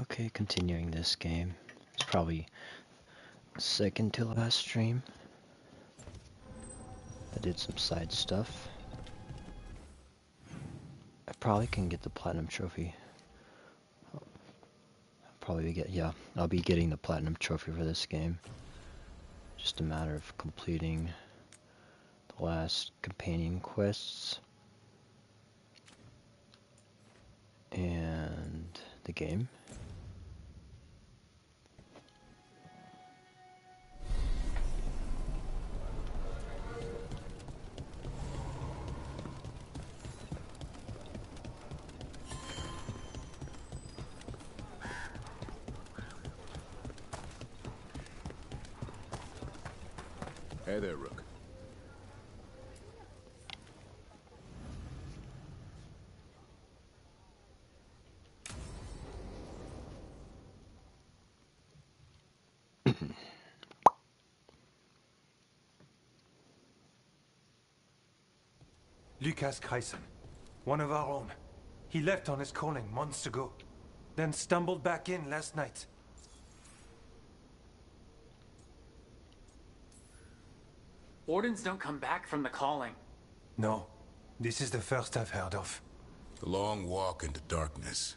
Okay, continuing this game. It's probably second to last stream. I did some side stuff. I probably can get the platinum trophy. I'll be getting the platinum trophy for this game. Just a matter of completing the last companion quests and the game. Hey there, Rook. Lucas Kreisen, one of our own. He left on his calling months ago, then stumbled back in last night. Wardens don't come back from the calling. No, this is the first I've heard of. The long walk into darkness.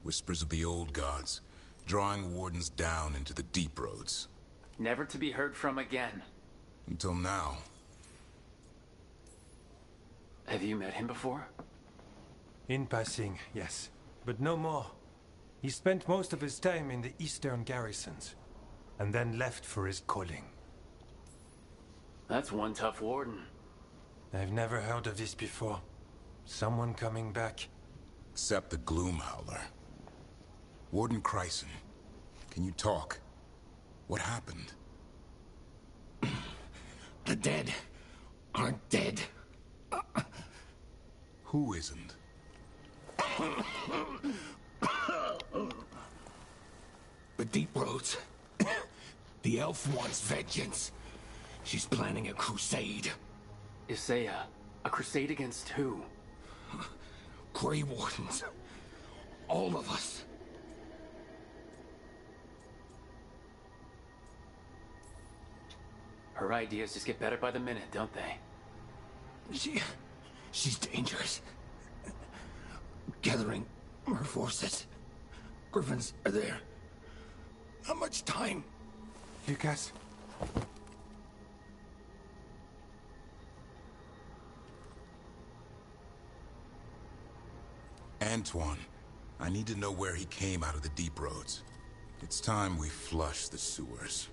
Whispers of the old gods, drawing wardens down into the deep roads. Never to be heard from again. Until now. Have you met him before? In passing, yes, but no more. He spent most of his time in the eastern garrisons, and then left for his calling. That's one tough warden. I've never heard of this before. Someone coming back. Except the Gloom Howler. Warden Kreisen, can you talk? What happened? The dead aren't dead. Who isn't? The Deep Roads. The elf wants vengeance. She's planning a crusade. Isaiah, a crusade against who? Grey Wardens. All of us. Her ideas just get better by the minute, don't they? She's dangerous. Gathering her forces. Griffins are there. How much time? Lucas? Antoine, I need to know where he came out of the deep roads. It's time we flush the sewers.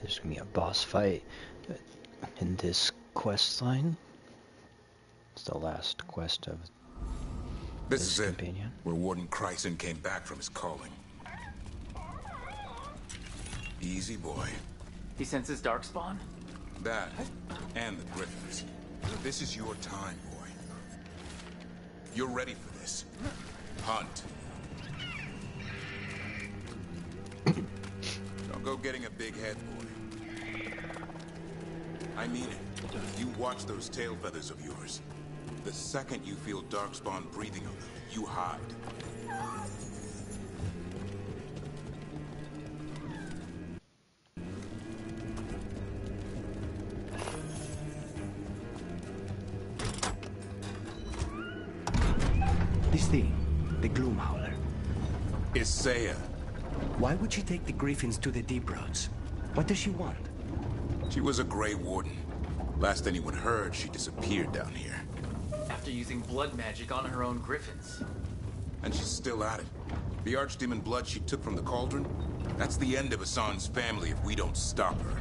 There's gonna be a boss fight in this quest line. It's the last quest of This is it, companion. where Warden Kreisen came back from his calling. Easy, boy. He senses Darkspawn? That, and the Griffins. This is your time, boy. You're ready for this. Hunt. Don't go getting a big head, boy. I mean it. You watch those tail feathers of yours. The second you feel Darkspawn breathing on them, you hide. This thing, the Gloom Howler. Isaiah. Why would she take the Griffins to the Deep Roads? What does she want? She was a Grey Warden. Last anyone heard, she disappeared down here. After using blood magic on her own Griffins. And she's still at it. The Archdemon blood she took from the cauldron, that's the end of Hassan's family if we don't stop her.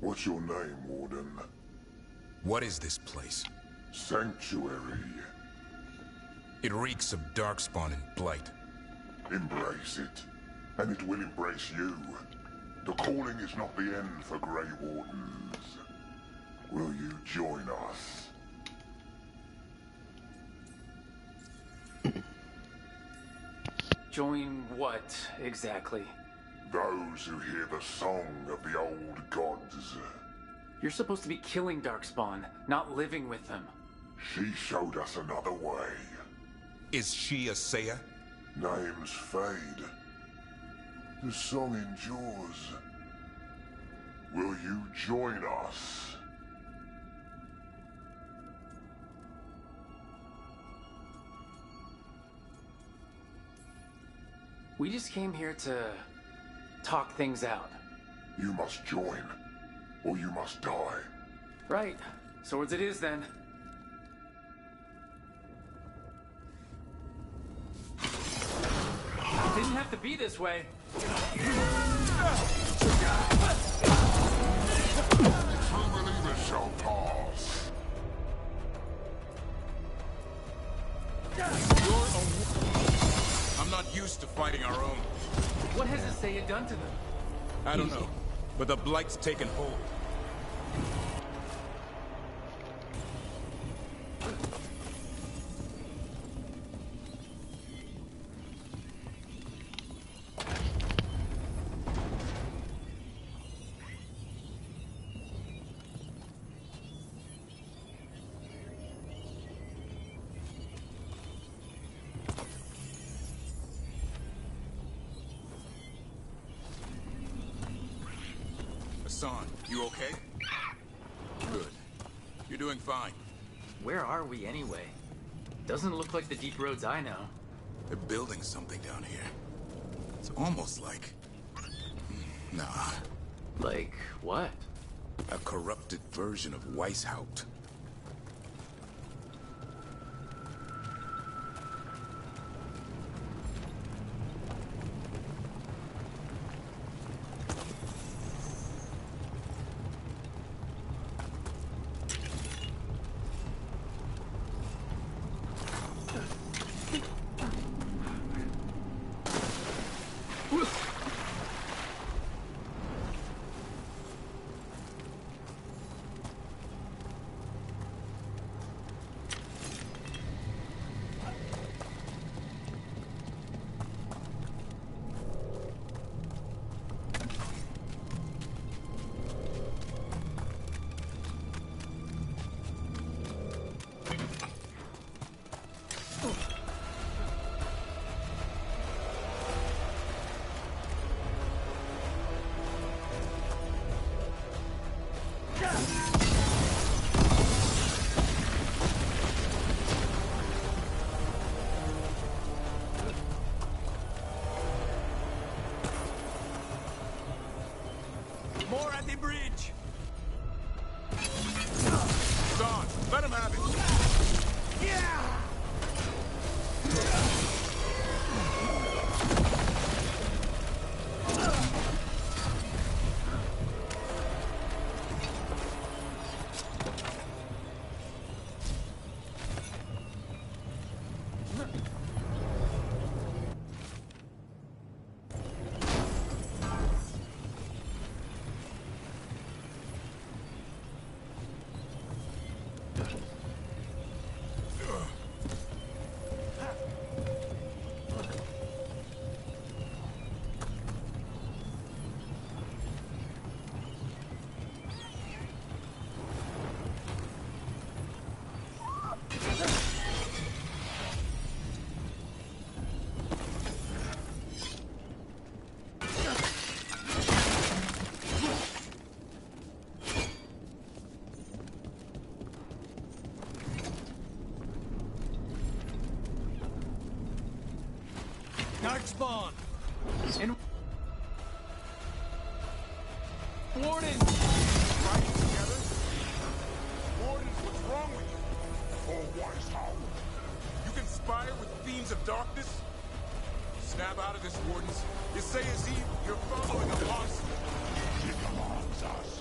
What's your name, Warden? What is this place? Sanctuary. It reeks of Darkspawn and Blight. Embrace it, and it will embrace you. The calling is not the end for Grey Wardens. Will you join us? Join what, exactly? Those who hear the song of the old gods. You're supposed to be killing Darkspawn, not living with them. She showed us another way. Is she a Saiya? Name's Fade. The song endures. Will you join us? We just came here to talk things out. You must join, or you must die. Right. Swords it is then. It didn't have to be this way. True believers shall pass. I'm not used to fighting our own. What has this Saiya done to them? I don't know, but the Blight's taken hold. Hassan, you okay? Good. You're doing fine. Where are we anyway? Doesn't look like the deep roads I know. They're building something down here. It's almost like... Nah, Like, what? a corrupted version of Weishaupt. More at the bridge! Hassan, let him have it! Yeah! Darkspawn! And... Warden! Fighting together? Warden, what's wrong with you? Oh, Weishaupt. You conspire with fiends of darkness? Snap out of this, Wardens. You say as evil, you're following a monster. He commands us.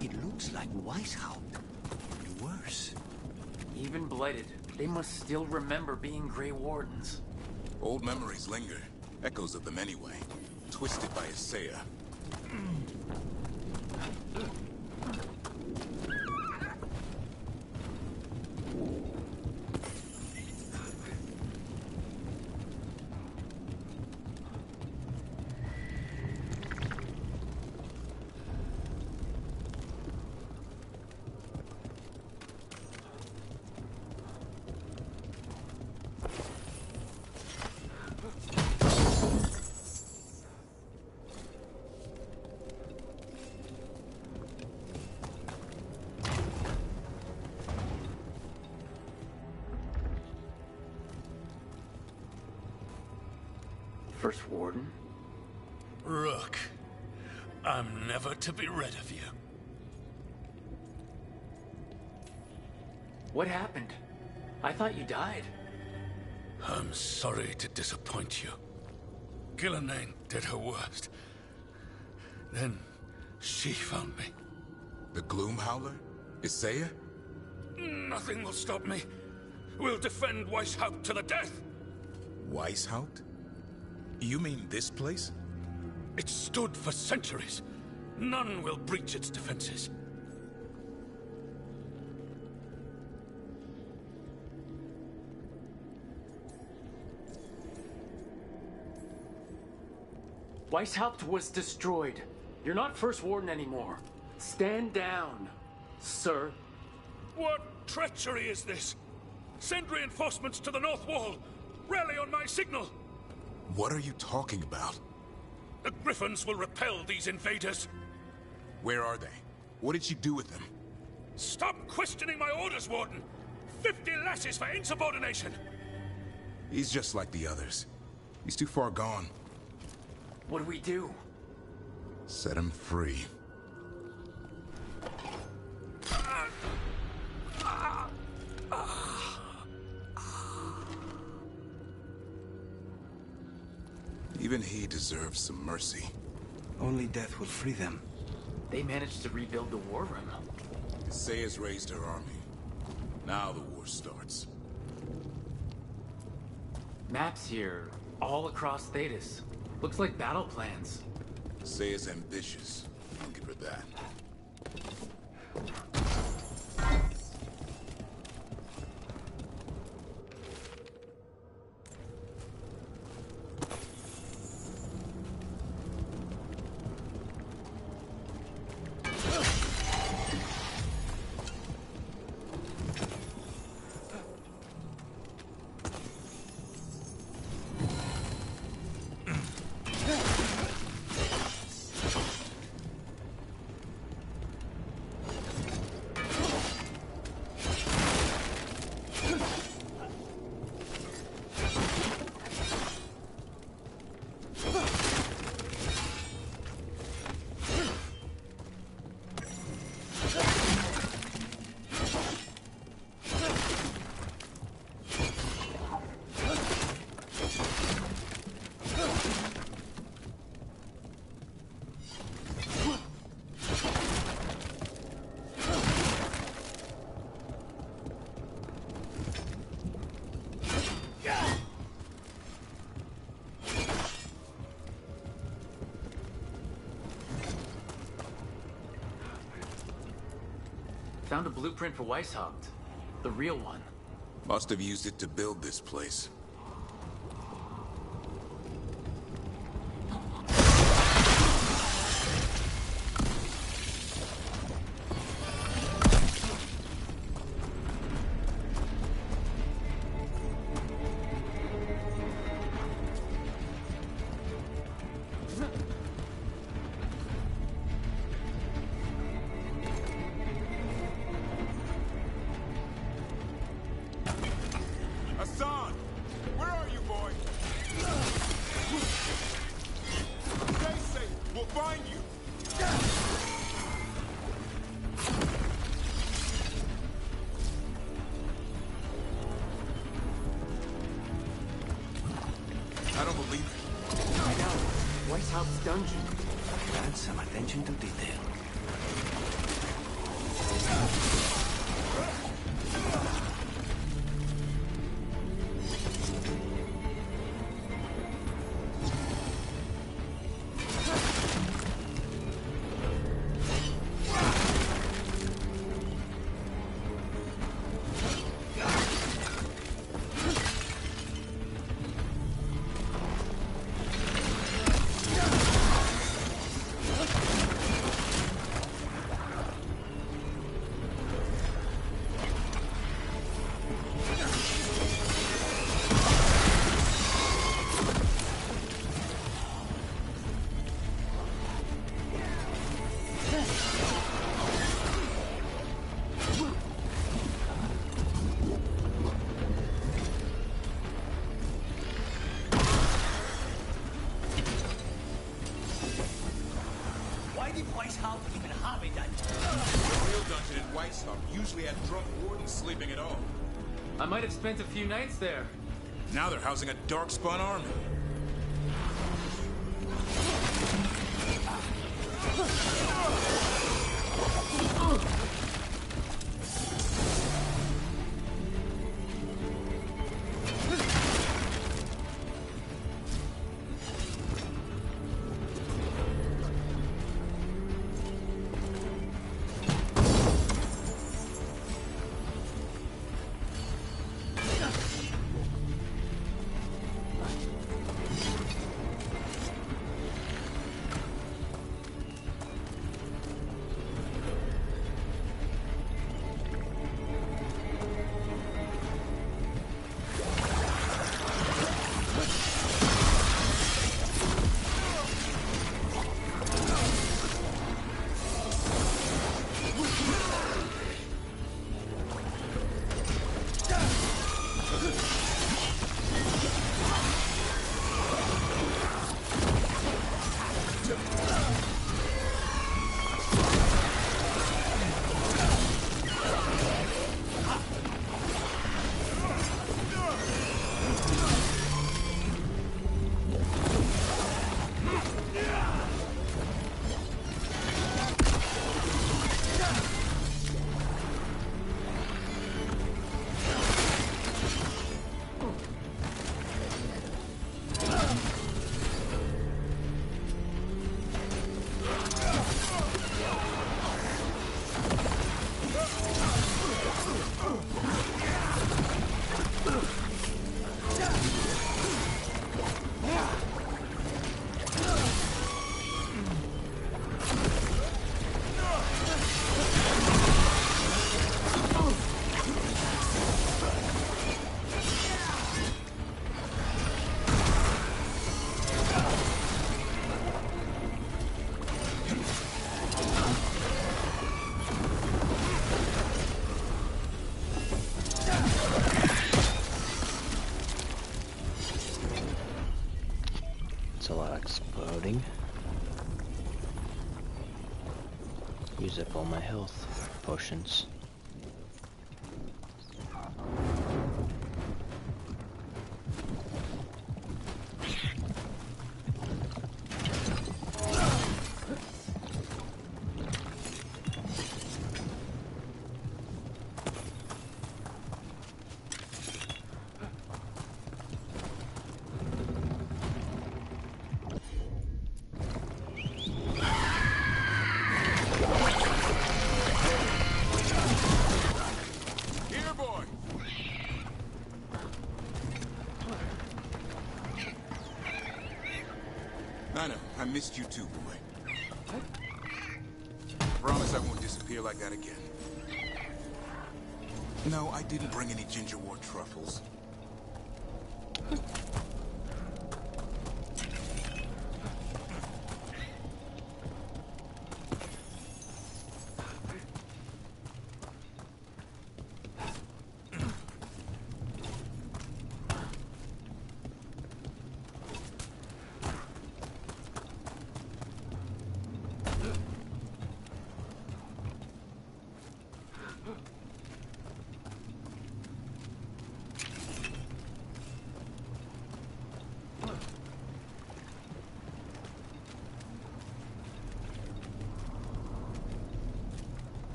It looks like Weishaupt. Or worse. Even blighted, they must still remember being Grey Wardens. Old memories linger. Echoes of them anyway. Twisted by Isaiah. First Warden? Rook, I'm never to be rid of you. What happened? I thought you died. I'm sorry to disappoint you. Gillenane did her worst. Then she found me. The Gloom Howler? Isaiah? Nothing will stop me. We'll defend Weishaupt to the death. Weishaupt? You mean this place? It stood for centuries. None will breach its defenses. Weishaupt was destroyed. You're not First Warden anymore. Stand down, sir. What treachery is this? Send reinforcements to the North Wall. Rally on my signal. What are you talking about? The Griffins will repel these invaders. Where are they? What did you do with them? Stop questioning my orders, Warden. 50 lashes for insubordination. He's just like the others. He's too far gone. What do we do? Set him free. Even he deserves some mercy. Only death will free them. They managed to rebuild the war room. Isaiah's raised her army. Now the war starts. Maps here, all across Thetis. Looks like battle plans. Isaiah's ambitious. I'll give her that. Found a blueprint for Weishaupt. The real one. Must have used it to build this place. Hassan! Where are you, boy? Stay safe. We'll find you. I don't believe it. I know. White House dungeon. And some attention to detail. Usually had drunk wardens sleeping at home. I might have spent a few nights there. Now they're housing a darkspawn army. It's a lot exploding. Use up all my health potions. I know. I missed you too, boy. Promise I won't disappear like that again. No, I didn't bring any gingerwort truffles.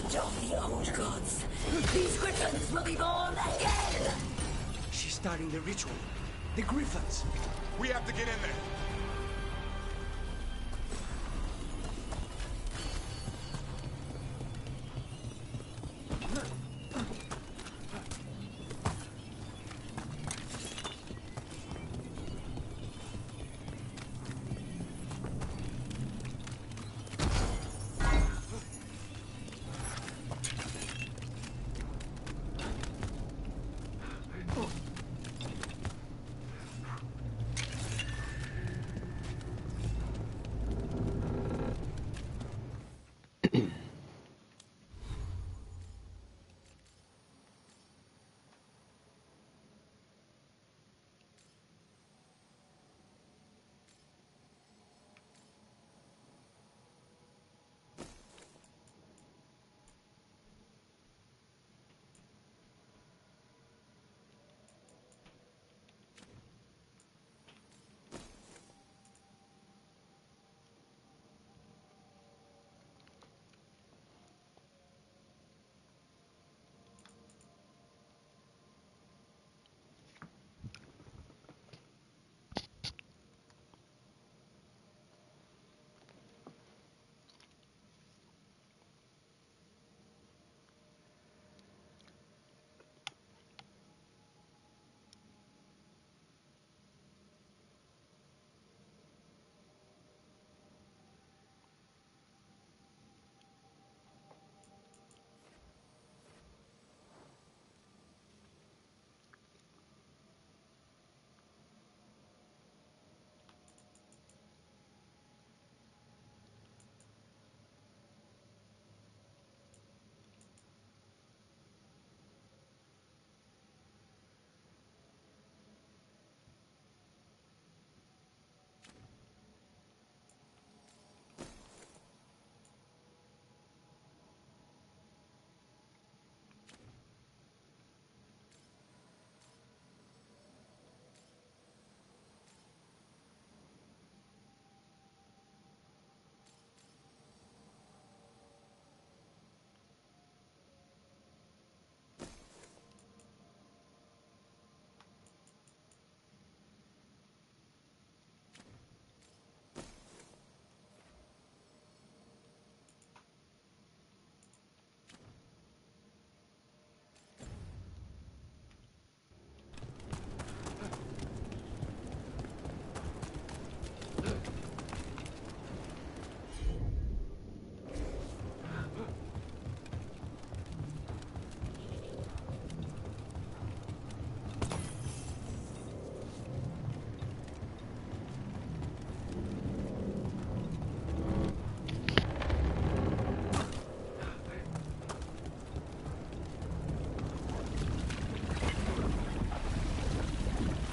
Revenge of the old gods. These griffins will be born again! She's starting the ritual. The griffins. We have to get in there.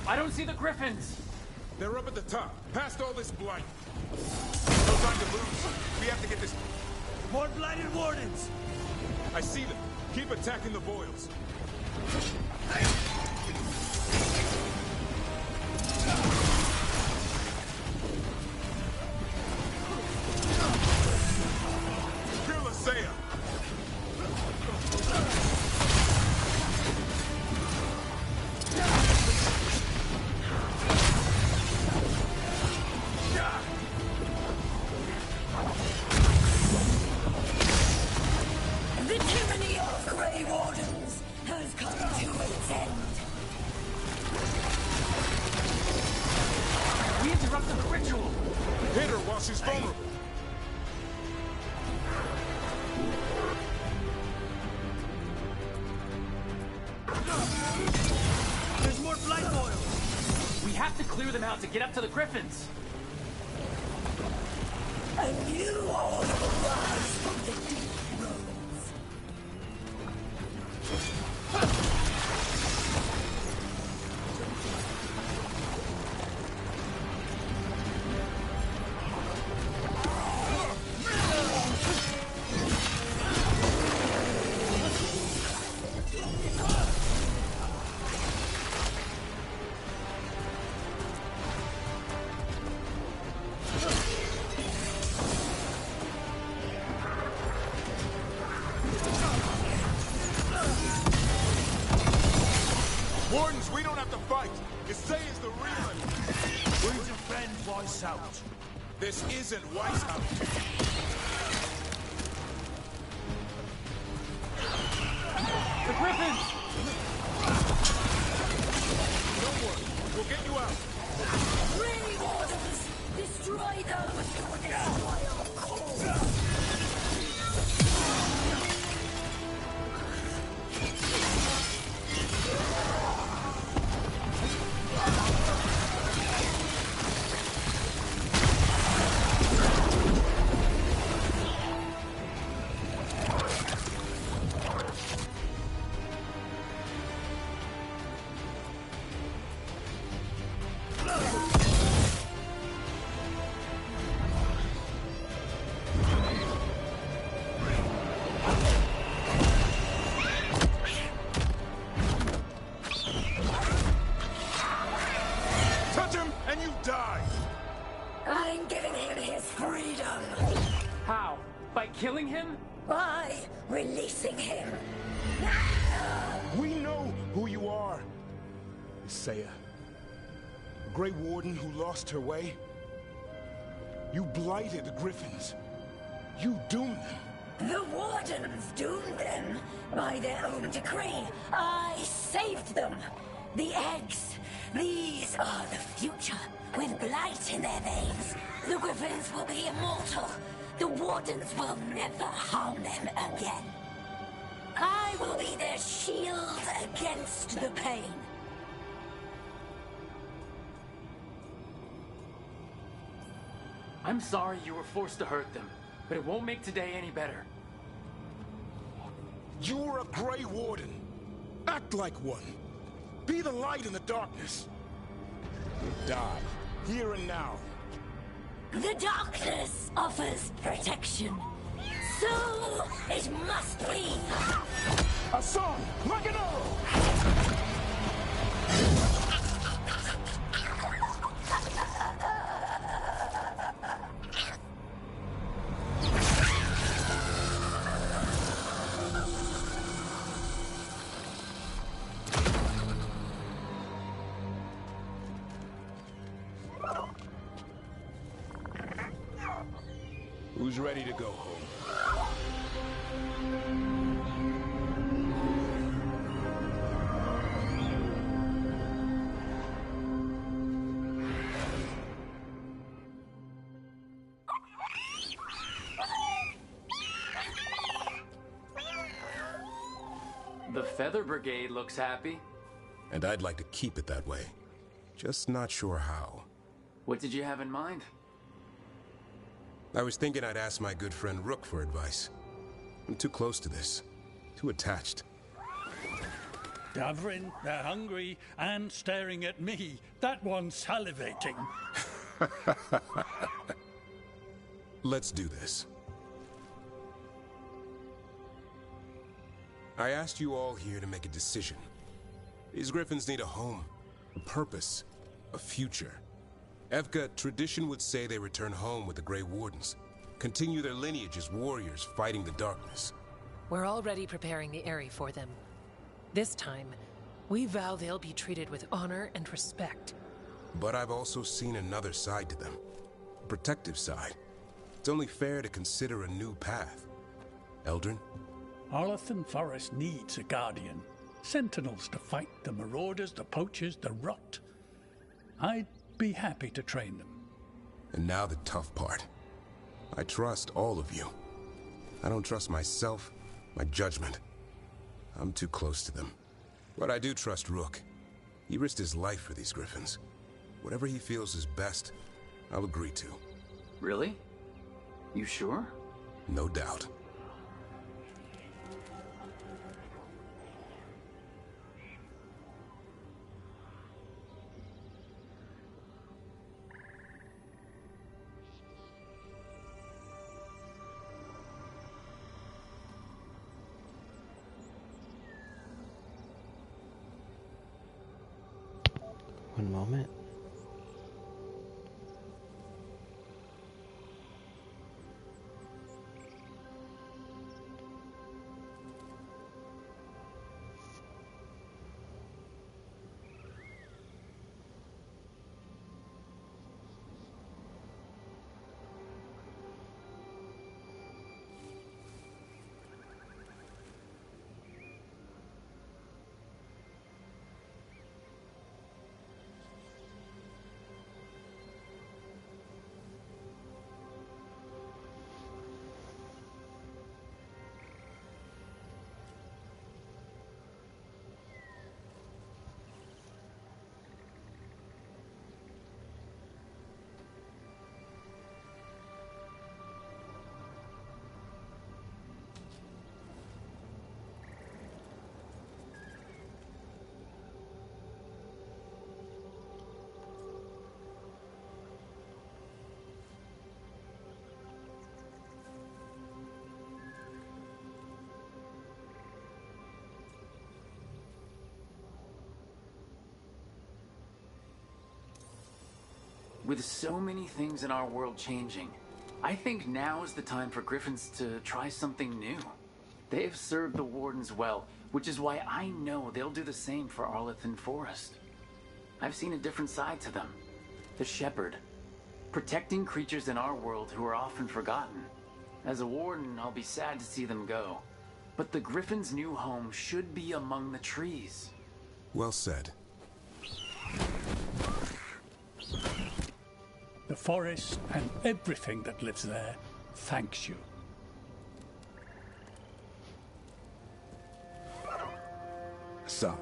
I don't see the griffins! They're up at the top, past all this blight. No time to lose. We have to get this... More blighted wardens! I see them. Keep attacking the boils. Kill Asaya! The tyranny of Grey Wardens has come to its end. We interrupted the ritual! Hit her while she's vulnerable. There's more blight boils! We have to clear them out to get up to the griffins! A new order will rise from the deep roads. You say is the real one. We defend Weishaupt. This isn't Weishaupt. The Griffins! Don't worry. We'll get you out. Grey Wardens! Destroy them! Touch him and you die. I'm giving him his freedom How? By killing him? by releasing him. We know who you are. Isaiah. A Grey Warden who lost her way. You blighted the Griffins. You doomed them. The Wardens doomed them by their own decree. I saved them. The eggs. These are the future, with blight in their veins. The Griffins will be immortal. The Wardens will never harm them again. I will be their shield against the pain. I'm sorry you were forced to hurt them, but it won't make today any better. You're a Grey Warden. Act like one. Be the light in the darkness. Die, here and now. The darkness offers protection. So it must be. A song, like an arrow! Who's ready to go home? The Feather Brigade looks happy. And I'd like to keep it that way. Just not sure how. What did you have in mind? I was thinking I'd ask my good friend Rook for advice. I'm too close to this. Too attached. Davrin, they're hungry and staring at me. That one's salivating. Let's do this. I asked you all here to make a decision. These Griffins need a home, a purpose, a future. Evka, tradition would say they return home with the Grey Wardens. Continue their lineage as warriors fighting the darkness. We're already preparing the Eyrie for them. This time, we vow they'll be treated with honor and respect. But I've also seen another side to them. A protective side. It's only fair to consider a new path. Eldrin? Arlathan Forest needs a guardian. Sentinels to fight the marauders, the poachers, the rot. I'd be happy to train them. And now the tough part. I trust all of you. I don't trust myself, my judgment. I'm too close to them. But I do trust Rook. He risked his life for these Griffins. Whatever he feels is best, I'll agree to. Really? You sure? No doubt. One moment. With so many things in our world changing, I think now is the time for Griffins to try something new. They have served the Wardens well, which is why I know they'll do the same for Arlethan Forest. I've seen a different side to them. The Shepherd. Protecting creatures in our world who are often forgotten. As a Warden, I'll be sad to see them go. But the Griffin's new home should be among the trees. Well said. The forest and everything that lives there thanks you. Son.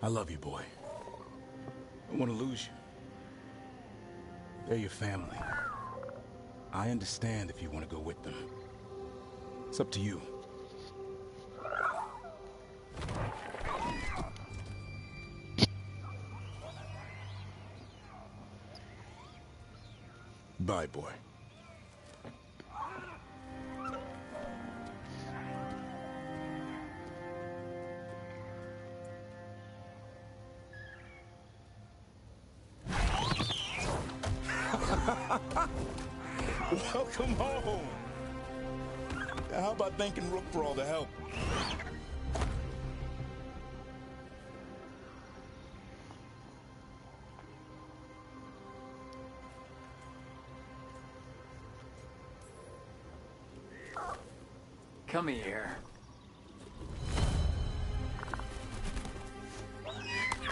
I love you, boy. I don't want to lose you. They're your family. I understand if you want to go with them. It's up to you. Bye, boy. Welcome home. How about thanking Rook for all the help? Come here.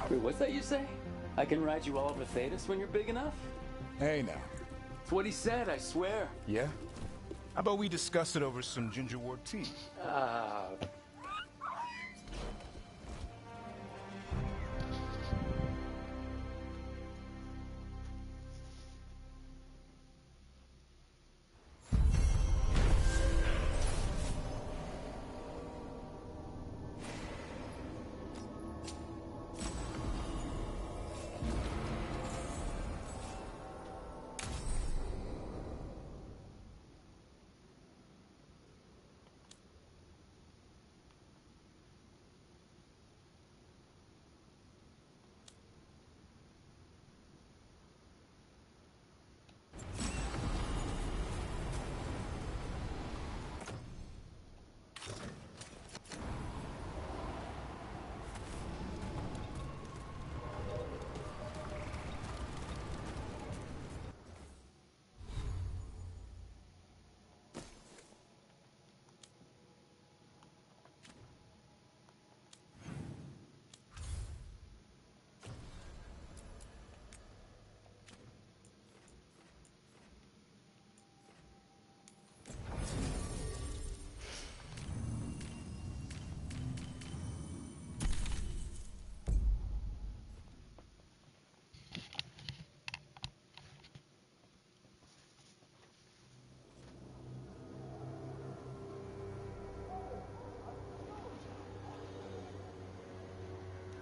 Wait, what's that you say? I can ride you all over Thetis when you're big enough? Hey, now. It's what he said, I swear. Yeah? How about we discuss it over some ginger wort tea?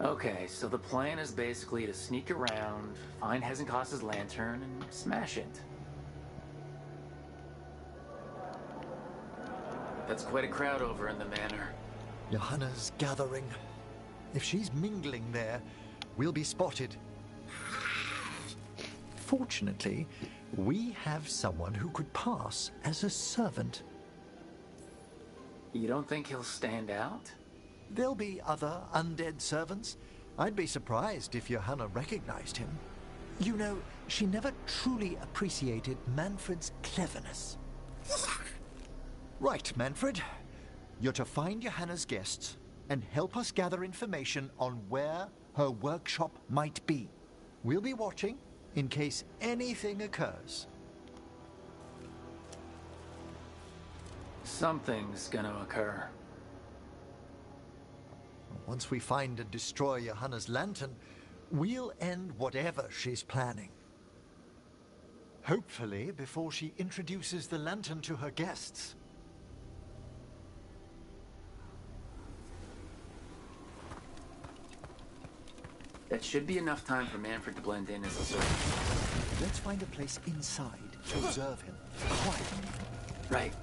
Okay, so the plan is basically to sneak around, find Hezenkos's lantern, and smash it. That's quite a crowd over in the manor. Johanna's gathering. If she's mingling there, we'll be spotted. Fortunately, we have someone who could pass as a servant. You don't think he'll stand out? There'll be other undead servants. I'd be surprised if Johanna recognized him. You know, she never truly appreciated Manfred's cleverness. Right, Manfred. You're to find Johanna's guests and help us gather information on where her workshop might be. We'll be watching in case anything occurs. Something's gonna occur. Once we find and destroy Johanna's lantern, we'll end whatever she's planning. Hopefully before she introduces the lantern to her guests. That should be enough time for Manfred to blend in as a servant. Let's find a place inside to observe him quietly. Right.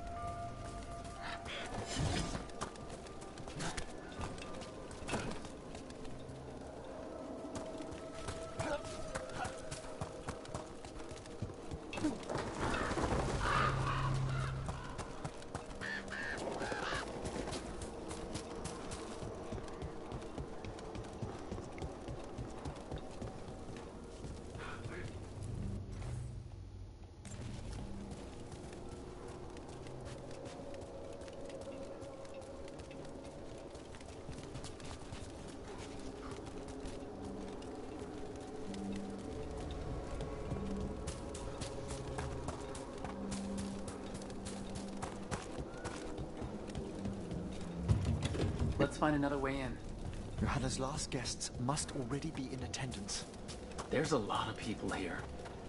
Let's find another way in. Johanna's last guests must already be in attendance. There's a lot of people here.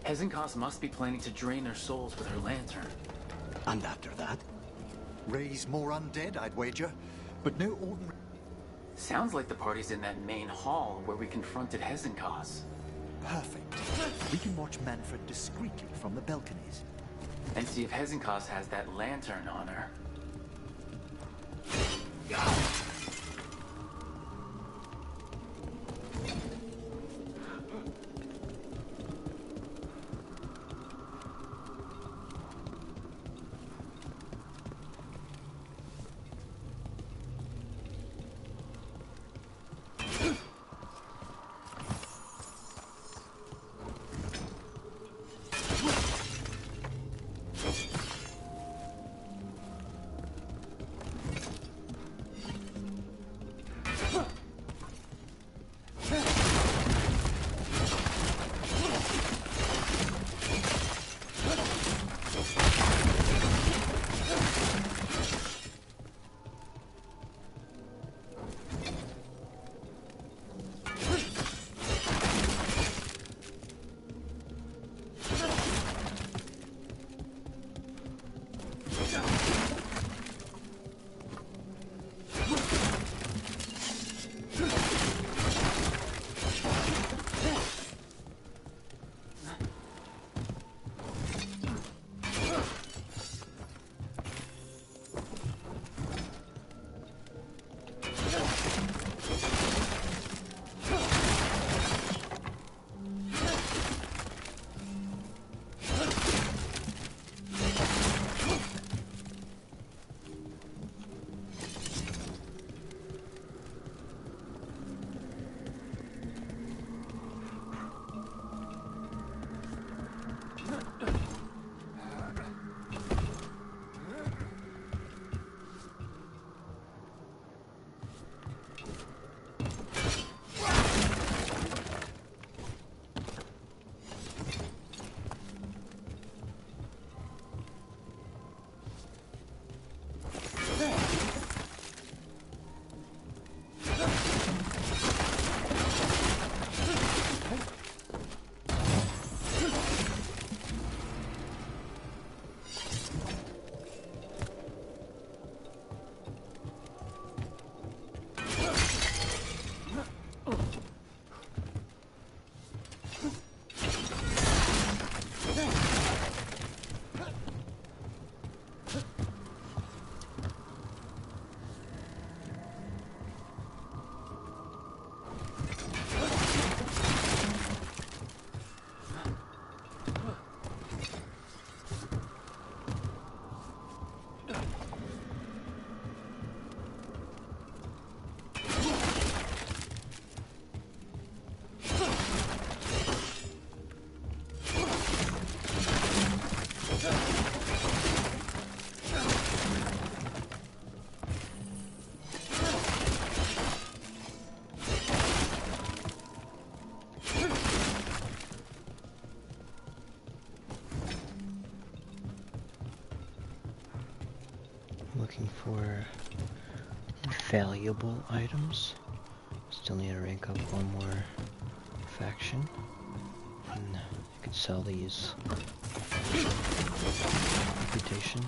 Hezenkos must be planning to drain their souls with her lantern. And after that? Raise more undead, I'd wager. But no ordinary... Sounds like the party's in that main hall where we confronted Hezenkos. Perfect. We can watch Manfred discreetly from the balconies. And see if Hezenkos has that lantern on her. Looking for valuable items. Still need to rank up one more faction. And you could sell these. Reputation.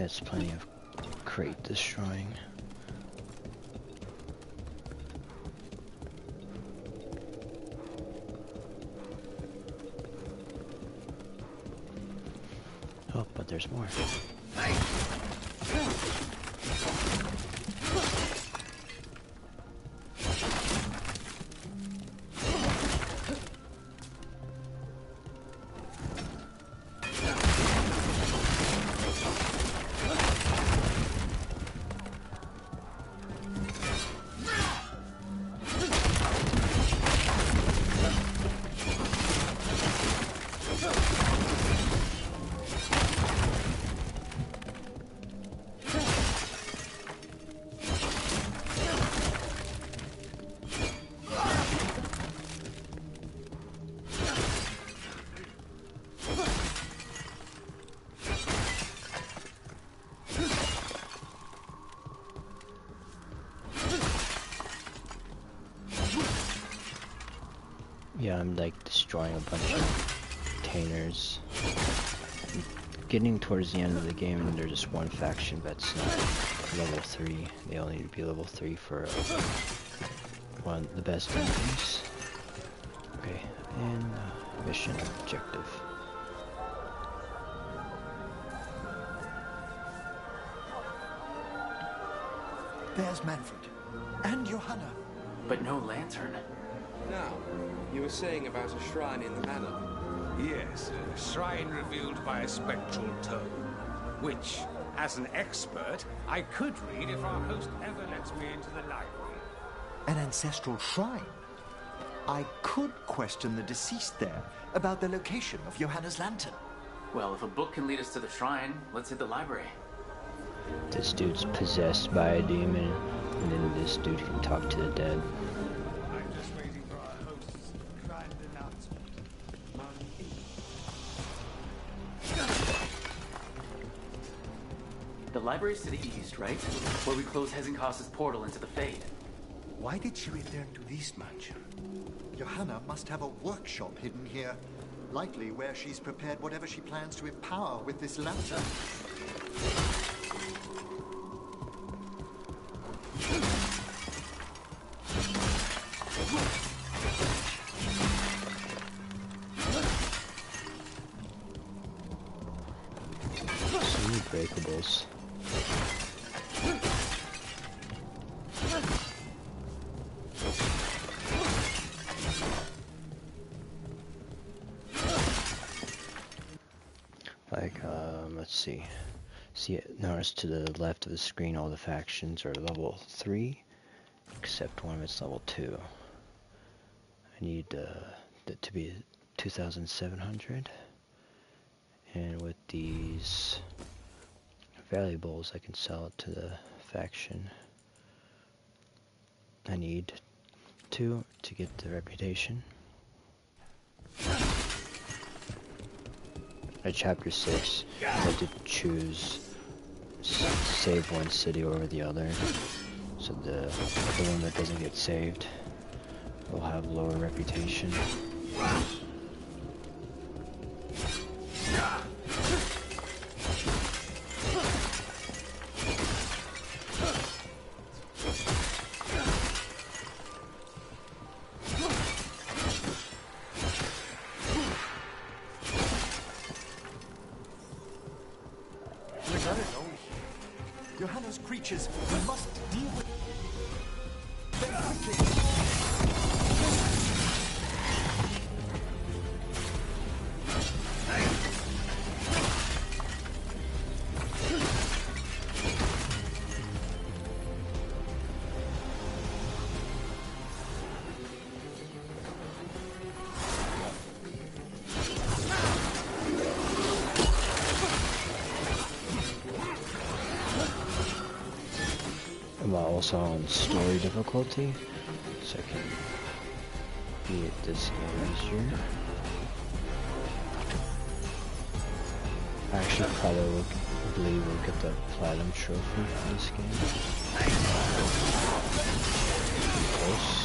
it's plenty of crate destroying. Oh, but there's more. Yeah, I'm like destroying a bunch of containers. Getting towards the end of the game and there's just one faction that's not level 3. They all need to be level 3 for one the best enemies. Okay, and mission objective. There's Manfred. And Johanna. But no lantern. Now, you were saying about a shrine in the manor. Yes, a shrine revealed by a spectral tome, which, as an expert, I could read if our host ever lets me into the library. An ancestral shrine? I could question the deceased there about the location of Johanna's lantern. Well, if a book can lead us to the shrine, let's hit the library. This dude's possessed by a demon, and then this dude can talk to the dead. I'm just waiting for our host's grand announcement. The library's to the east, right? Where we close Hezenkos' portal into the Fade. Why did she return to this mansion? Johanna must have a workshop hidden here. Likely where she's prepared whatever she plans to empower with this lantern. So many breakables. Like, let's see. Notice to the left of the screen all the factions are level 3, except one of it's level 2. I need that to be 2,700. And with these valuables, I can sell it to the faction. I need 2 to get the reputation. At chapter 6, I had to choose save one city over the other. So the one that doesn't get saved will have lower reputation. Johanna's creatures, we must deal with them quickly. I'm also on story difficulty, so I can beat this game easier. I actually probably believe we'll get the platinum trophy for this game. Close.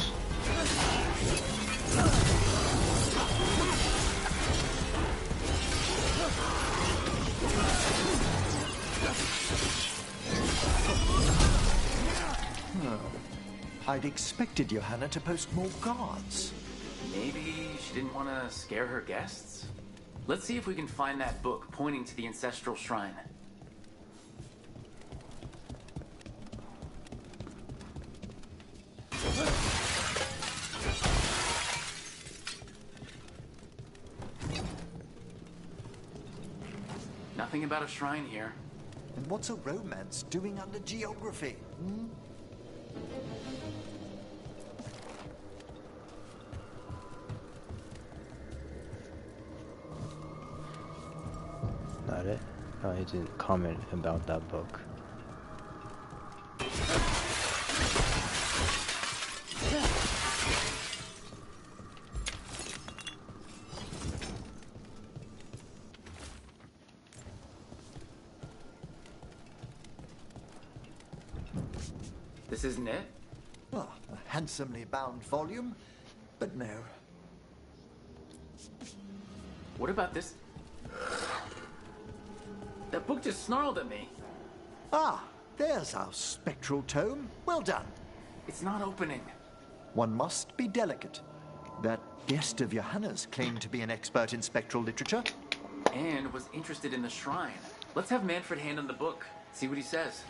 I'd expected Johanna to post more guards. Maybe she didn't want to scare her guests? Let's see if we can find that book pointing to the ancestral shrine. Nothing about a shrine here. And what's a romance doing under geography? Not it? No, he didn't comment about that book. This isn't it? Oh, a handsomely bound volume, but no. What about this? That book just snarled at me. Ah, there's our spectral tome. Well done. It's not opening. One must be delicate. That guest of Johanna's claimed to be an expert in spectral literature. And was interested in the shrine. Let's have Manfred hand him the book. See what he says.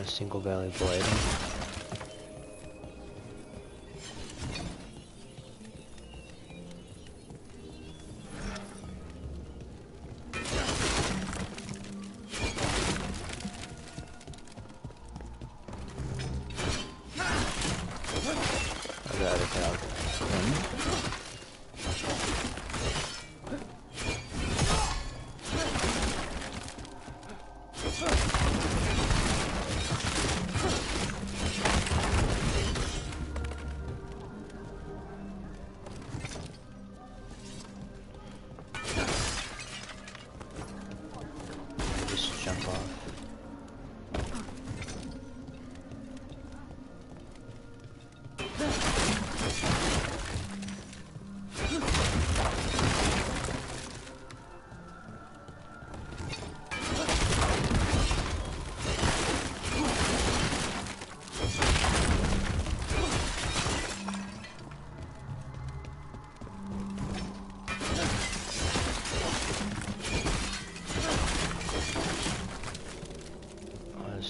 Single valuable item. I got it out. Jump off.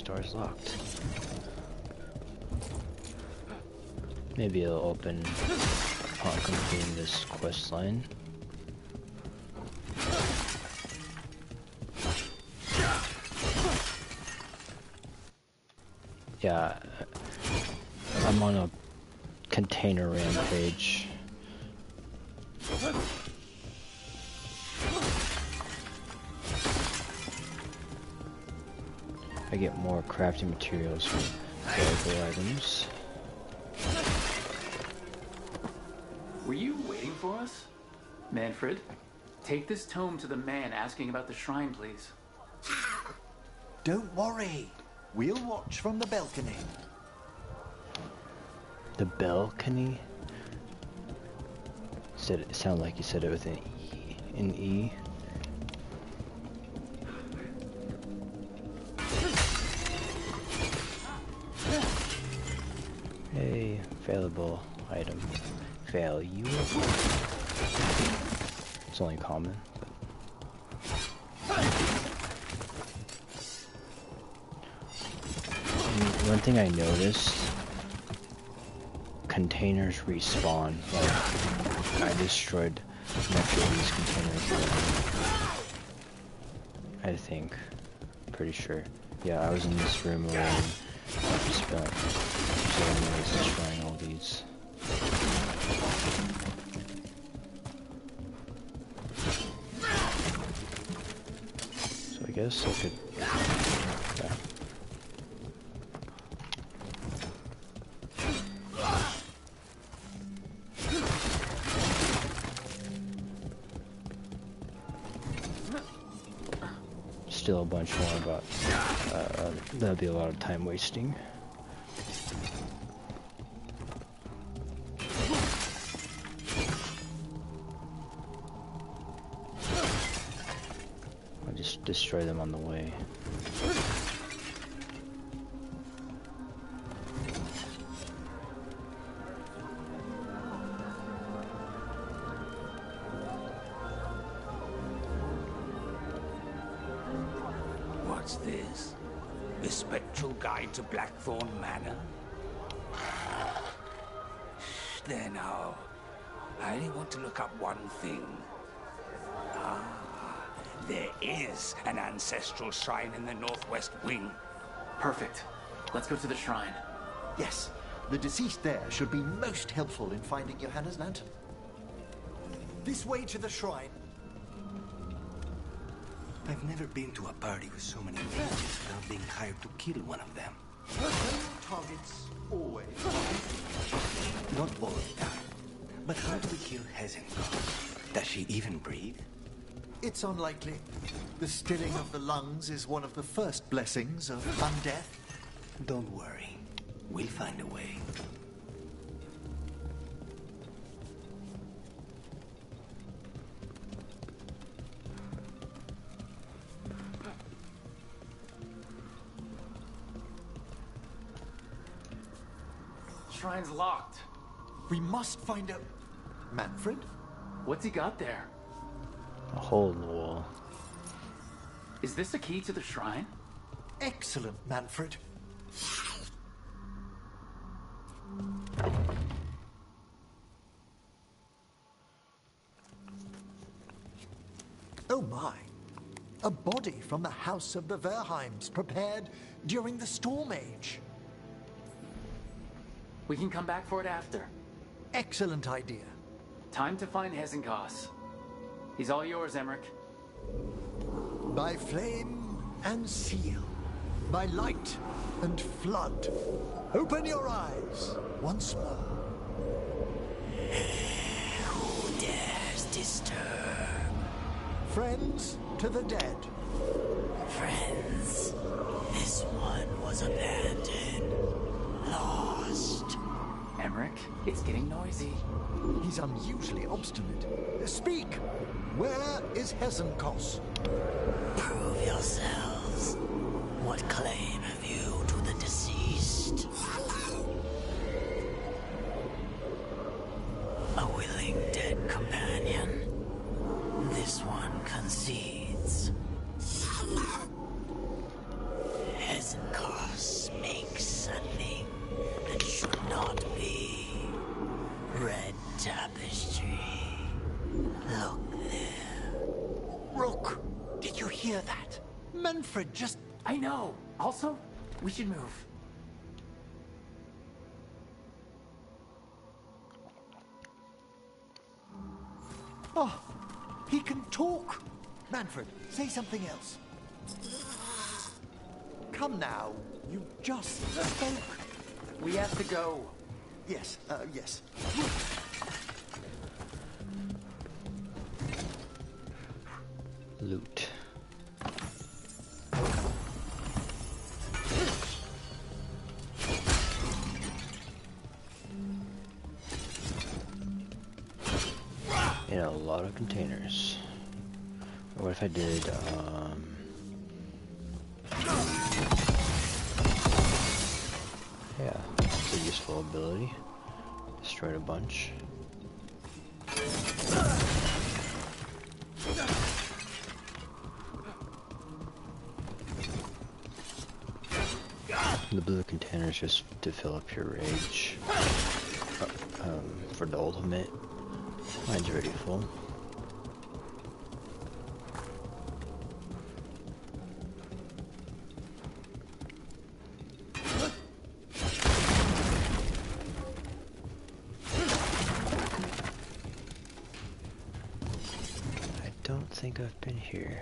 Door's locked. Maybe it'll open upon completing this quest line. Yeah, I'm on a container rampage. I get more crafting materials from valuable items. Were you waiting for us? Manfred, take this tome to the man asking about the shrine, please. Don't worry. We'll watch from the balcony. The balcony? It sounded like you said it with an E. An E. Hey, valuable item. Value. It's only common. One thing I noticed, containers respawn. Like, I destroyed a few of these containers. I think. Pretty sure. Yeah, I was in this room alone. I spent 7 minutes destroying all these. So I guess I could... Yeah. Still a bunch more, but that'll be a lot of time wasting. I'll just destroy them on the way. What's this? The Spectral Guide to Blackthorn Manor? There now. I only want to look up one thing. There is an ancestral shrine in the northwest wing. Perfect. Let's go to the shrine. Yes, the deceased there should be most helpful in finding Johanna's lantern. This way to the shrine. I've never been to a party with so many mages without being hired to kill one of them. Targets always. Not all the time. But how do we kill Hezenkov? Does she even breathe? It's unlikely. The stilling of the lungs is one of the first blessings of undeath. Don't worry. We'll find a way. Shrine's locked. We must find out... Manfred? What's he got there? A hole in the wall. Is this a key to the shrine? Excellent, Manfred. Oh my. A body from the house of the Verheims, prepared during the Storm Age. We can come back for it after. Excellent idea. Time to find Hezenkos. He's all yours, Emmerich. By flame and seal, by light and flood, open your eyes once more. Who dares disturb? Friends to the dead. Friends, this one was abandoned, lost. Emmerich, it's getting noisy. He's unusually obstinate. Speak! Where is Hezenkos? Prove yourselves. What claim have you to the deceased? A willing dead companion. This one concedes. Hezenkos makes a thing that should not be. Red tapestry. Look there. Rook, did you hear that? Manfred just... I know. Also, we should move. Oh, he can talk. Manfred, say something else. Come now, you just spoke. We have to go. Yes, yes. Loot. in a lot of containers. Or what if I did, yeah, that's a useful ability. Destroyed a bunch. The blue containers just to fill up your rage. For the ultimate. Mine's already full. I don't think I've been here.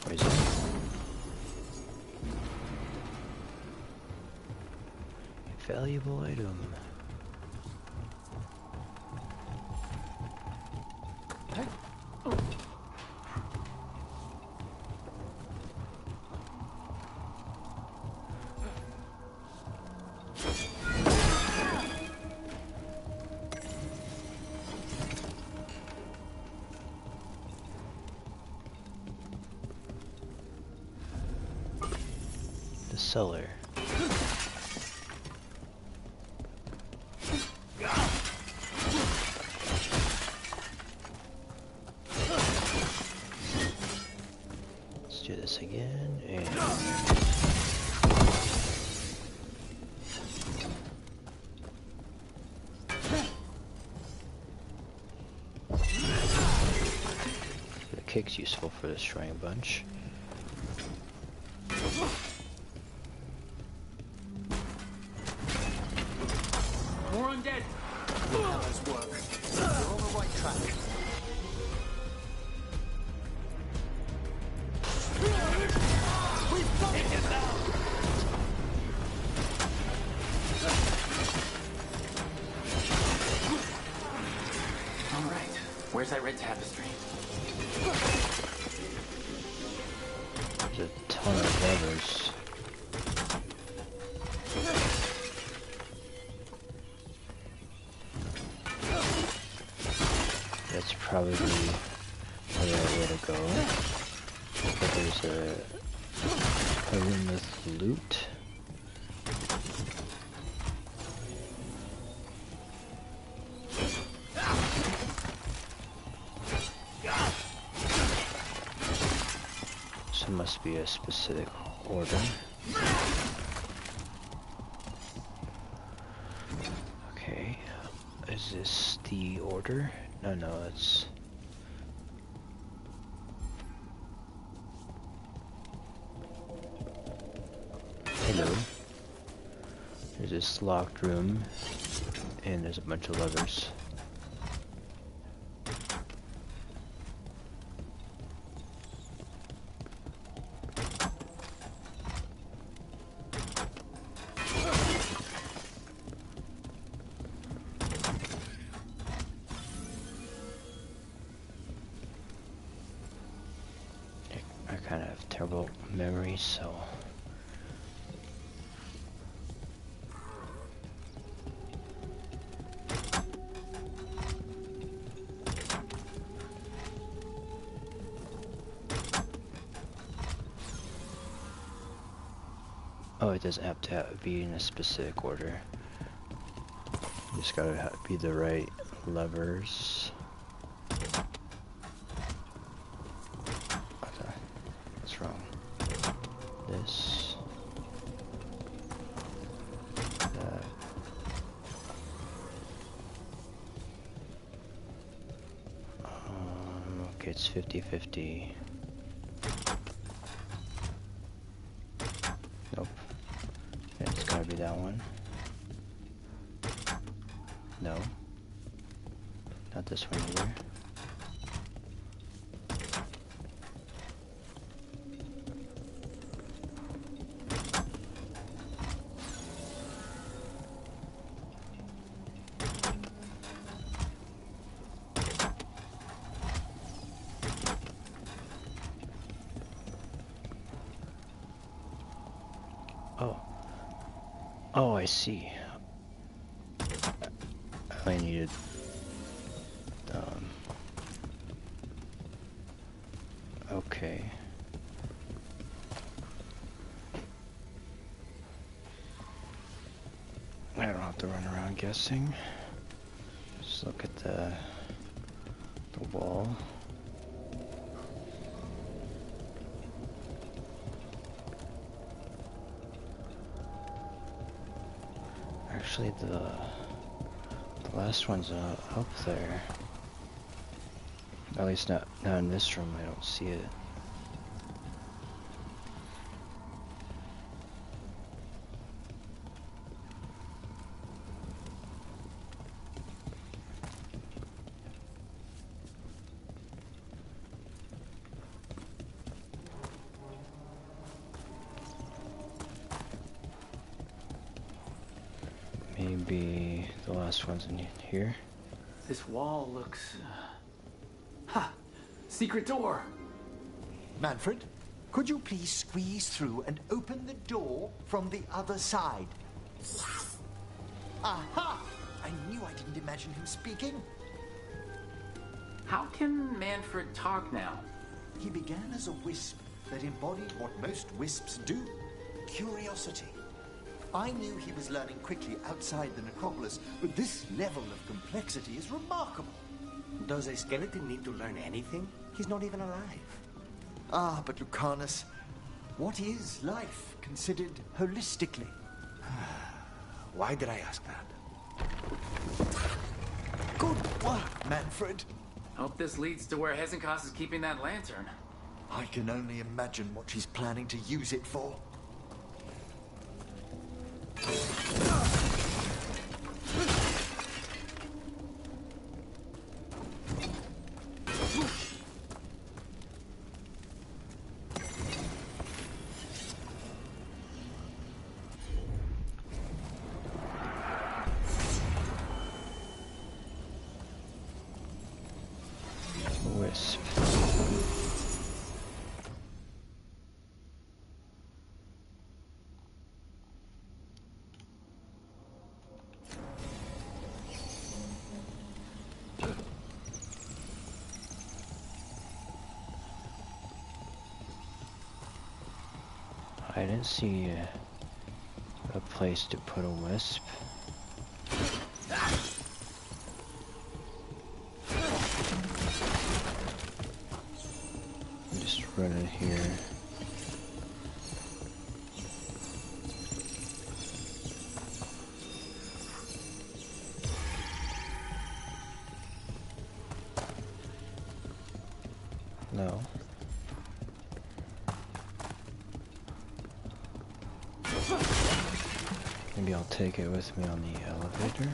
What is it? Valuable item. The cellar. Let's do this again and the kick's useful for destroying a bunch. More undead. Nice work. You're on the right track. We've done it now. All right. Where's that red tapestry? There's a ton of levers. That's probably the right way to go. But there's a room with loot. So it must be a specific order. Okay, is this the order? No, it's... Hello. There's this locked room, and there's a bunch of levers. I kind of have terrible memory, so... Oh, it doesn't have to be in a specific order. You just gotta be the right levers. Okay, what's wrong? This. That. Okay, it's 50-50. Nope. It's gotta be that one. No. Not this one either. Oh. Oh, I see. I needed... okay. I don't have to run around guessing. Just look at the wall. Actually, the last one's up there. At least not in this room. I don't see it. Maybe the last one's in here. This wall looks... Ha! Secret door! Manfred, could you please squeeze through and open the door from the other side? Yes! Aha! I knew I didn't imagine him speaking. How can Manfred talk now? He began as a wisp that embodied what most wisps do. Curiosity. I knew he was learning quickly outside the necropolis, but this level of complexity is remarkable. Does a skeleton need to learn anything? He's not even alive. Ah, but Lucanus, what is life considered holistically? Why did I ask that? Good work, Manfred. Hope this leads to where Hezekiah is keeping that lantern. I can only imagine what she's planning to use it for. Wisp. I didn't see a place to put a wisp. Just run it here. No. Maybe I'll take it with me on the elevator.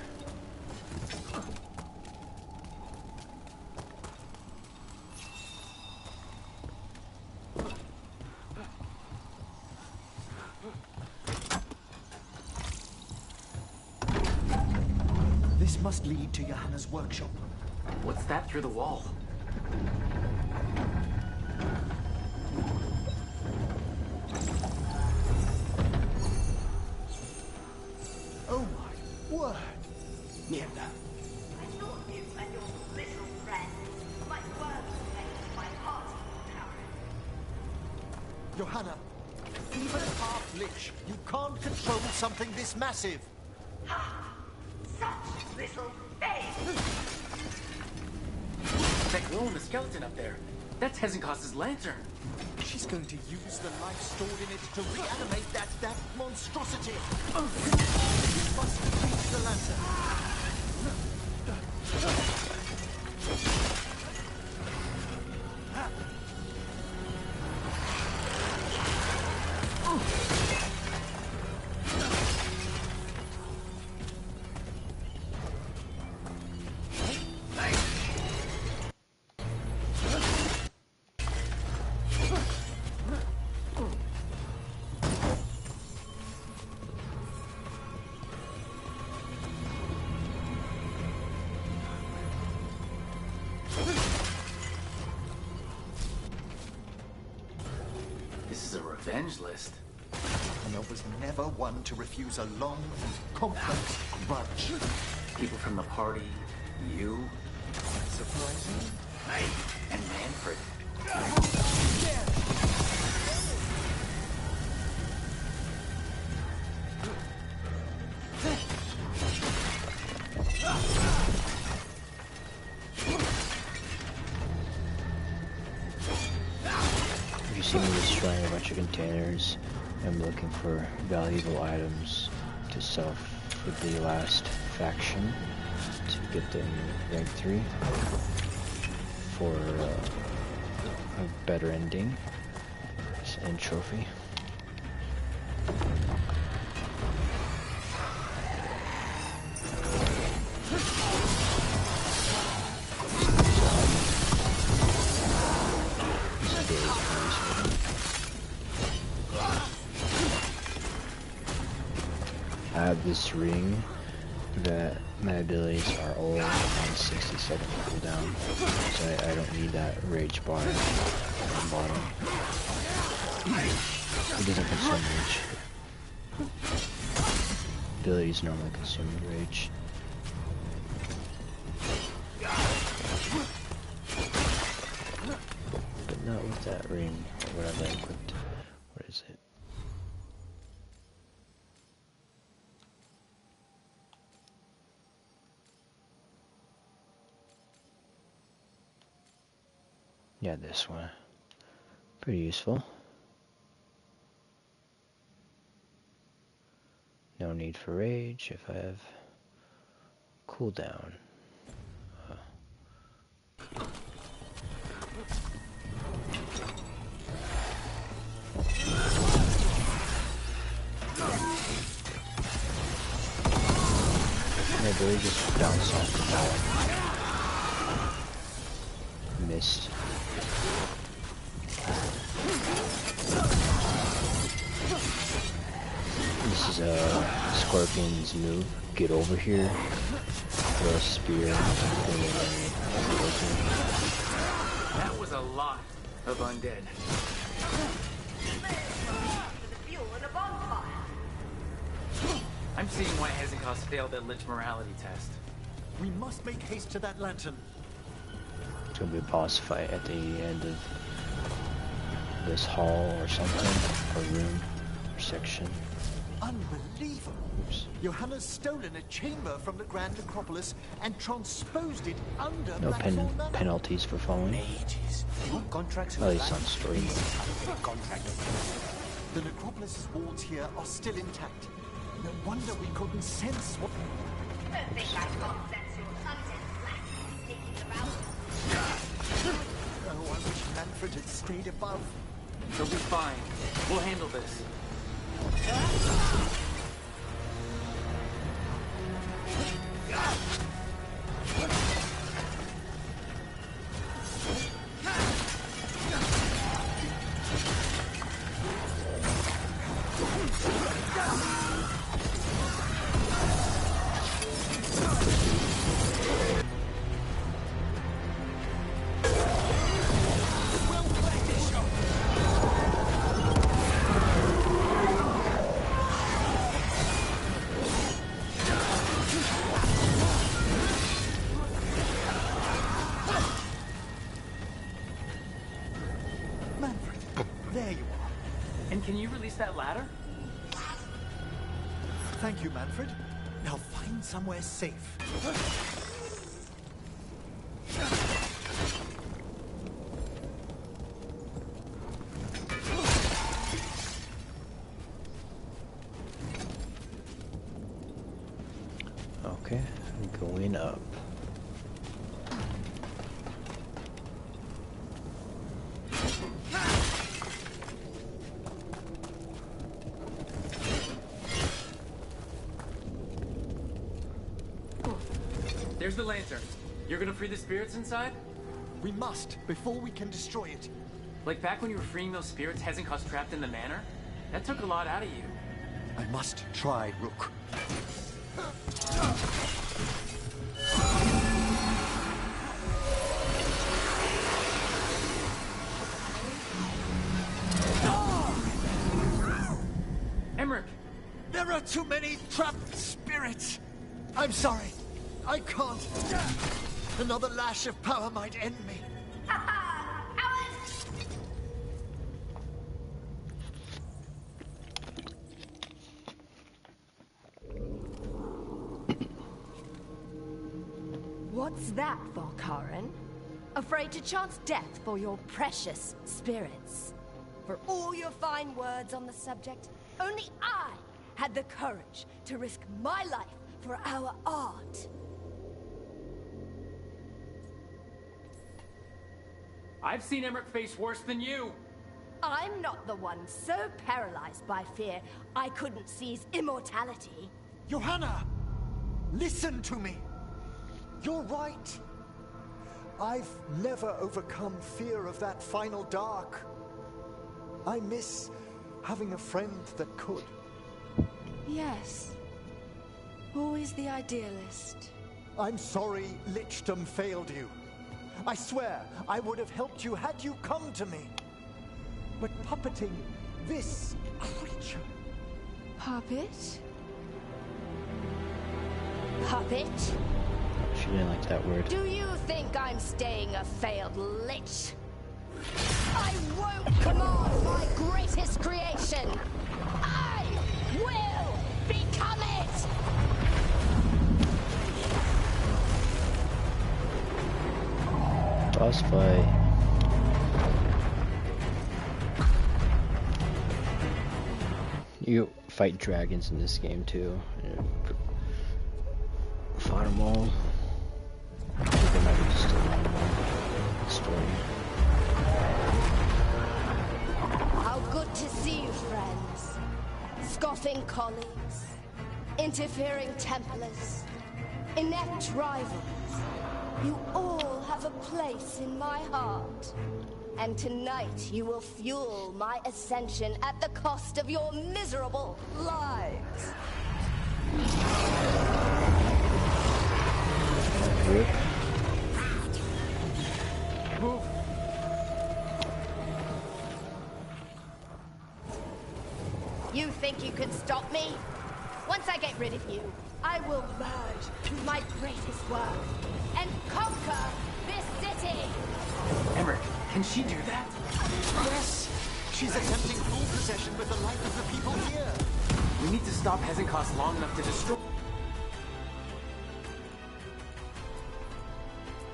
This must lead to Johanna's workshop. What's that through the wall? Oh my word! Mierda. I thought you and your little friend might work to make my party tower. Johanna, even half-lich, you can't control something this massive. Such little thing! That glow in the skeleton up there. That's Hezekiah's lantern. She's going to use the life stored in it to reanimate that monstrosity. We must reach the lantern. This is a revenge list. A Honor was never one to refuse a long and complex grudge. People from the party, you, Surprising? and Manfred. If you see me destroying a bunch of containers, I'm looking for valuable items to sell for the last faction to get them rank 3 for a better ending and trophy. I have this ring that my abilities are all on 60 second cooldown, so I don't need that rage bar on the bottom. It doesn't consume rage. Abilities normally consume rage. But not with that ring, or whatever I equipped. What is it? Yeah, this one. Pretty useful. No need for rage if I have cooldown. My ability just bounced off the wall. Missed. This is a Scorpion's move. Get over here, throw a spear, That was a lot of undead. I'm seeing why Hezekiah failed that Lich morality test. We must make haste to that lantern. It's gonna be a boss fight at the end of this hall or something, or room, or section. Unbelievable. Oops. Johanna's stolen a chamber from the Grand Necropolis and transposed it under No Blackthorn Manor. penalties for following. Ages. Contracts At least on story. Contract. The Necropolis' walls here are still intact. No wonder we couldn't sense what... Oh, I wish Manfred had stayed above. He'll be fine. We'll handle this. Can you release that ladder? Thank you, Manfred. Now find somewhere safe. Okay, going up. There's the lantern. You're gonna free the spirits inside? We must, before we can destroy it. Like back when you were freeing those spirits Hezekiah's trapped in the manor? That took a lot out of you. I must try, Rook. are too many trapped spirits. I'm sorry. I can't. Another lash of power might end me. What's that, Volkaren? Afraid to chance death for your precious spirits? For all your fine words on the subject, only I had the courage to risk my life for our art. I've seen Emmerich face worse than you. I'm not the one so paralyzed by fear I couldn't seize immortality. Johanna! Listen to me! You're right. I've never overcome fear of that final dark. I miss having a friend that could. Yes. Always the idealist. I'm sorry Lichdom failed you. I swear I would have helped you had you come to me. But puppeting this creature... Puppet? Puppet? She didn't like that word. Do you think I'm staying a failed lich? I won't command my greatest creation! I will become it! Boss fight. You fight dragons in this game too. Fought them all. I think there might be just a long story. How good to see you, friends. Scoffing colleagues, interfering Templars, inept rivals. You all have a place in my heart. And tonight you will fuel my ascension at the cost of your miserable lives. Move. You think you could stop me? Once I get rid of you, I will merge with my greatest work and conquer this city! Emmerich, can she do that? Yes! She's attempting full possession with the life of the people here. We need to stop Hezenkos long enough to destroy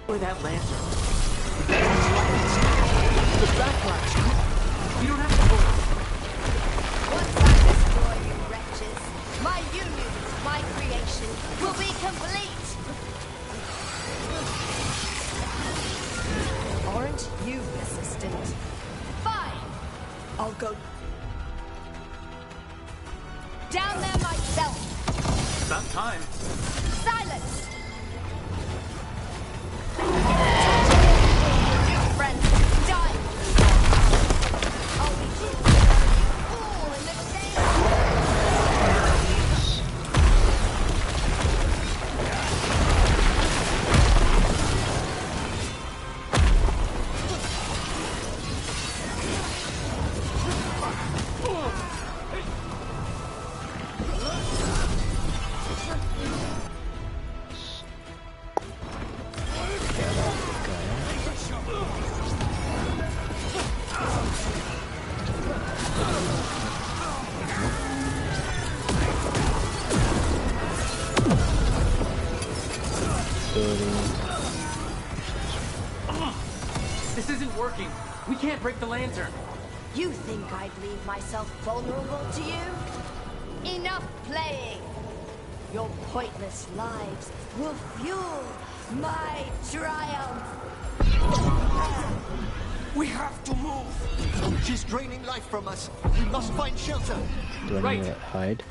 that lantern. The backlash! You don't have to hold it. Once I destroy you wretches, my union with my creation will be complete! Aren't you persistent? Fine! I'll go down there myself! About time. Silence! Friends, die! I'll be all in the same... This isn't working. We can't break the lantern. You think I'd leave myself vulnerable to you? Enough playing! Your pointless lives will fuel my triumph! We have to move! She's draining life from us. We must find shelter. Do I need to hide?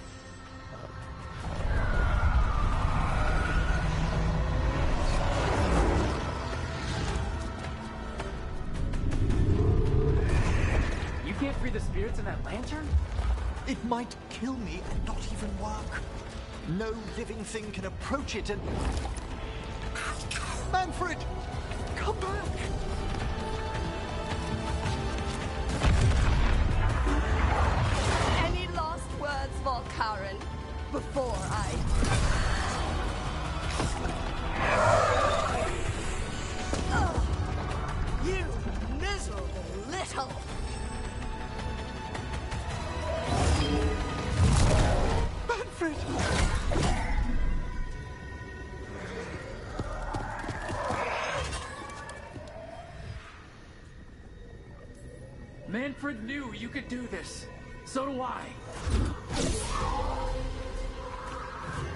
You can't free the spirits in that lantern? It might kill me and not even work. No living thing can approach it and... Manfred! Come back! Any last words, Volkaren? Manfred! Manfred knew you could do this. So do I.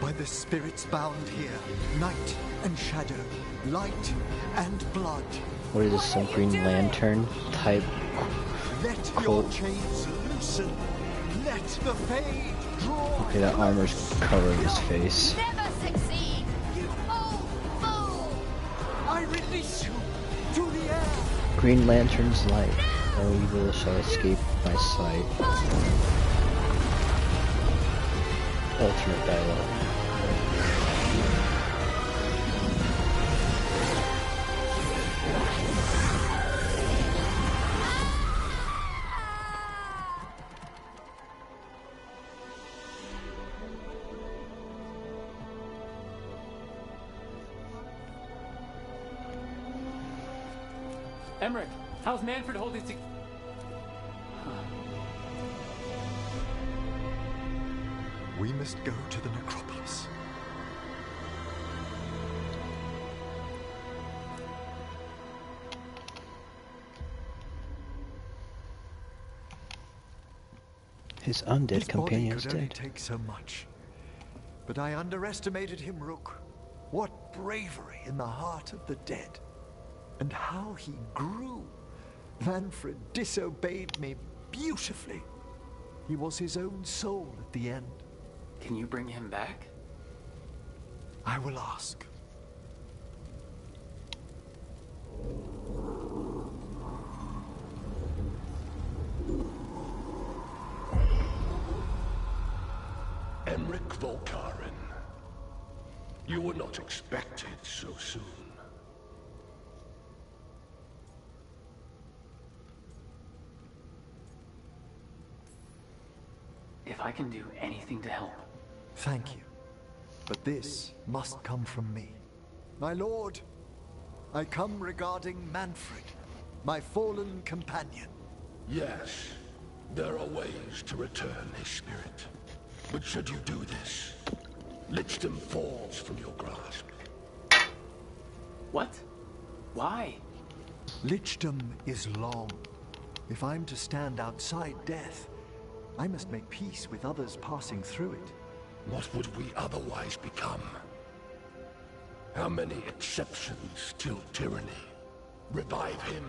By the spirits bound here, night and shadow, light and blood. What is this, some Green Lantern type Let your cult? chains loosen. Let the fade draw. Okay, that armor's covering his face. Never succeed, you old fool! I release you to the air. Green Lantern's light. No evil shall escape my sight. Ultimate dialogue. Emmerich, how's Manfred holding to... We must go to the necropolis. His undead His companion's body could only dead. take so much. But I underestimated him, Rook. What bravery in the heart of the dead. And how he grew. Manfred disobeyed me beautifully. He was his own soul at the end. Can you bring him back? I will ask. Emmerich Volkaren. You were not expected so soon. If I can do anything to help. Thank you. But this must come from me. My lord, I come regarding Manfred, my fallen companion. Yes, there are ways to return his spirit. But should you do this, Lichdom falls from your grasp. What? Why? Lichdom is long. If I'm to stand outside death, I must make peace with others passing through it. What would we otherwise become? How many exceptions till tyranny? Revive him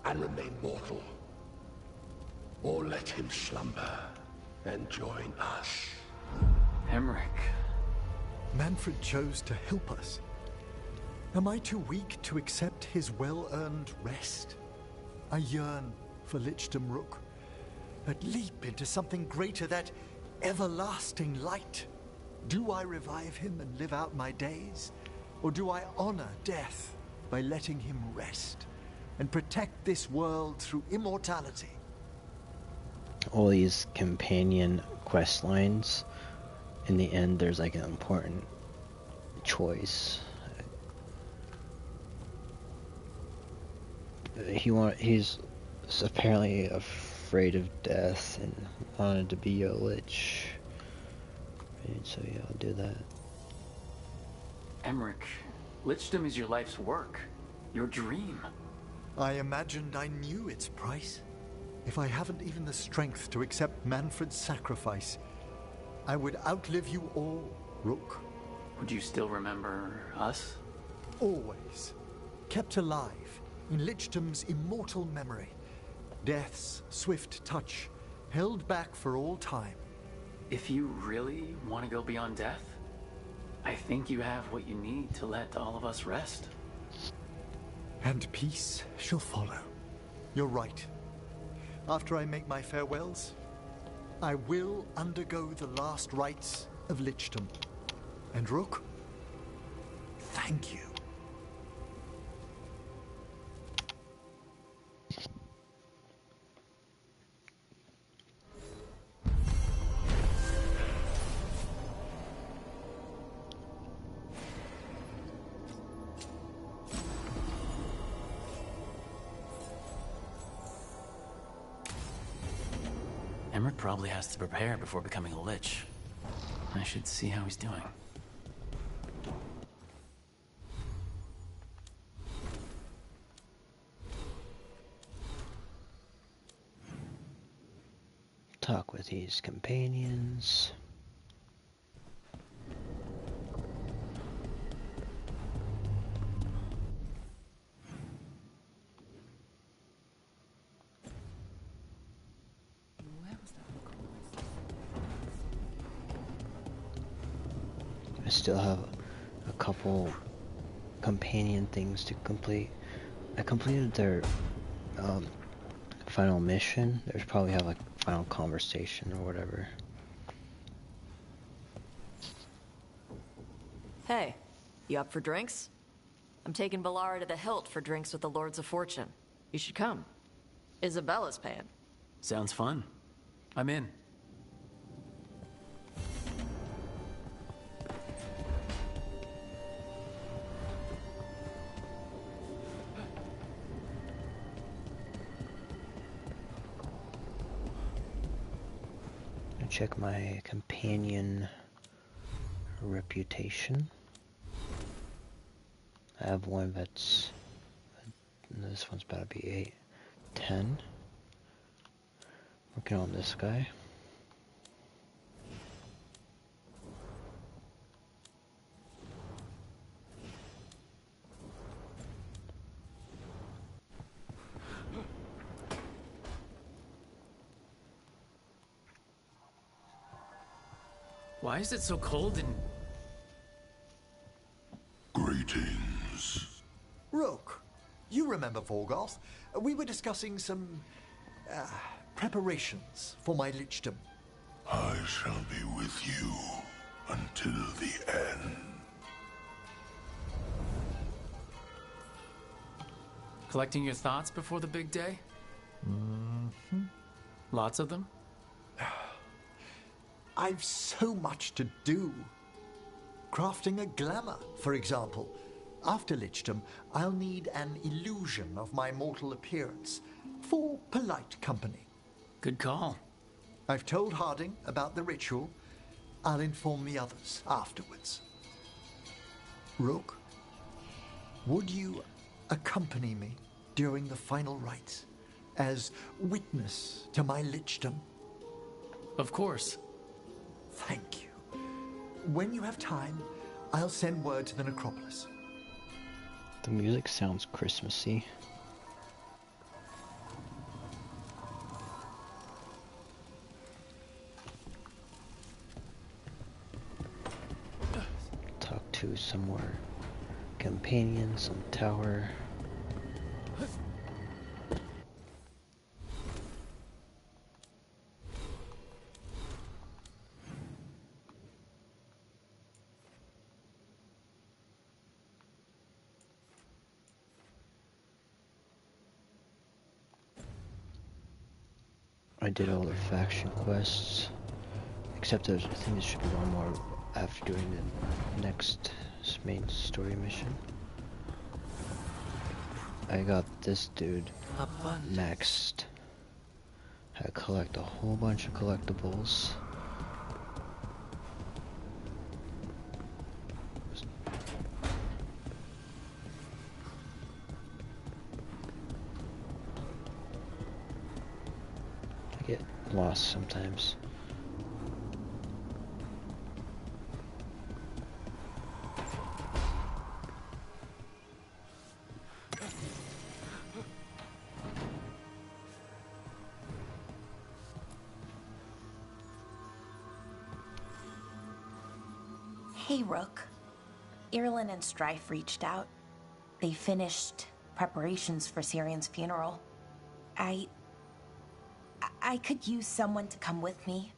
and remain mortal. Or let him slumber and join us. Emmerich. Manfred chose to help us. Am I too weak to accept his well-earned rest? I yearn for Lichdom, Rook. That leap into something greater, that everlasting light. Do I revive him and live out my days? Or do I honor death by letting him rest and protect this world through immortality? All these companion quest lines, in the end there's like an important choice. He's apparently afraid of death and wanted to be a lich. And so yeah, I'll do that. Emmerich, Lichdom is your life's work. Your dream. I imagined I knew its price. If I haven't even the strength to accept Manfred's sacrifice, I would outlive you all, Rook. Would you still remember us? Always. Kept alive in Lichdom's immortal memory. Death's swift touch, held back for all time. If you really want to go beyond death, I think you have what you need to let all of us rest. And peace shall follow. You're right. After I make my farewells, I will undergo the last rites of Lichdom. And Rook, thank you. Emmerich probably has to prepare before becoming a lich. I should see how he's doing. Talk with these companions. I still have a couple companion things to complete. I completed their final mission. There's probably have like final conversation or whatever. Hey, you up for drinks? I'm taking Valara to the Hilt for drinks with the Lords of Fortune. You should come. Isabella's paying. Sounds fun. I'm in. Check my companion reputation. I have one that's, this one's about to be 8, 10. Working on this guy. Why is it so cold in... Greetings. Rook, you remember Veilguard? We were discussing some preparations for my lichdom. I shall be with you until the end. Collecting your thoughts before the big day? Mm-hmm. Lots of them? I've so much to do. Crafting a glamour, for example. After lichdom, I'll need an illusion of my mortal appearance for polite company. Good call. I've told Harding about the ritual. I'll inform the others afterwards. Rook, would you accompany me during the final rites as witness to my lichdom? Of course. Thank you. When you have time, I'll send word to the necropolis. The music sounds Christmassy. Talk to some more companions, some tower. I did all the faction quests, except I think there should be one more after doing the next main story mission. I got this dude maxed. I collect a whole bunch of collectibles. Get lost sometimes. Hey, Rook. Irlin and Strife reached out. They finished preparations for Syrian's funeral. I could use someone to come with me,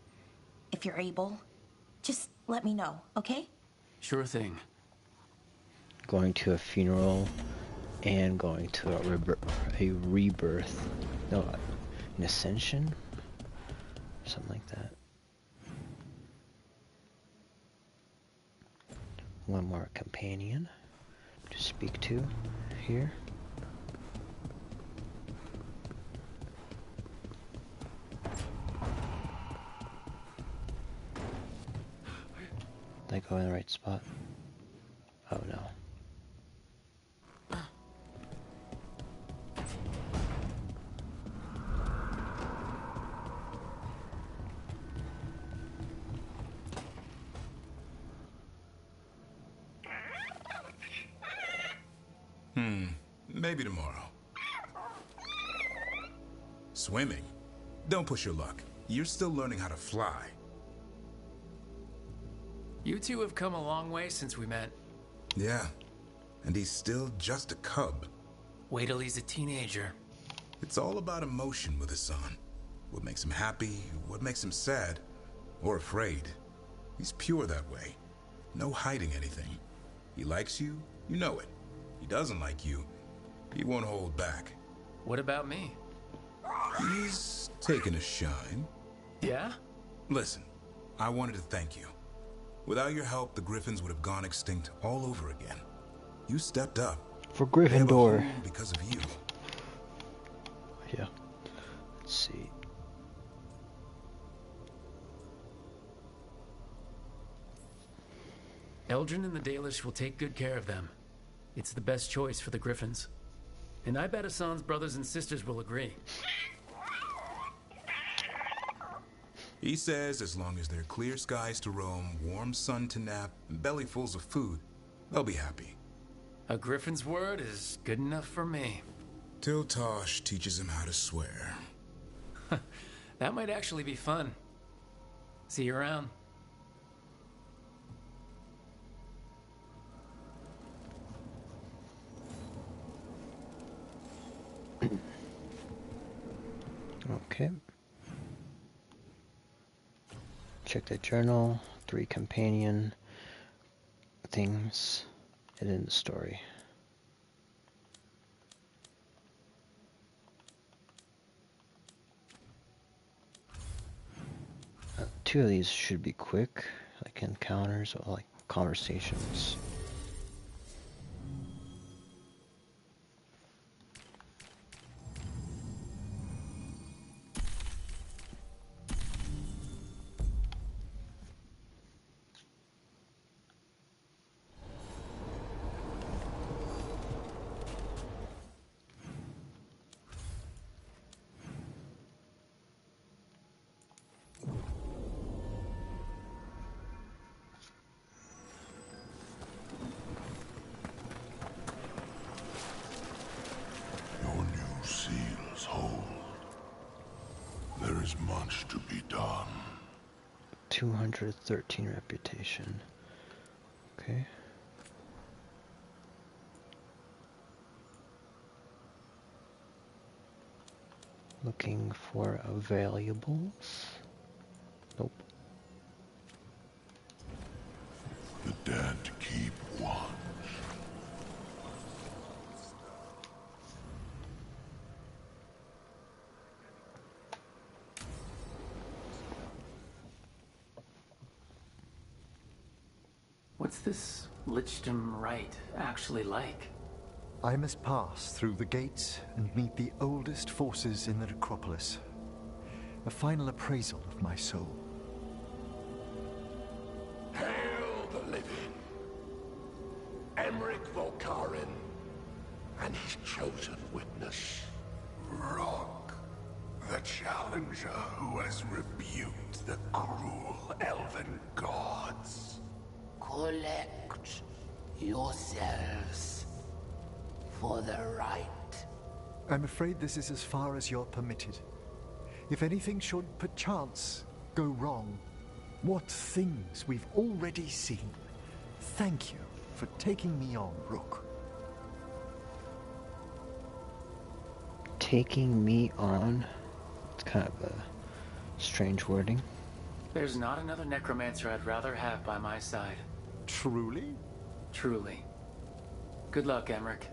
if you're able. Just let me know, okay? Sure thing. Going to a funeral and going to a rebirth. No, an ascension? Something like that. One more companion to speak to here. Go in the right spot. Oh no. Maybe tomorrow. Swimming? Don't push your luck. You're still learning how to fly. You two have come a long way since we met. Yeah, and he's still just a cub. Wait till he's a teenager. It's all about emotion with his son. What makes him happy, what makes him sad, or afraid. He's pure that way. No hiding anything. He likes you, you know it. He doesn't like you, he won't hold back. What about me? He's taking a shine. Yeah? Listen, I wanted to thank you. Without your help, the Griffins would have gone extinct all over again. You stepped up. For Gryffindor. Because of you. Yeah. Let's see. Eldrin and the Dalish will take good care of them. It's the best choice for the Griffins. And I bet Hassan's brothers and sisters will agree. He says as long as there are clear skies to roam, warm sun to nap, and bellyfuls of food, they'll be happy. A Griffin's word is good enough for me. Till Tosh teaches him how to swear. That might actually be fun. See you around. Okay. Check the journal. 3 companion things hidden in the story. Two of these should be quick, like encounters or like conversations. Your new seals hold. There is much to be done. 213 reputation. Okay. Looking for valuables. Nope. The dead keep watch. What's this Lichdom Rite actually like? I must pass through the gates and meet the oldest forces in the necropolis. A final appraisal of my soul. Hail the living! Emmerich Volkarin and his chosen witness. Rock, the challenger who has rebuked the cruel elven gods. Collect yourselves for the right. I'm afraid this is as far as you're permitted. If anything should perchance go wrong, what things we've already seen. Thank you for taking me on, Rook. Taking me on? It's kind of a strange wording. There's not another necromancer I'd rather have by my side. Truly? Truly. Good luck, Emmerich.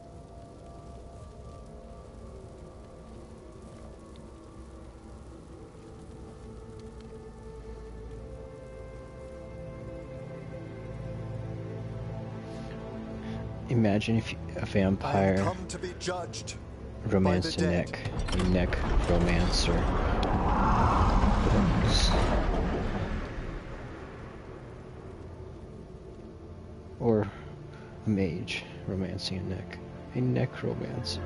Imagine if a vampire come to be judged romanced a necromancer. mage romancing a necromancer.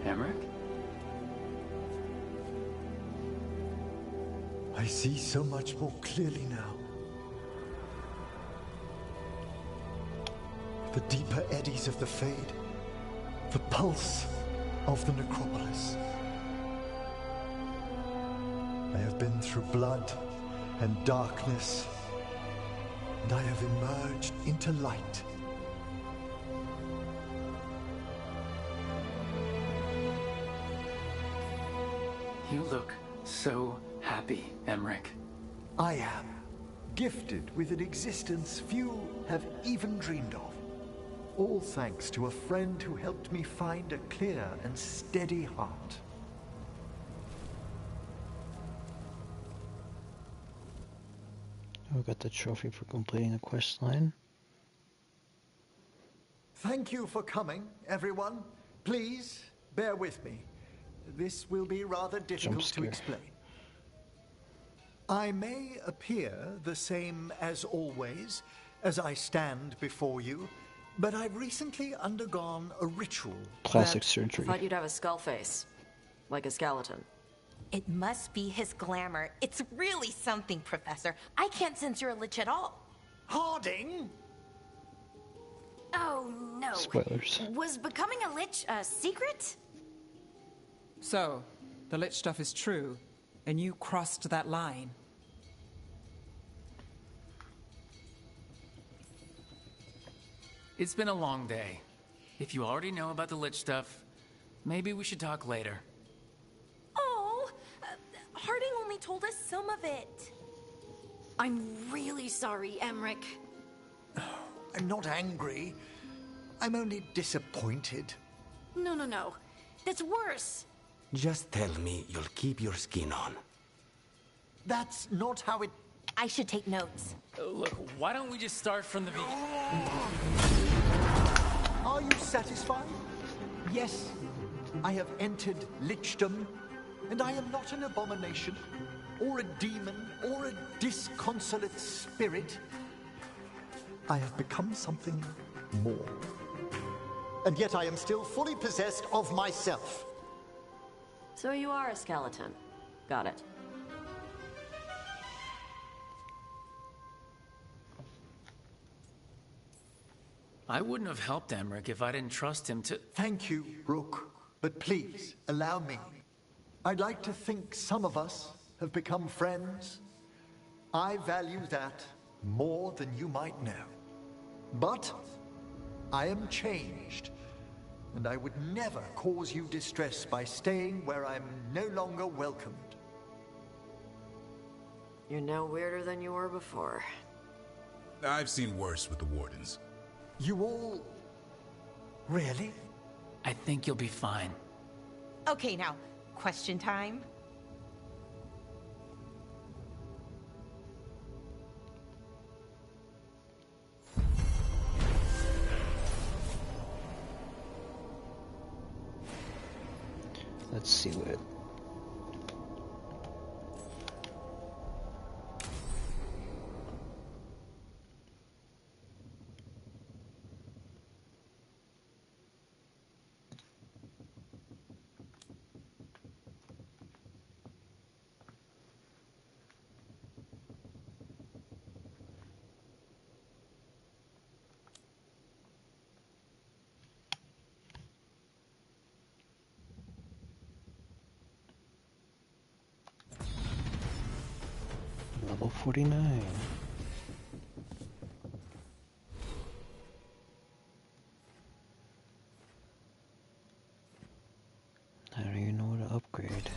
Emmerich? I see so much more clearly now. The deeper eddies of the Fade. The pulse of the necropolis. I have been through blood and darkness, and I have emerged into light. You look so happy, Emmerich. I am gifted with an existence few have even dreamed of. All thanks to a friend who helped me find a clear and steady heart. We got the trophy for completing the quest line. Thank you for coming, everyone. Please, bear with me. This will be rather difficult to explain. I may appear the same as always, as I stand before you, but I've recently undergone a ritual. Plastic surgery. I thought you'd have a skull face, like a skeleton. It must be his glamour. It's really something, Professor. I can't sense you're a lich at all. Harding? Oh, no. Spoilers. Was becoming a lich a secret? So, the lich stuff is true, and you crossed that line. It's been a long day. If you already know about the lich stuff, maybe we should talk later. Oh, Harding only told us some of it. I'm really sorry, Emmerich. I'm not angry. I'm only disappointed. No. That's worse. Just tell me you'll keep your skin on. That's not how it... I should take notes. Look, why don't we just start from the beginning? Are you satisfied? Yes, I have entered lichdom, and I am not an abomination, or a demon, or a disconsolate spirit. I have become something more. And yet I am still fully possessed of myself. So you are a skeleton. Got it. I wouldn't have helped Emmerich if I didn't trust him to... Thank you, Rook. But please, allow me. I'd like to think some of us have become friends. I value that more than you might know. But I am changed, and I would never cause you distress by staying where I'm no longer welcomed. You're no weirder than you were before. I've seen worse with the Wardens. You all... Really? I think you'll be fine. Okay, now, question time. Let's see what... Level 49. I don't even know what to upgrade.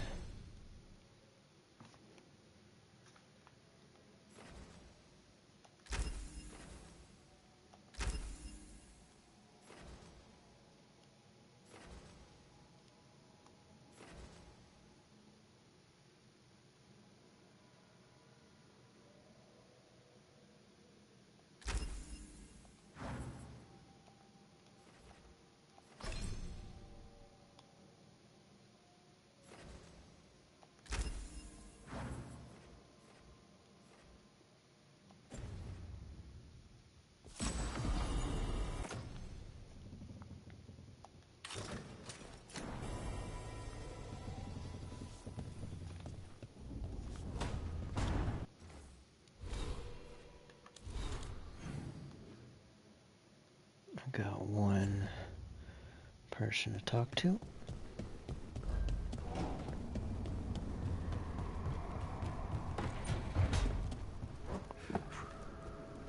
Got one person to talk to.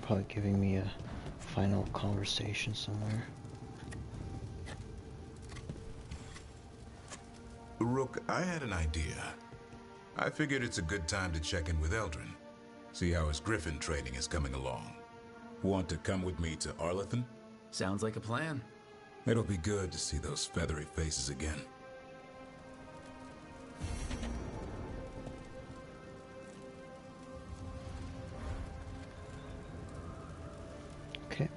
Probably giving me a final conversation somewhere. Rook, I had an idea. I figured it's a good time to check in with Eldrin. See how his Griffin training is coming along. Want to come with me to Arlathan? Sounds like a plan. It'll be good to see those feathery faces again. Okay.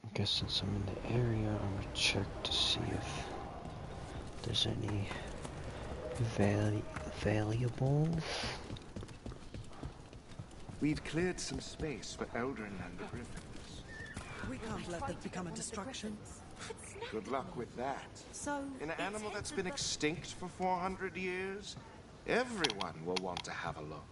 I guess since I'm in the area, I'm gonna check to see if there's any valuables. We've cleared some space for Eldrin and the Griffins. We can't let them become a distraction. Good luck with that. So, an animal that's been extinct for 400 years, everyone will want to have a look.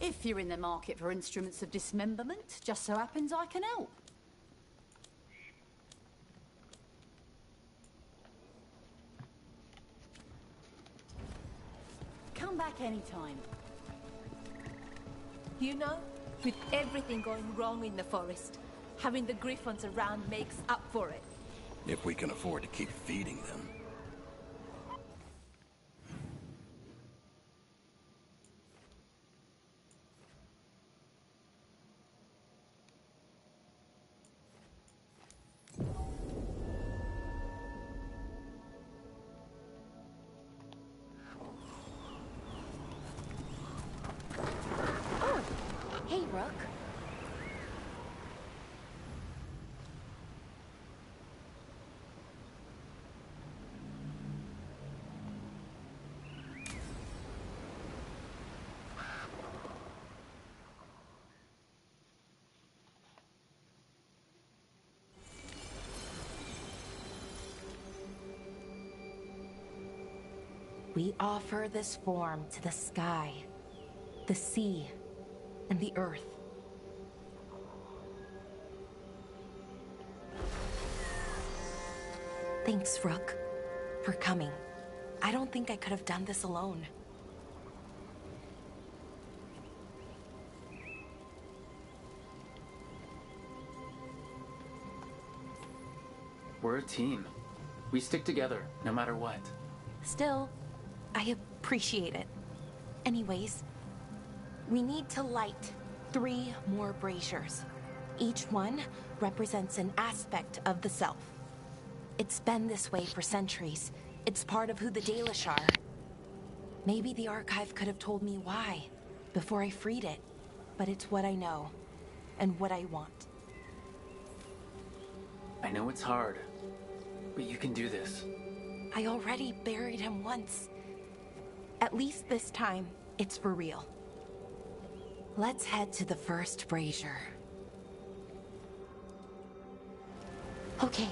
If you're in the market for instruments of dismemberment, just so happens I can help. Come back anytime. You know, with everything going wrong in the forest, having the Griffons around makes up for it. If we can afford to keep feeding them. Hey, Rook. We offer this form to the sky, the sea, and the earth. Thanks, Rook. for coming. I don't think I could have done this alone. We're a team. We stick together, no matter what. Still, I appreciate it. Anyways, we need to light 3 more braziers. Each one represents an aspect of the self. It's been this way for centuries. It's part of who the Dalish are. Maybe the archive could have told me why before I freed it, but it's what I know and what I want. I know it's hard, but you can do this. I already buried him once. At least this time, it's for real. Let's head to the first brazier. Okay,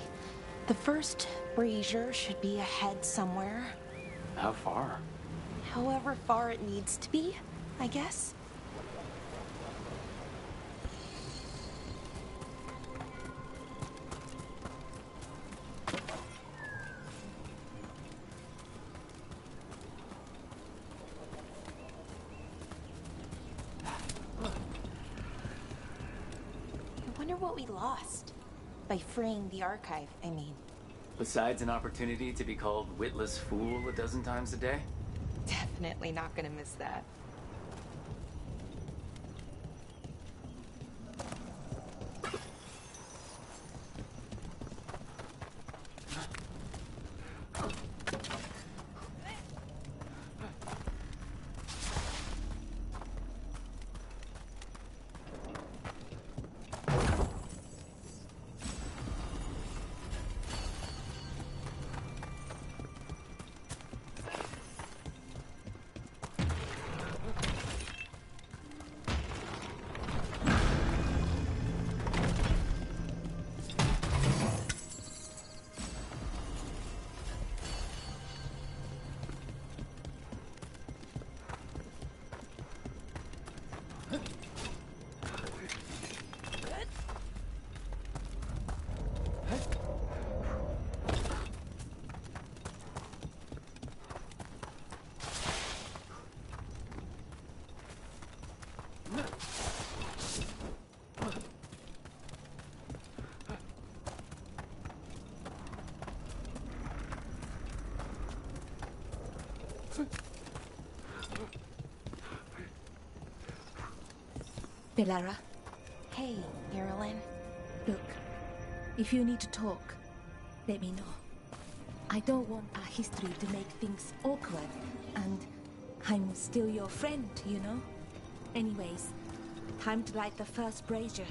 the first brazier should be ahead somewhere. How far? However far it needs to be, I guess. I wonder what we lost by freeing the archive, I mean. Besides an opportunity to be called witless fool a dozen times a day? Definitely not gonna miss that. Belara, Hey, Irulan. look, if you need to talk, let me know. I don't want our history to make things awkward, and I'm still your friend, you know? Anyways, time to light the first brazier.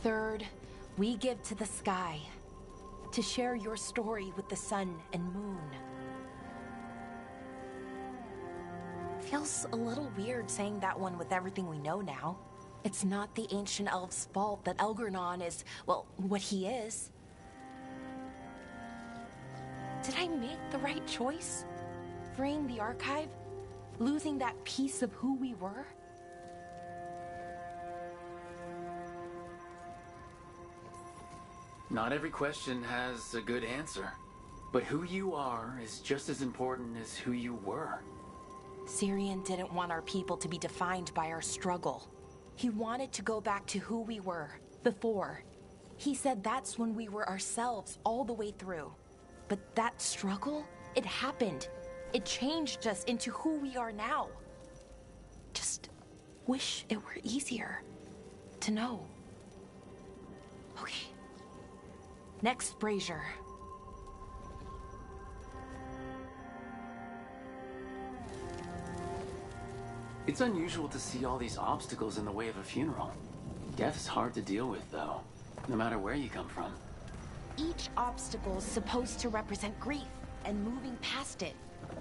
Third, we give to the sky to share your story with the sun and moon. Feels a little weird saying that one with everything we know now. It's not the ancient elves' fault that Elgernon is, well, what he is. Did I make the right choice? Freeing the archive? Losing that piece of who we were? Not every question has a good answer. But who you are is just as important as who you were. Syrian didn't want our people to be defined by our struggle. He wanted to go back to who we were, before. He said that's when we were ourselves all the way through. But that struggle, it happened. It changed us into who we are now. Just wish it were easier to know. Okay. Next brazier. It's unusual to see all these obstacles in the way of a funeral. Death's hard to deal with, though, no matter where you come from. Each obstacle's supposed to represent grief and moving past it,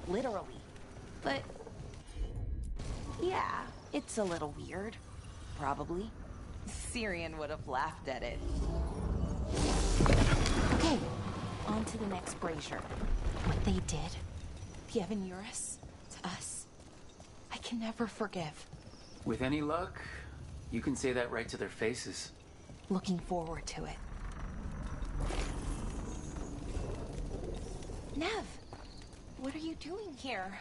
literally. But yeah, it's a little weird. Probably. Syrian would have laughed at it. Okay, on to the next brazier. What they did, the Evan Eurus, to us, I can never forgive. With any luck, you can say that right to their faces. Looking forward to it. Nev, what are you doing here?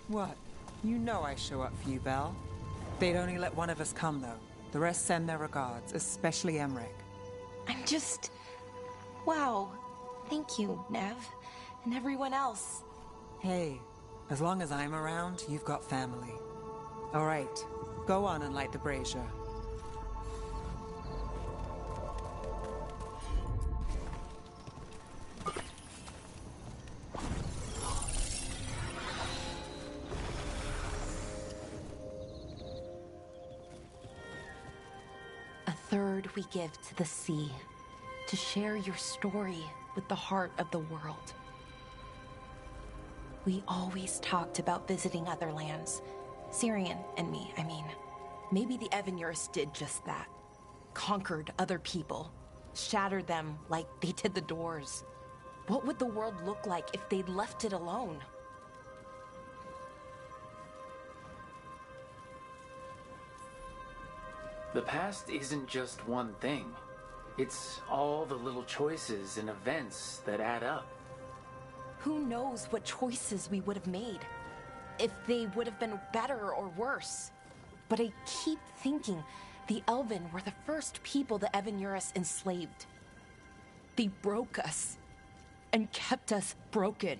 What? You know I show up for you, Belle. They'd only let one of us come, though. The rest send their regards, especially Emmerich. I'm just... Wow. Thank you, Nev. And everyone else. Hey, as long as I'm around, you've got family. All right, go on and light the brazier. A third we give to the sea, to share your story with the heart of the world. We always talked about visiting other lands. Syrian and me, I mean. Maybe the Evan Eurus did just that. Conquered other people. Shattered them like they did the Doors. What would the world look like if they'd left it alone? The past isn't just one thing. It's all the little choices and events that add up. Who knows what choices we would have made? If they would have been better or worse. But I keep thinking the Elven were the first people the Evan Eurus enslaved. They broke us and kept us broken.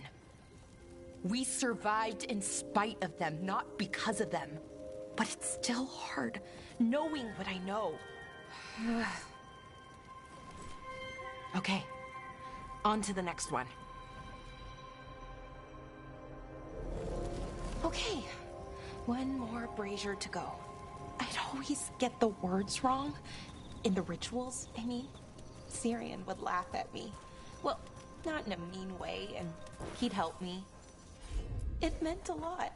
We survived in spite of them, not because of them. But it's still hard, knowing what I know. Okay, on to the next one. Okay, one more brazier to go. I'd always get the words wrong. In the rituals, I mean. Syrian would laugh at me. Well, not in a mean way, and he'd help me. It meant a lot.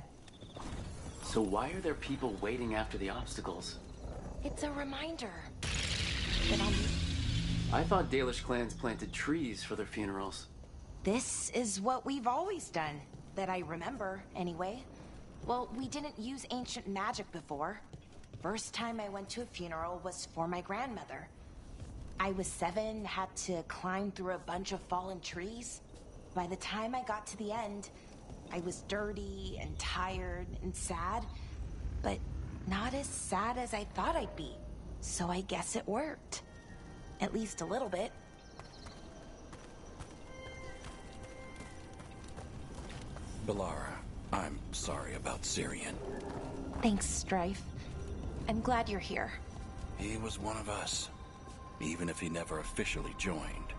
So why are there people waiting after the obstacles? It's a reminder that I thought Dalish clans planted trees for their funerals. This is what we've always done, that I remember, anyway. Well, we didn't use ancient magic before. First time I went to a funeral was for my grandmother. I was 7, had to climb through a bunch of fallen trees. By the time I got to the end, I was dirty and tired and sad, but not as sad as I thought I'd be. So I guess it worked. At least a little bit. Bellara, I'm sorry about Syrian. Thanks, Strife. I'm glad you're here. He was one of us, even if he never officially joined.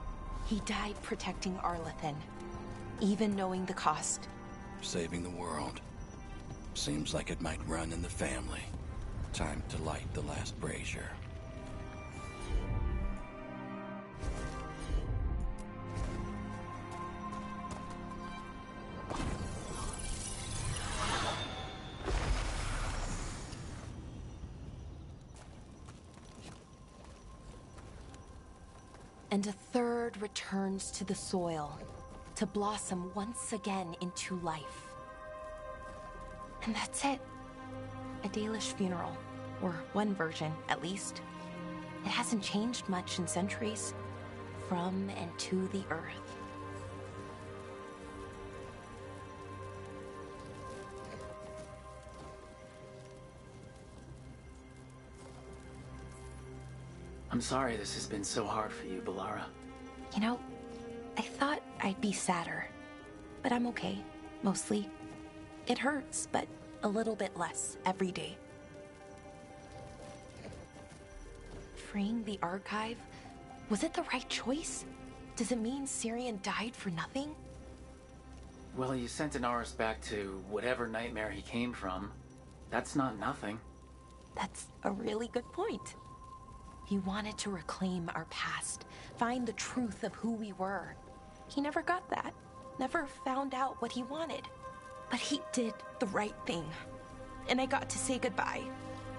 He died protecting Arlathan, even knowing the cost. Saving the world. Seems like it might run in the family. Time to light the last brazier. And a third returns to the soil, to blossom once again into life. And that's it. A Dalish funeral, or one version, at least. It hasn't changed much in centuries, from and to the earth. I'm sorry this has been so hard for you, Bellara. You know, I thought I'd be sadder, but I'm okay, mostly. It hurts, but a little bit less every day. Freeing the archive? Was it the right choice? Does it mean Syrian died for nothing? Well, you sent Inaris back to whatever nightmare he came from. That's not nothing. That's a really good point. He wanted to reclaim our past, find the truth of who we were. He never got that, never found out what he wanted. But he did the right thing. And I got to say goodbye.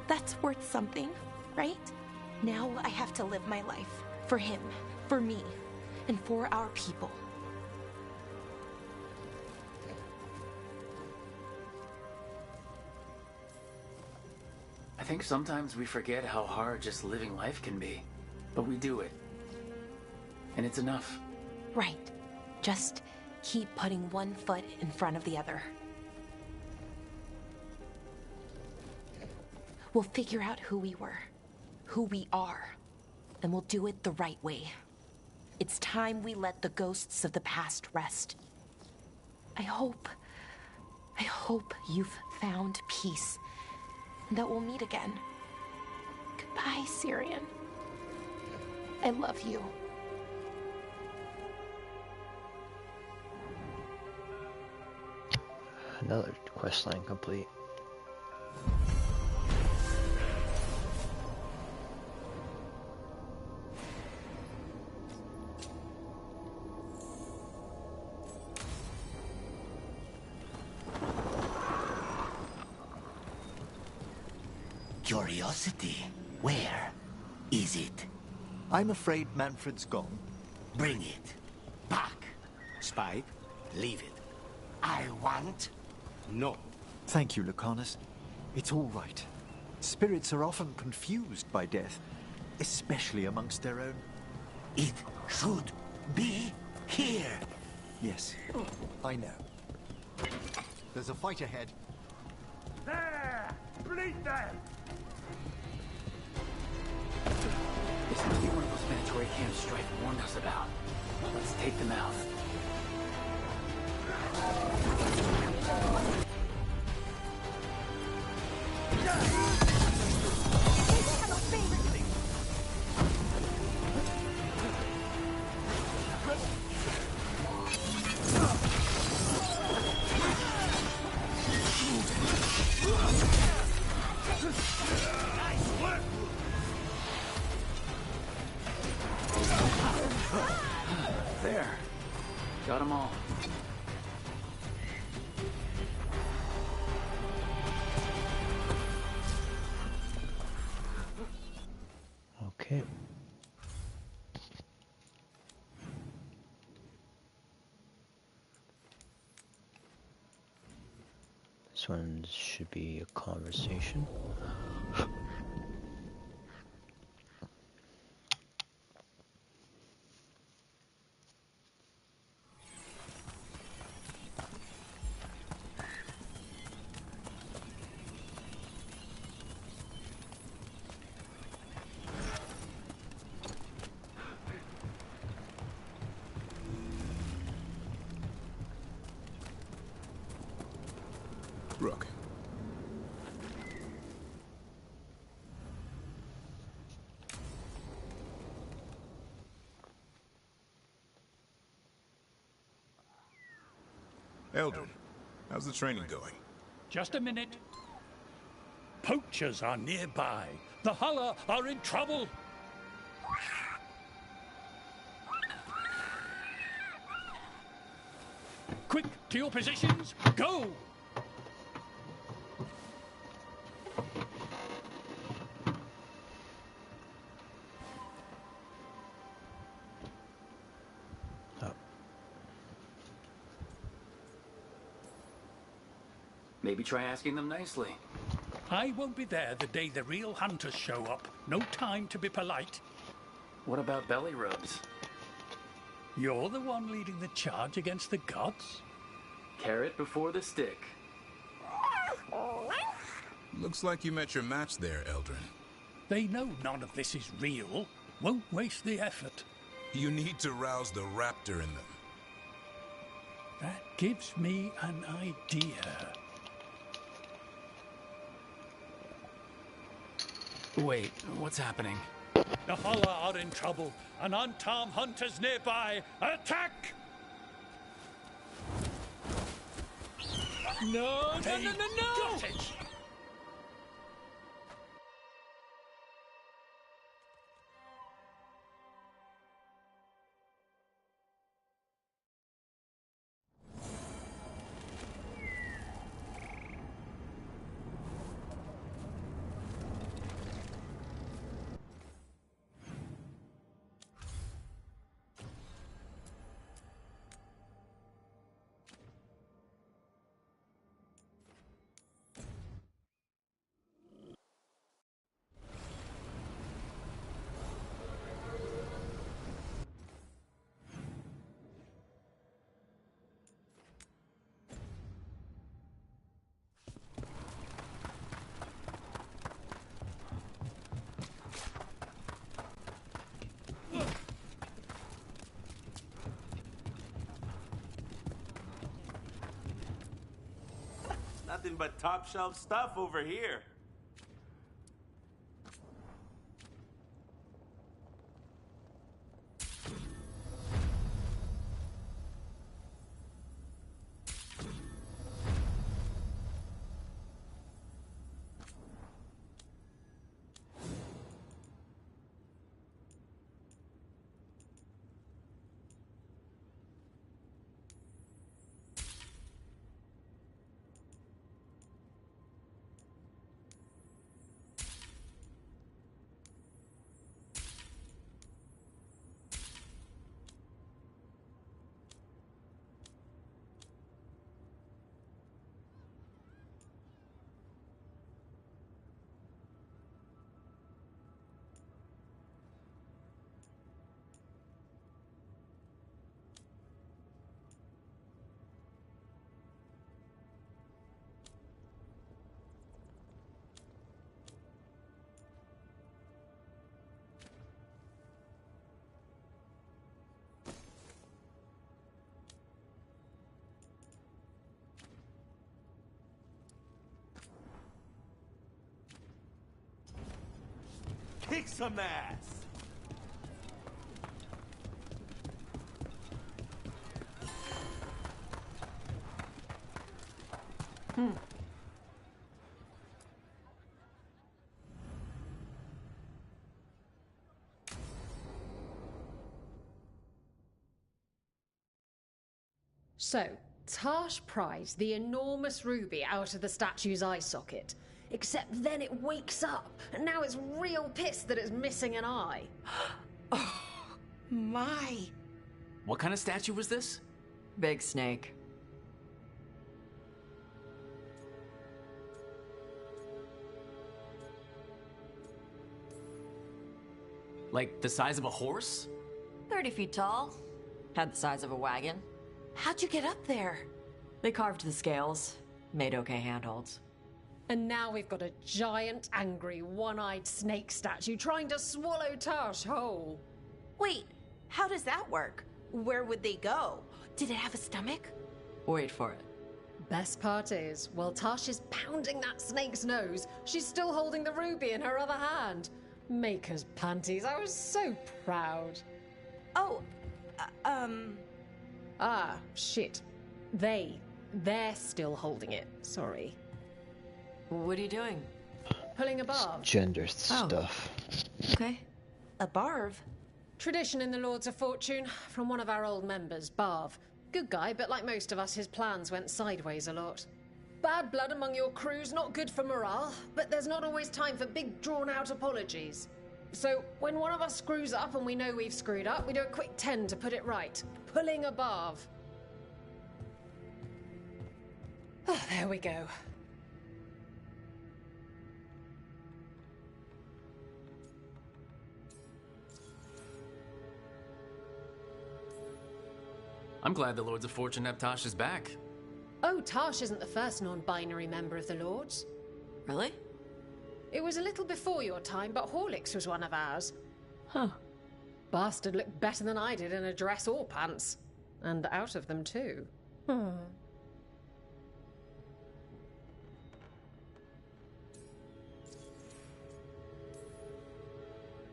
That's worth something, right? Now I have to live my life for him, for me, and for our people. I think sometimes we forget how hard just living life can be. But we do it. And it's enough. Right. Just keep putting one foot in front of the other. We'll figure out who we were, who we are, and we'll do it the right way. It's time we let the ghosts of the past rest. I hope you've found peace, and that we'll meet again. Goodbye, Syrian. I love you. Another questline complete. Curiosity. Where is it? I'm afraid Manfred's gone. Bring it. Back. Spike, leave it. I want. No. Thank you, Lucanus. It's all right. Spirits are often confused by death, especially amongst their own. It should be here. Yes, I know. There's a fight ahead. There! Bleed them! This must be one of those mandatory camps Strife warned us about. Let's take them out. There. Got them all. Okay. This one should be a conversation. Rook. Eldrin, how's the training going? Just a minute. Poachers are nearby. The Hulla are in trouble. Quick, to your positions. Go! Maybe try asking them nicely. I won't be there the day the real hunters show up. No time to be polite. What about belly rubs? You're the one leading the charge against the gods? Carrot before the stick. Looks like you met your match there, Eldrin. They know none of this is real. Won't waste the effort. You need to rouse the raptor in them. That gives me an idea. Wait, what's happening? The Hulla are in trouble. An unarmed hunters nearby. Attack! No! Got it! nothing but top shelf stuff over here. Kick some ass! So, Tash pries the enormous ruby out of the statue's eye socket. Except then it wakes up, and now it's real pissed that it's missing an eye. Oh, my. What kind of statue was this? Big snake. Like the size of a horse? 30 feet tall. Had the size of a wagon. How'd you get up there? They carved the scales. Made okay handholds. And now we've got a giant, angry, one-eyed snake statue trying to swallow Tash whole. Wait, how does that work? Where would they go? Did it have a stomach? Wait for it. Best part is, while Tash is pounding that snake's nose, she's still holding the ruby in her other hand. Maker's panties, I was so proud. Oh, Ah, shit. They're still holding it, sorry. What are you doing? Pulling a barb. Gender stuff. Okay. A barb? Tradition in the Lords of Fortune, from one of our old members, Barv. Good guy, but like most of us, his plans went sideways a lot. Bad blood among your crew's not good for morale, but there's not always time for big, drawn-out apologies. So, when one of us screws up and we know we've screwed up, we do a quick 10 to put it right. Pulling a Barv. Oh, there we go. I'm glad the Lords of Fortune have Tasha's back. Oh, Tash isn't the first non-binary member of the Lords. Really? It was a little before your time, but Horlicks was one of ours. Huh. Bastard looked better than I did in a dress or pants. And out of them, too.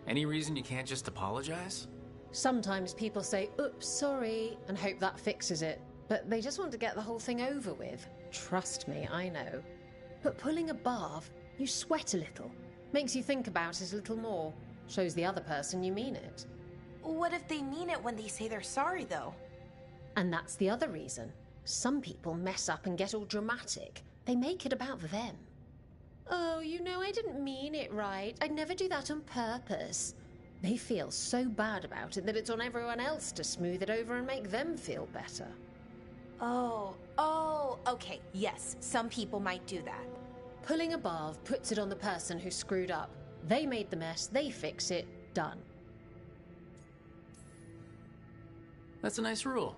Any reason you can't just apologize? Sometimes people say, oops, sorry, and hope that fixes it. But they just want to get the whole thing over with. Trust me, I know. But pulling a barv, you sweat a little. Makes you think about it a little more. Shows the other person you mean it. What if they mean it when they say they're sorry, though? And that's the other reason. Some people mess up and get all dramatic. They make it about them. Oh, you know, I didn't mean it right. I'd never do that on purpose. They feel so bad about it that it's on everyone else to smooth it over and make them feel better. Oh, okay, yes, some people might do that. Pulling a barv puts it on the person who screwed up. They made the mess, they fix it, done. That's a nice rule.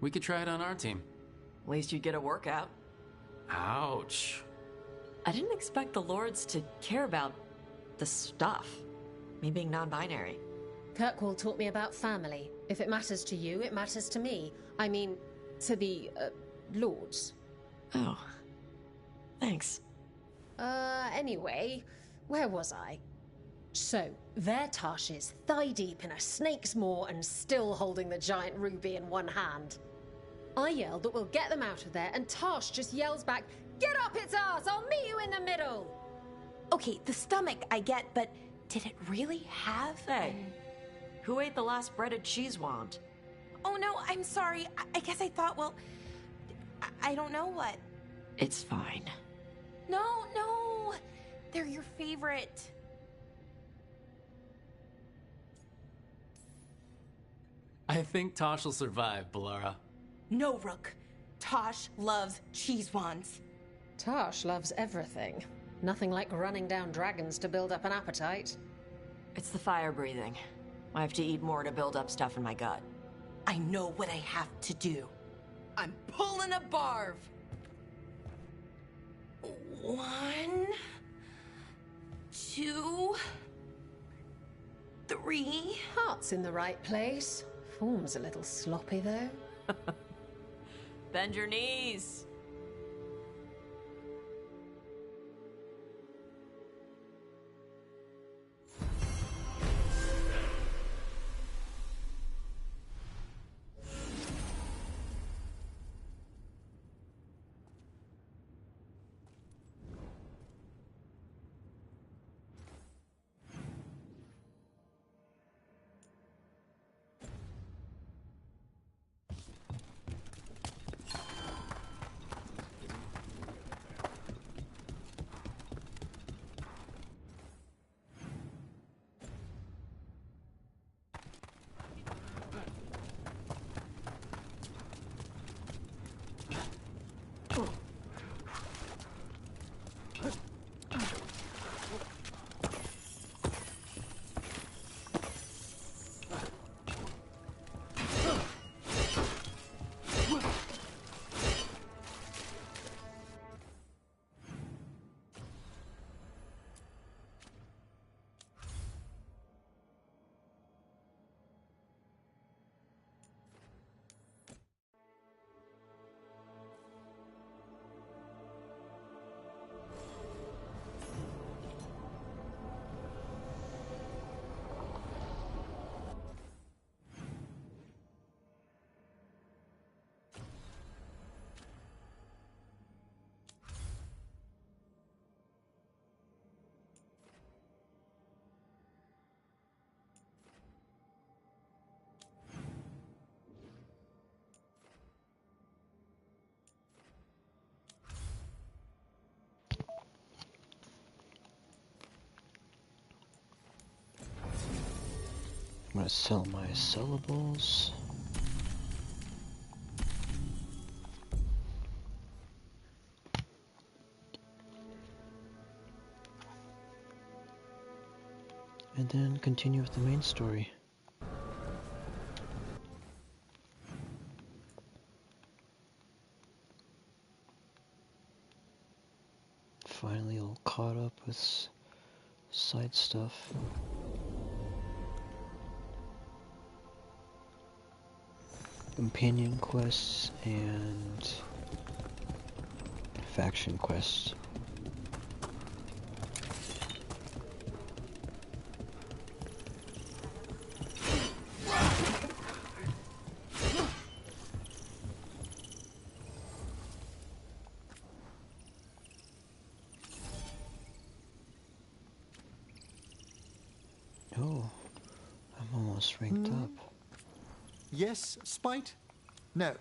We could try it on our team. At least you'd get a workout. Ouch. I didn't expect the Lords to care about the stuff. Me being non-binary. Kirkwall taught me about family. If it matters to you, it matters to me. I mean, to the, Lords. Oh. Thanks. Anyway, where was I? So, there Tash is, thigh-deep in a snake's maw and still holding the giant ruby in one hand. I yell that we'll get them out of there, and Tash just yells back, "Get up its ass! I'll meet you in the middle!" Okay, the stomach I get, but did it really have... Hey, who ate the last breaded cheese wand? Oh no, I'm sorry. I guess I thought, well... I don't know what. It's fine. No, no! They're your favorite. I think Tosh will survive, Balara. No, Rook. Tosh loves cheese wands. Tash loves everything. Nothing like running down dragons to build up an appetite. It's the fire breathing. I have to eat more to build up stuff in my gut. I know what I have to do. I'm pulling a barv. 1, 2, 3. Heart's in the right place. Form's a little sloppy, though. Bend your knees. I'm gonna sell my sellables. And then continue with the main story. Finally all caught up with side stuff. Companion quests and faction quests. Oh, I'm almost ranked up. Yes, Spite? No.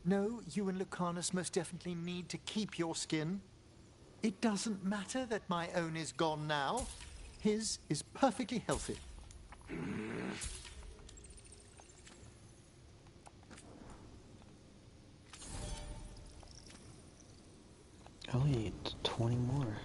No, you and Lucanus most definitely need to keep your skin. It doesn't matter that my own is gone now. His is perfectly healthy. I only need 20 more.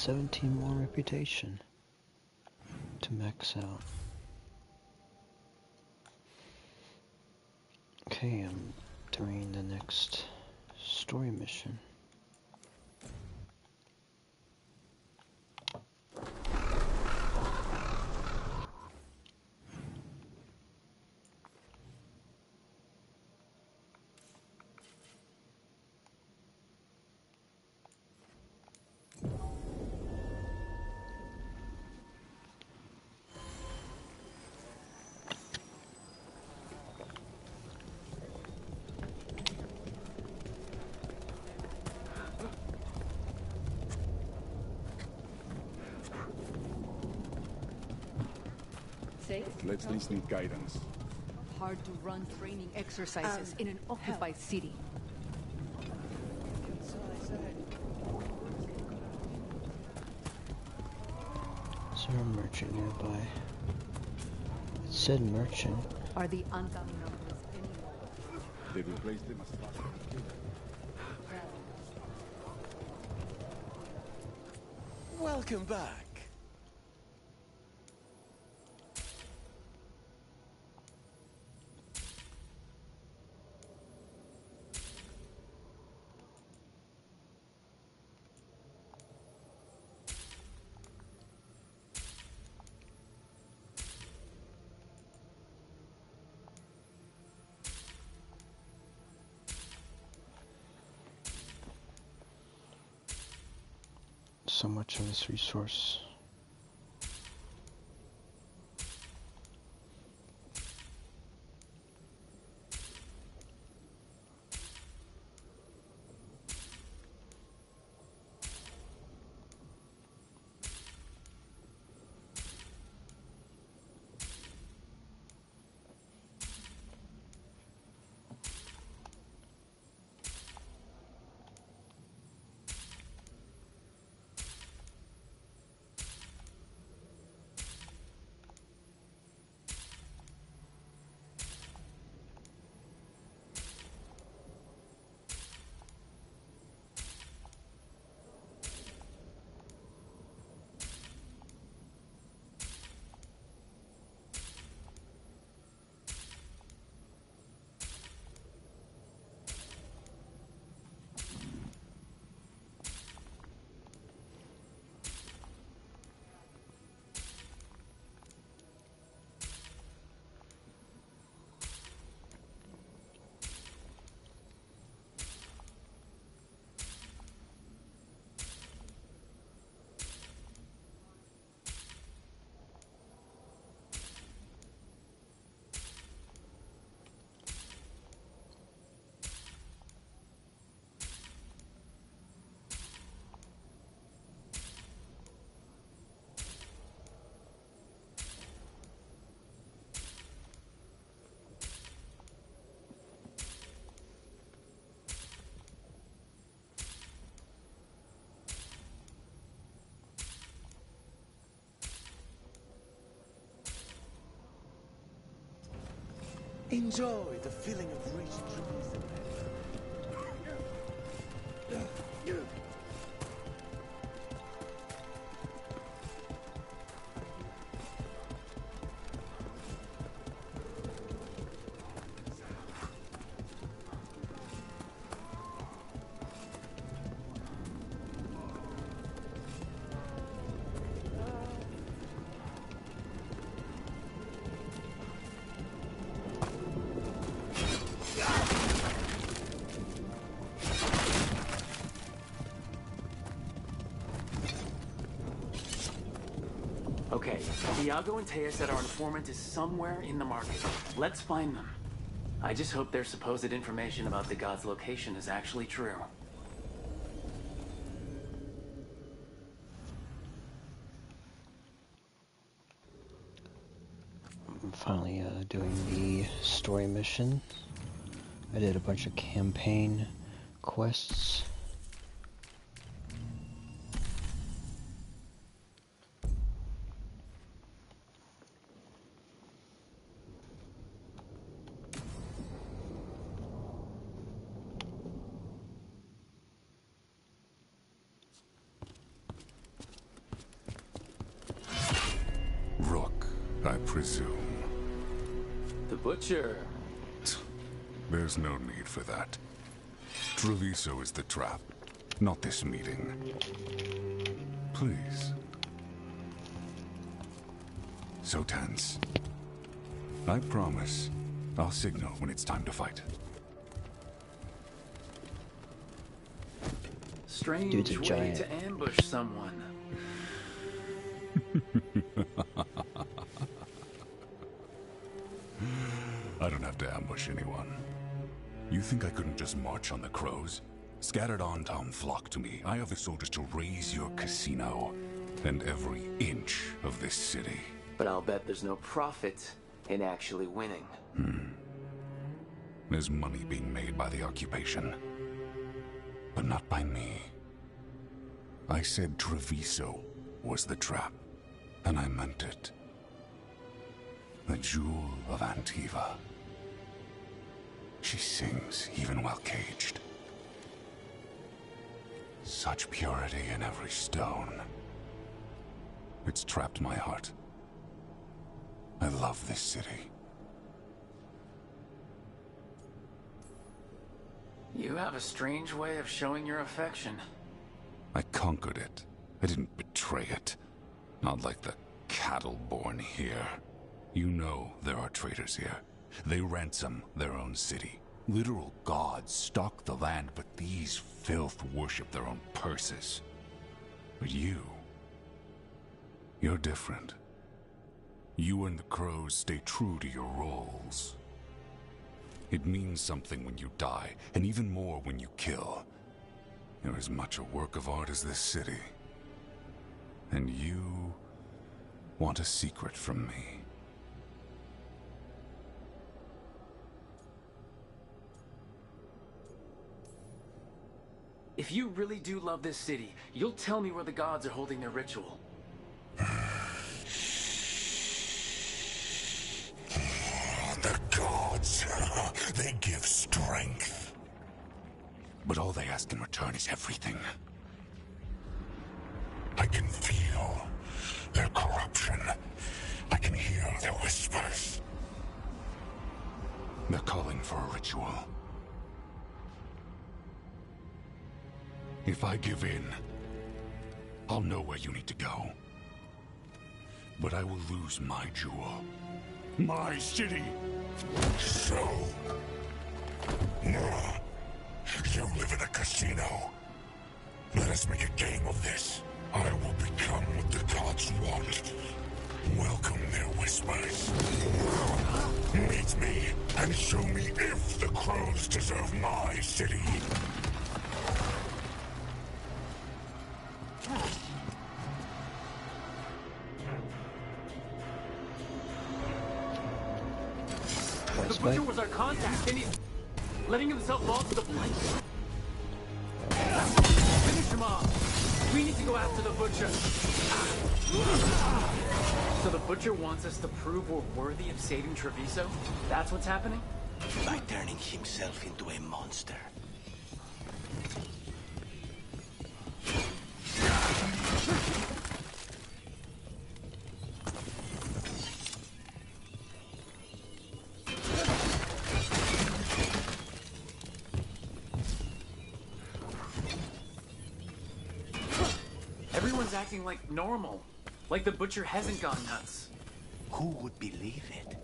17 more reputation to max out. Okay, I'm doing the next story mission. Let's least need guidance. Hard to run training exercises in an occupied city. Is there a merchant nearby? It said merchant. Are the uncommon numbers anymore? They replaced them as fast as Welcome back. So much of this resource. Enjoy the feeling of rich trees. Okay, Thiago and Taya said our informant is somewhere in the market. Let's find them. I just hope their supposed information about the god's location is actually true. I'm finally doing the story mission. I did a bunch of campaign quests. presume. The Butcher. There's no need for that. Treviso is the trap, not this meeting. Please. So tense. I promise, I'll signal when it's time to fight. Strange Dude's a way giant. to ambush someone. I don't have to ambush anyone. You think I couldn't just march on the crows? Scattered on town flock to me. I have the soldiers to raise your casino and every inch of this city. But I'll bet there's no profit in actually winning. There's money being made by the occupation, but not by me. I said Treviso was the trap, and I meant it. The jewel of Antiva. She sings even while caged. Such purity in every stone. It's trapped my heart. I love this city. You have a strange way of showing your affection. I conquered it. I didn't betray it. Not like the cattle born here. You know there are traitors here. They ransom their own city. Literal gods stalk the land, but these filth worship their own purses. But you're different. You and the crows stay true to your roles. It means something when you die, and even more when you kill. You're as much a work of art as this city. And you want a secret from me. If you really do love this city, you'll tell me where the gods are holding their ritual. The gods, they give strength. But all they ask in return is everything. I can feel their corruption. I can hear their whispers. They're calling for a ritual. If I give in, I'll know where you need to go. But I will lose my jewel. My city! So... you live in a casino. Let us make a game of this. I will become what the gods want. Welcome their whispers. Meet me and show me if the crows deserve my city. The Butcher was our contact, and he's letting himself fall to the blight. Finish him off. We need to go after the Butcher. So the Butcher wants us to prove we're worthy of saving Treviso? That's what's happening? By turning himself into a monster. Everyone's acting like normal. Like the Butcher hasn't gone nuts. Who would believe it?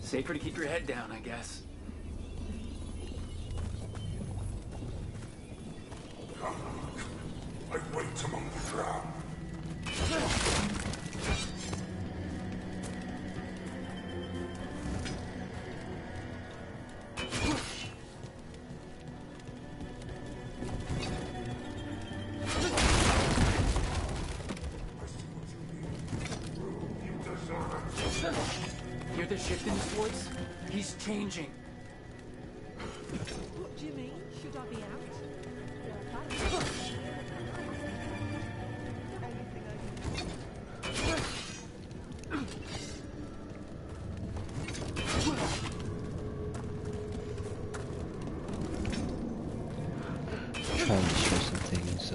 Safer to keep your head down, I guess. I wait among the drowned. Hear the shift in his voice? He's changing. What do you mean? Should I be out? Trying to show some things,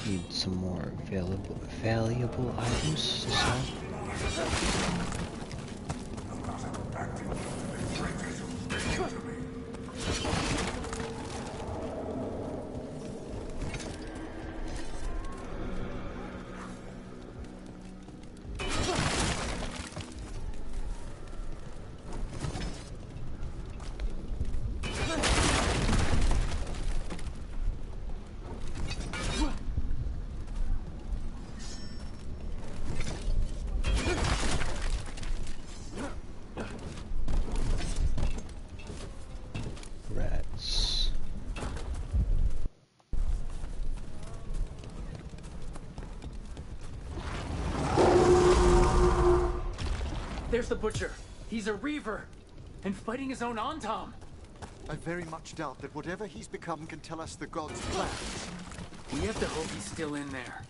need some more valuable items to sell. There's the Butcher. He's a Reaver. And fighting his own Antam. I very much doubt that whatever he's become can tell us the gods' plans. We have to hope he's still in there.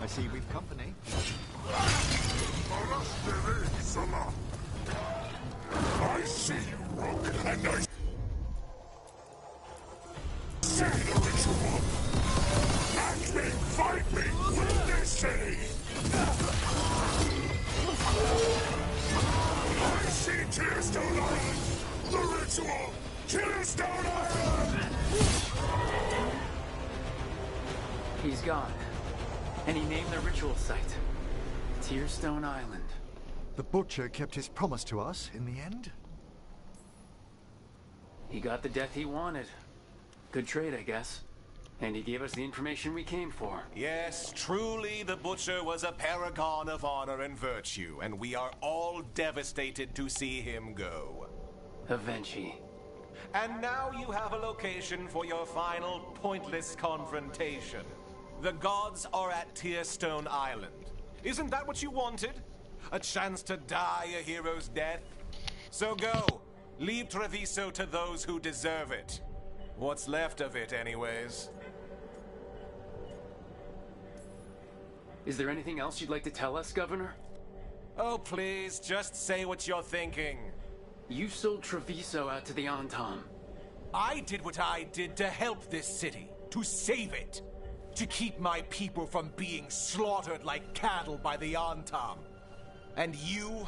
I see we've company. I see you, Rook, and I see the ritual. Match me, fight me, will they say? I see Tearstone Island, the ritual, Tearstone Island! He's gone. And he named the ritual site Tearstone Island. The Butcher kept his promise to us in the end. He got the death he wanted. Good trade, I guess. And he gave us the information we came for. Yes, truly the Butcher was a paragon of honor and virtue, and we are all devastated to see him go. Eventually. And now you have a location for your final pointless confrontation. The gods are at Tearstone Island. Isn't that what you wanted? A chance to die a hero's death? So go. Leave Treviso to those who deserve it. What's left of it, anyways. Is there anything else you'd like to tell us, Governor? Oh, please, just say what you're thinking. You sold Treviso out to the Antam. I did what I did to help this city, to save it. To keep my people from being slaughtered like cattle by the Antam. And you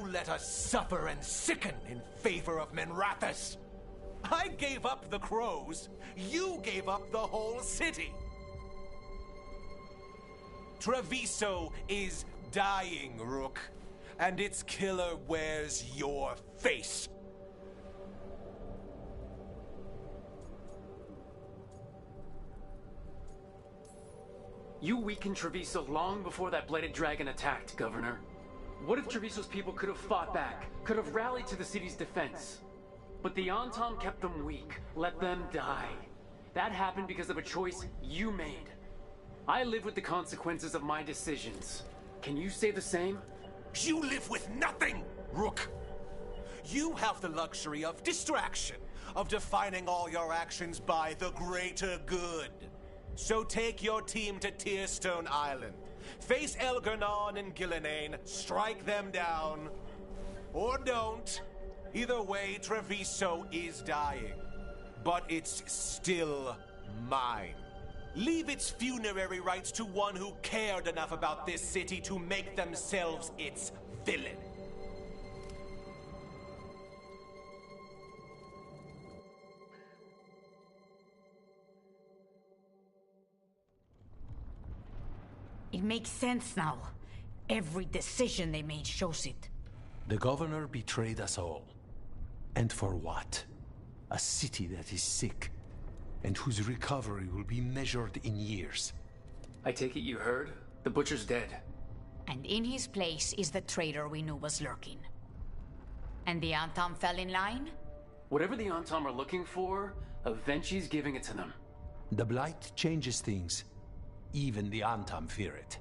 let us suffer and sicken in favor of Minrathous. I gave up the crows. You gave up the whole city. Treviso is dying, Rook. And its killer wears your face. You weakened Treviso long before that Blighted Dragon attacked, Governor. What if Treviso's people could have fought back, could have rallied to the city's defense? But the Antam kept them weak, let them die. That happened because of a choice you made. I live with the consequences of my decisions. Can you say the same? You live with nothing, Rook. You have the luxury of distraction, of defining all your actions by the greater good. So take your team to Tearstone Island. Face Elgernon and Gillenane, strike them down. Or don't. Either way, Treviso is dying. But it's still mine. Leave its funerary rites to one who cared enough about this city to make themselves its villain. It makes sense now. Every decision they made shows it. The governor betrayed us all. And for what? A city that is sick, and whose recovery will be measured in years. I take it you heard? The Butcher's dead. And in his place is the traitor we knew was lurking. And the Antam fell in line? Whatever the Antam are looking for, Avenci's giving it to them. The Blight changes things. Even the Antam fear it.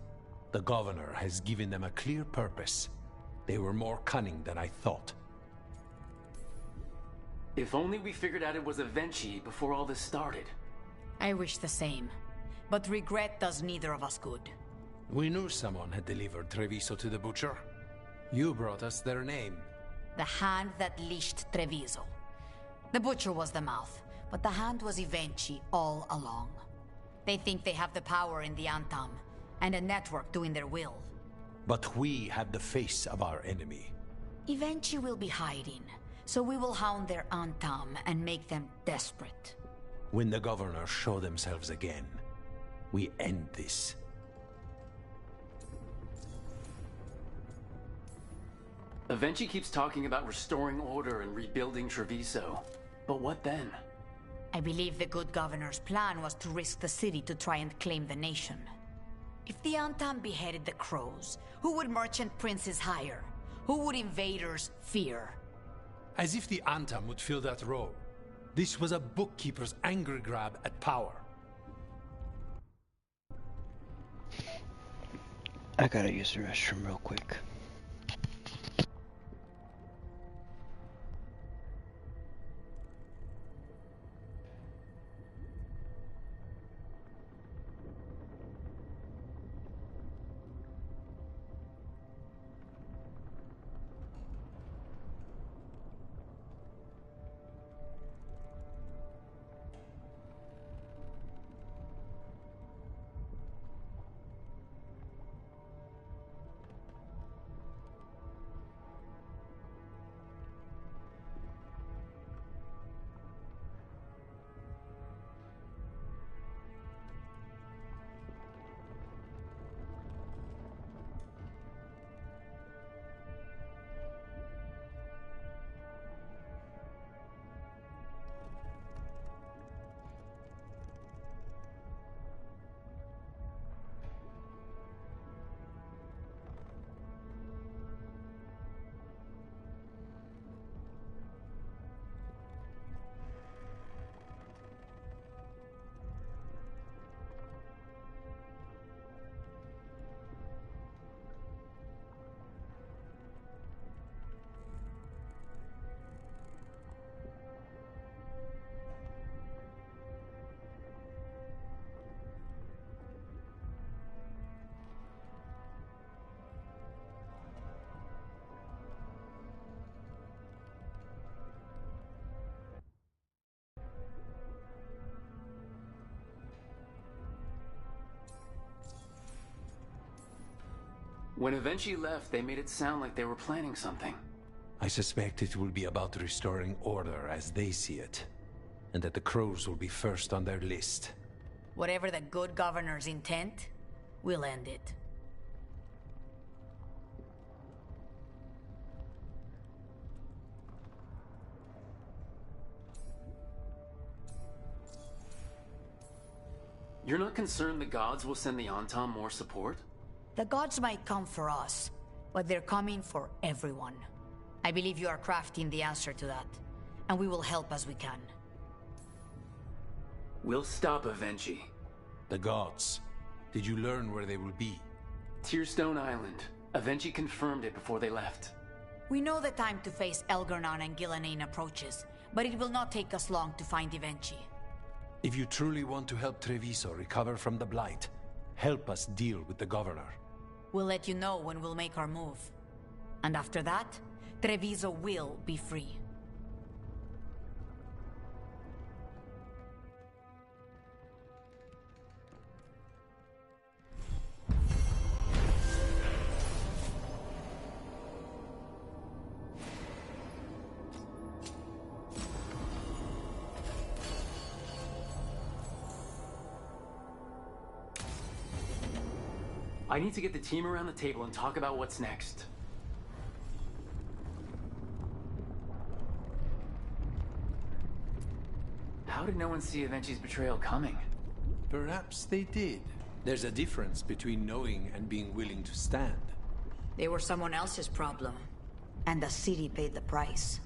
The governor has given them a clear purpose. They were more cunning than I thought. If only we figured out it was Avenci before all this started. I wish the same. But regret does neither of us good. We knew someone had delivered Treviso to the Butcher. You brought us their name. The hand that leashed Treviso. The Butcher was the mouth, but the hand was Avenci all along. They think they have the power in the Antam, and a network doing their will. But we have the face of our enemy. Avenci will be hiding, so we will hound their Antam and make them desperate. When the governors show themselves again, we end this. Avenci keeps talking about restoring order and rebuilding Treviso. But what then? I believe the good governor's plan was to risk the city to try and claim the nation. If the Antam beheaded the crows, who would merchant princes hire? Who would invaders fear? As if the Antam would fill that role. This was a bookkeeper's angry grab at power. I gotta use the restroom real quick. When Avenchi left, they made it sound like they were planning something. I suspect it will be about restoring order as they see it, and that the crows will be first on their list. Whatever the good governor's intent, we'll end it. You're not concerned the gods will send the Antam more support? The gods might come for us, but they're coming for everyone. I believe you are crafting the answer to that, and we will help as we can. We'll stop Avenchi. The gods. Did you learn where they will be? Tearstone Island. Avenchi confirmed it before they left. We know the time to face Elgernon and Gillanane approaches, but it will not take us long to find Avenchi. If you truly want to help Treviso recover from the Blight, help us deal with the governor. We'll let you know when we'll make our move. And after that, Treviso will be free. I need to get the team around the table and talk about what's next. How did no one see Avenchi's betrayal coming? Perhaps they did. There's a difference between knowing and being willing to stand. They were someone else's problem, and the city paid the price.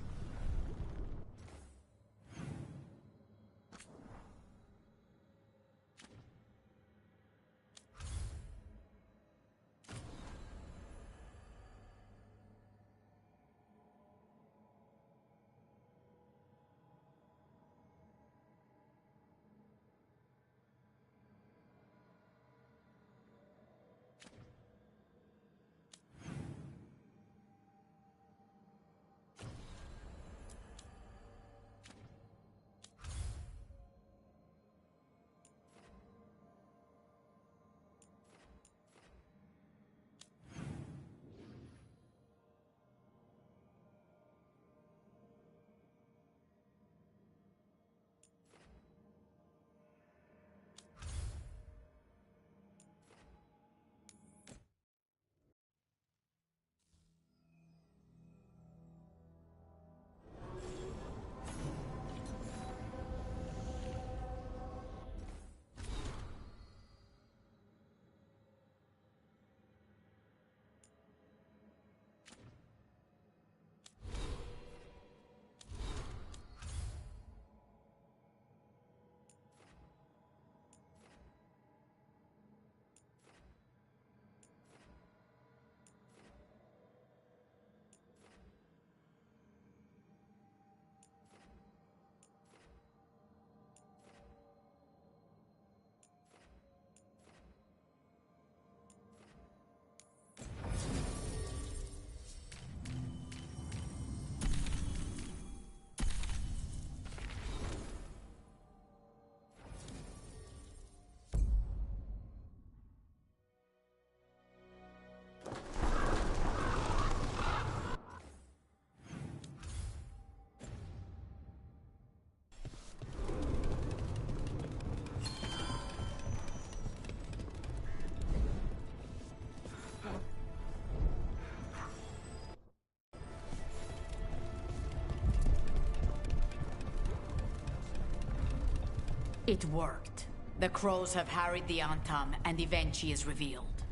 It worked. The crows have harried the Antam, and Evenchi is revealed.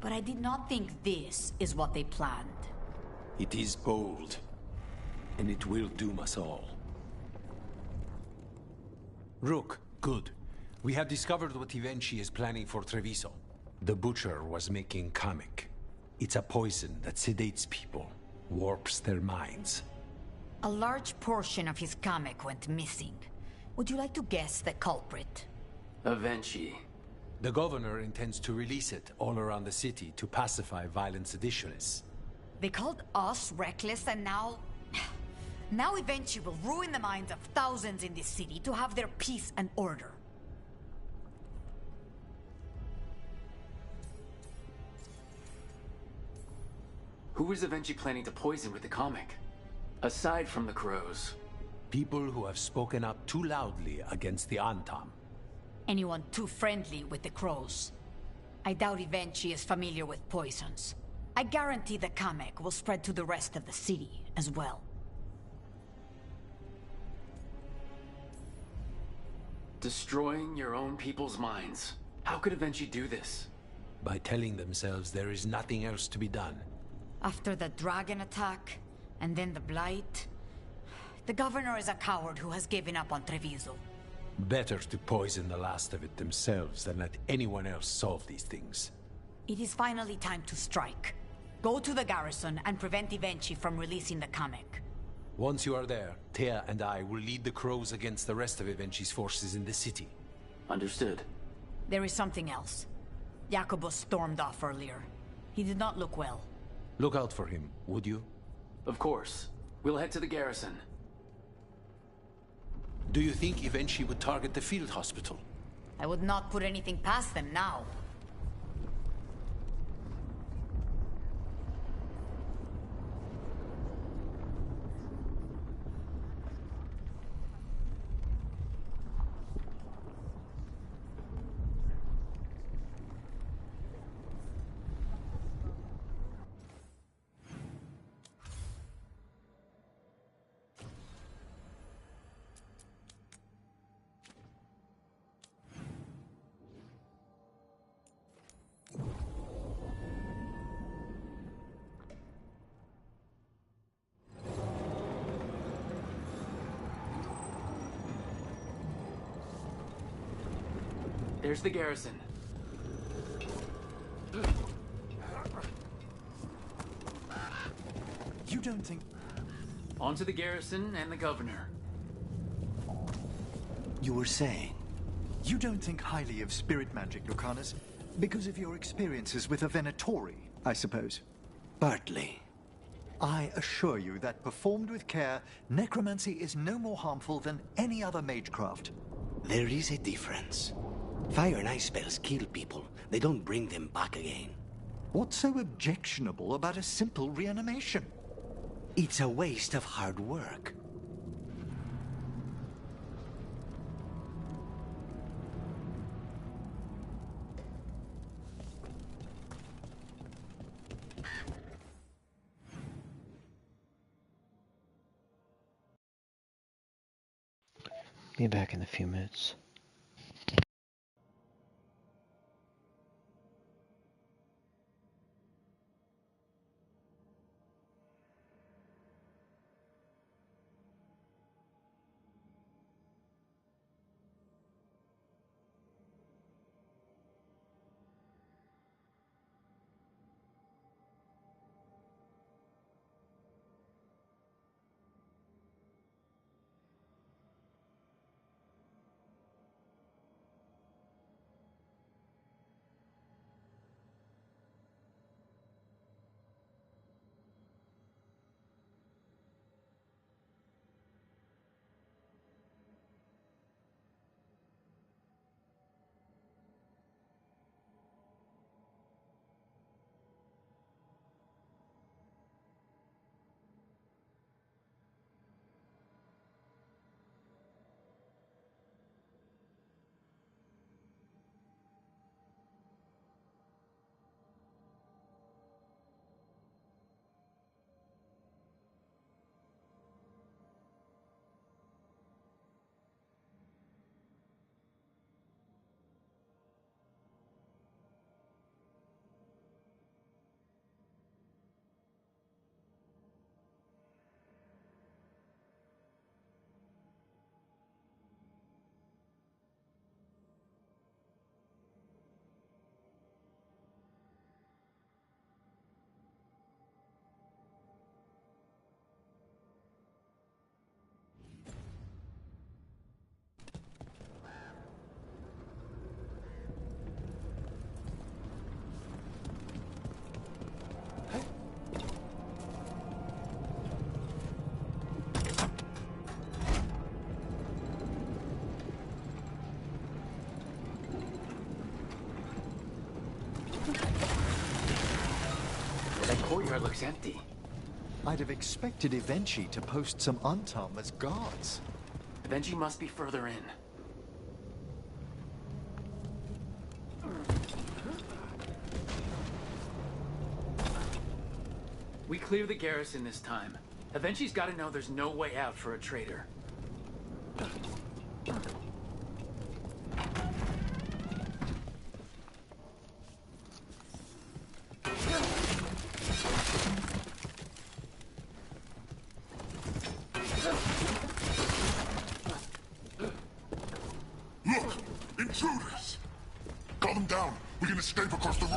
But I did not think this is what they planned. It is bold, and it will doom us all. Rook, good. We have discovered what Evenchi is planning for Treviso. The Butcher was making Kamek. It's a poison that sedates people, warps their minds. A large portion of his Kamek went missing. Would you like to guess the culprit? Evenchi. The governor intends to release it all around the city to pacify violent seditionists. They called us reckless, and now... Now Evenchi will ruin the minds of thousands in this city to have their peace and order. Who is Evenchi planning to poison with the comic? Aside from the crows. People who have spoken up too loudly against the Antam. Anyone too friendly with the crows. I doubt Evenchi is familiar with poisons. I guarantee the Kamek will spread to the rest of the city as well. Destroying your own people's minds. How could Evenchi do this? By telling themselves there is nothing else to be done. After the dragon attack, and then the blight... The governor is a coward who has given up on Treviso. Better to poison the last of it themselves than let anyone else solve these things. It is finally time to strike. Go to the garrison and prevent Evenchi from releasing the Kamek. Once you are there, Thea and I will lead the crows against the rest of Evenchi's forces in the city. Understood. There is something else. Jacobus stormed off earlier. He did not look well. Look out for him, would you? Of course. We'll head to the garrison. Do you think Evenchi would target the field hospital? I would not put anything past them now. There's the garrison. You don't think... On to the garrison and the governor. You were saying? You don't think highly of spirit magic, Lucanus, because of your experiences with a Venatori, I suppose? Partly. I assure you that performed with care, necromancy is no more harmful than any other magecraft. There is a difference. Fire and ice spells kill people. They don't bring them back again. What's so objectionable about a simple reanimation? It's a waste of hard work. Be back in a few minutes. Veilguard looks empty. I'd have expected Evenchi to post some Untom as guards. Evenchi must be further in. We clear the garrison this time. Evenchi's gotta know there's no way out for a traitor. Look! Intruders! Calm them down. We can escape across the roof.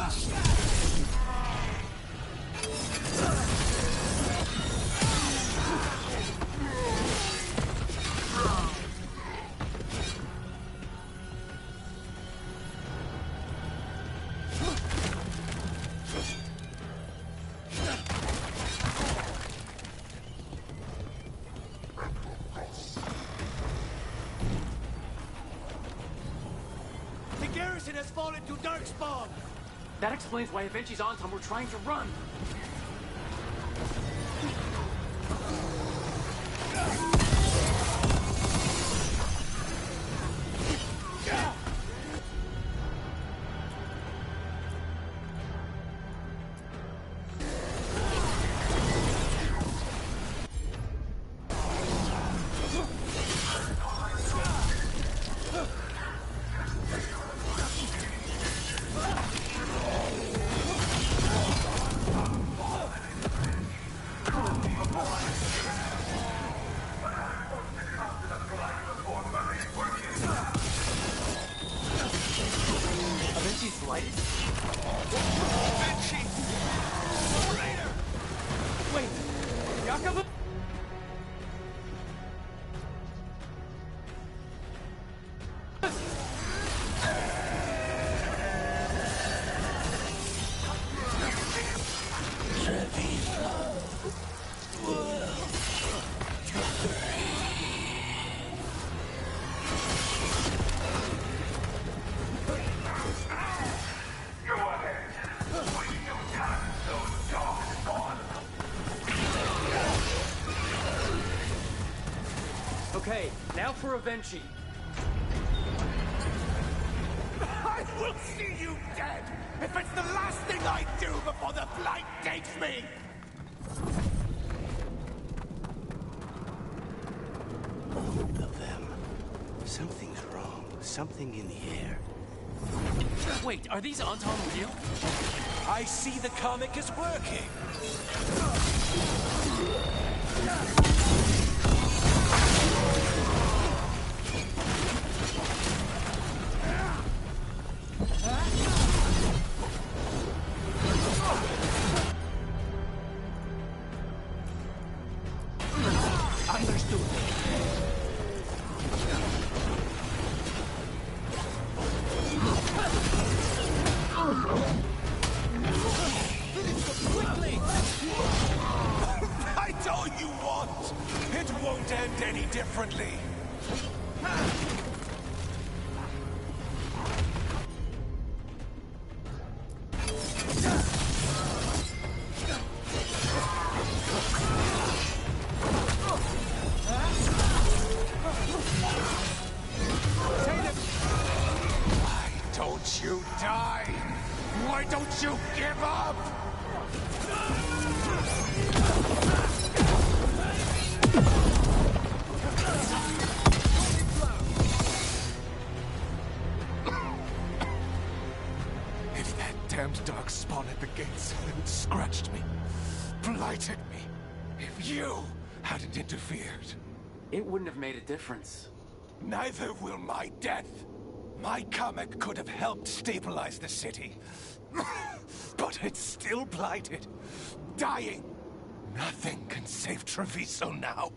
The garrison has fallen to Darkspawn! That explains why Evenchi's Antom were trying to run. Evenchi's lighted. Evenchi! Traitor! Wait, Jakob? Okay, now for Evenchi. I will see you dead if it's the last thing I do before the Blight takes me! Both of them. Something's wrong. Something in the air. Wait, are these Antom real? I see the comic is working! Understood. Write all you want! It won't end any differently! Why don't you die? Why don't you give up? If that damned dark spawn at the gates hadn't scratched me, blighted me, if you hadn't interfered, It wouldn't have made a difference. neither will my death. My comic could have helped stabilize the city. But it's still blighted, dying. Nothing can save Treviso now.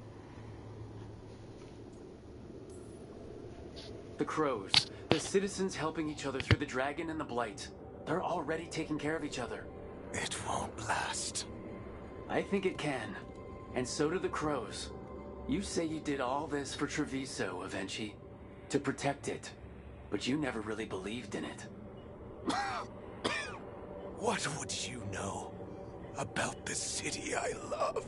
The Crows, the citizens helping each other through the Dragon and the Blight. They're already taking care of each other. It won't last. I think it can. And so do the Crows. You say you did all this for Treviso, Evenchi. To protect it. But you never really believed in it. What would you know? about the city I love.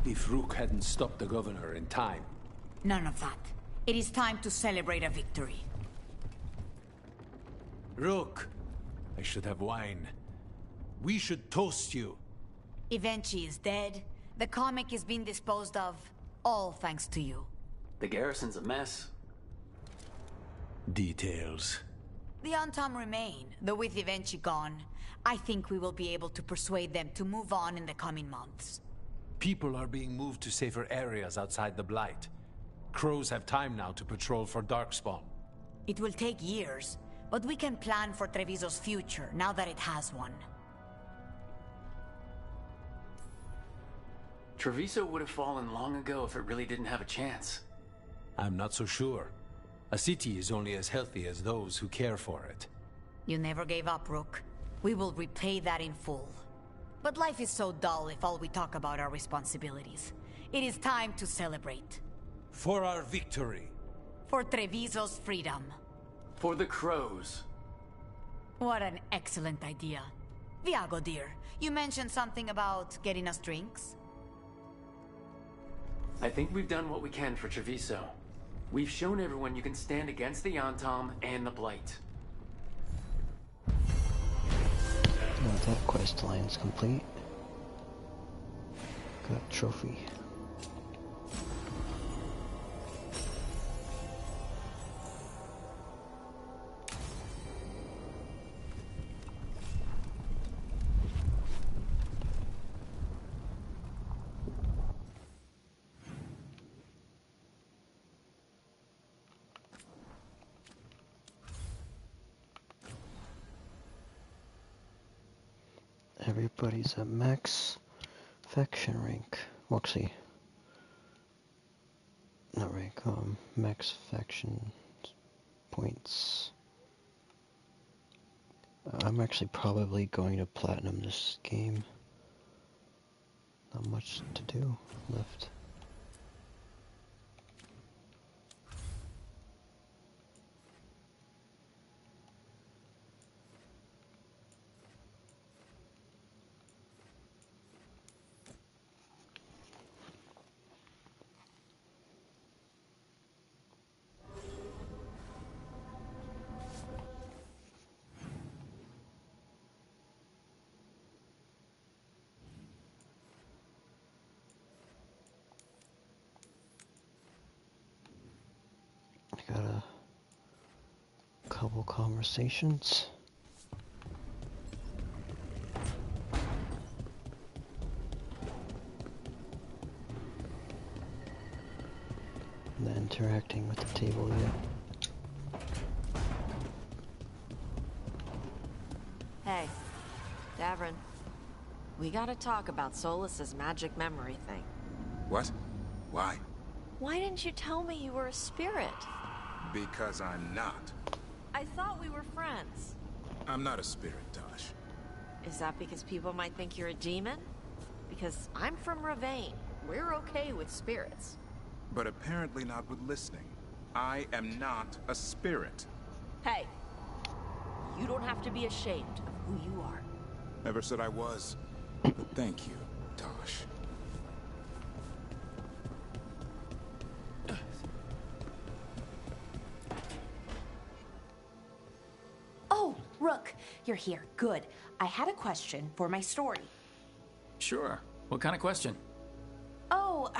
If Rook hadn't stopped the governor in time. None of that. It is time to celebrate a victory. Rook! I should have wine. We should toast you. Evenchi is dead. The comic is being disposed of. All thanks to you. The garrison's a mess. Details. The Antam remain, though with Evenchi gone, I think we will be able to persuade them to move on in the coming months. People are being moved to safer areas outside the Blight. Crows have time now to patrol for Darkspawn. It will take years, but we can plan for Treviso's future now that it has one. Treviso would have fallen long ago if it really didn't have a chance. I'm not so sure. A city is only as healthy as those who care for it. You never gave up, Rook. We will repay that in full. But life is so dull if all we talk about are responsibilities. It is time to celebrate. For our victory. For Treviso's freedom. For the crows. What an excellent idea. Viago, dear, you mentioned something about getting us drinks? I think we've done what we can for Treviso. We've shown everyone you can stand against the Antam and the Blight. Now that quest line's complete. Got a trophy. Everybody's at max faction rank. Moxie. Not rank, max faction points. I'm actually probably going to platinum this game. Not much to do left. Got a couple conversations. Not interacting with the table yet. Hey, Davrin. We gotta talk about Solus's magic memory thing. What? Why? Why didn't you tell me you were a spirit? Because I'm not. I thought we were friends. I'm not a spirit, Tosh. Is that because people might think you're a demon? Because I'm from Ravain. We're okay with spirits. But apparently not with listening. I am not a spirit. Hey, you don't have to be ashamed of who you are. Never said I was. But thank you, Tosh. Oh, Rook, you're here. Good. I had a question for my story. Sure. What kind of question? Oh,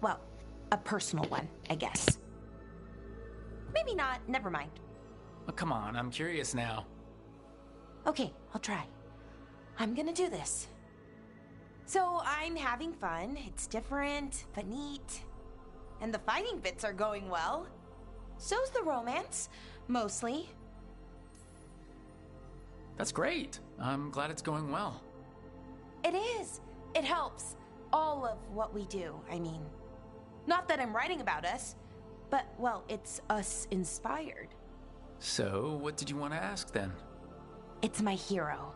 well, a personal one, I guess. Maybe not. Never mind. Oh, come on, I'm curious now. Okay, I'll try. I'm gonna do this. So I'm having fun. It's different, but neat. And the fighting bits are going well. so's the romance. Mostly. That's great. I'm glad it's going well. It is. It helps. All of what we do, I mean. Not that I'm writing about us, but, well, it's us inspired. So, what did you want to ask then? It's my hero.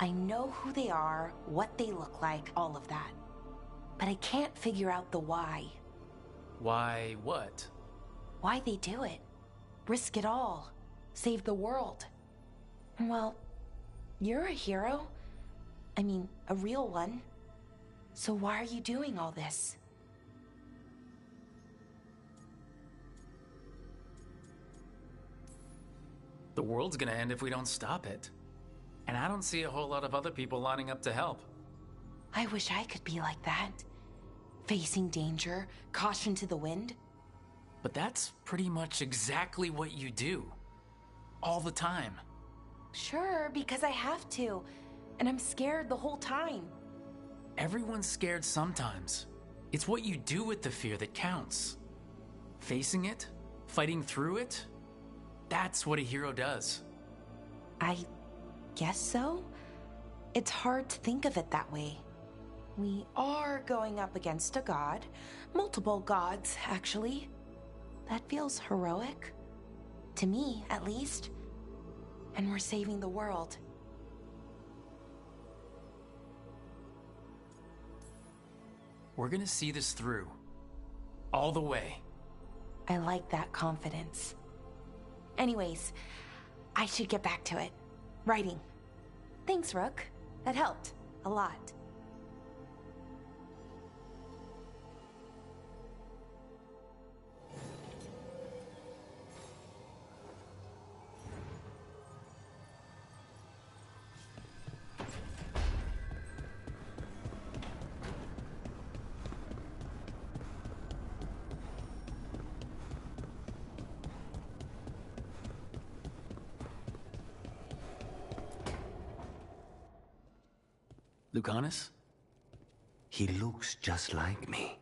I know who they are, what they look like, all of that. But I can't figure out the why. Why what? Why they do it. Risk it all. Save the world. Well, you're a hero. I mean, a real one. So why are you doing all this? The world's gonna end if we don't stop it. And I don't see a whole lot of other people lining up to help. I wish I could be like that. Facing danger, caution to the wind. But that's pretty much exactly what you do. All the time. Sure, because I have to. And I'm scared the whole time. Everyone's scared sometimes. It's what you do with the fear that counts. Facing it, fighting through it, that's what a hero does. I guess so. It's hard to think of it that way. We are going up against a god. Multiple gods, actually. That feels heroic. To me, at least. And we're saving the world. We're gonna see this through. All the way. I like that confidence. Anyways, I should get back to it. Writing. Thanks, Rook. That helped. A lot. Lucanus? He looks just like me.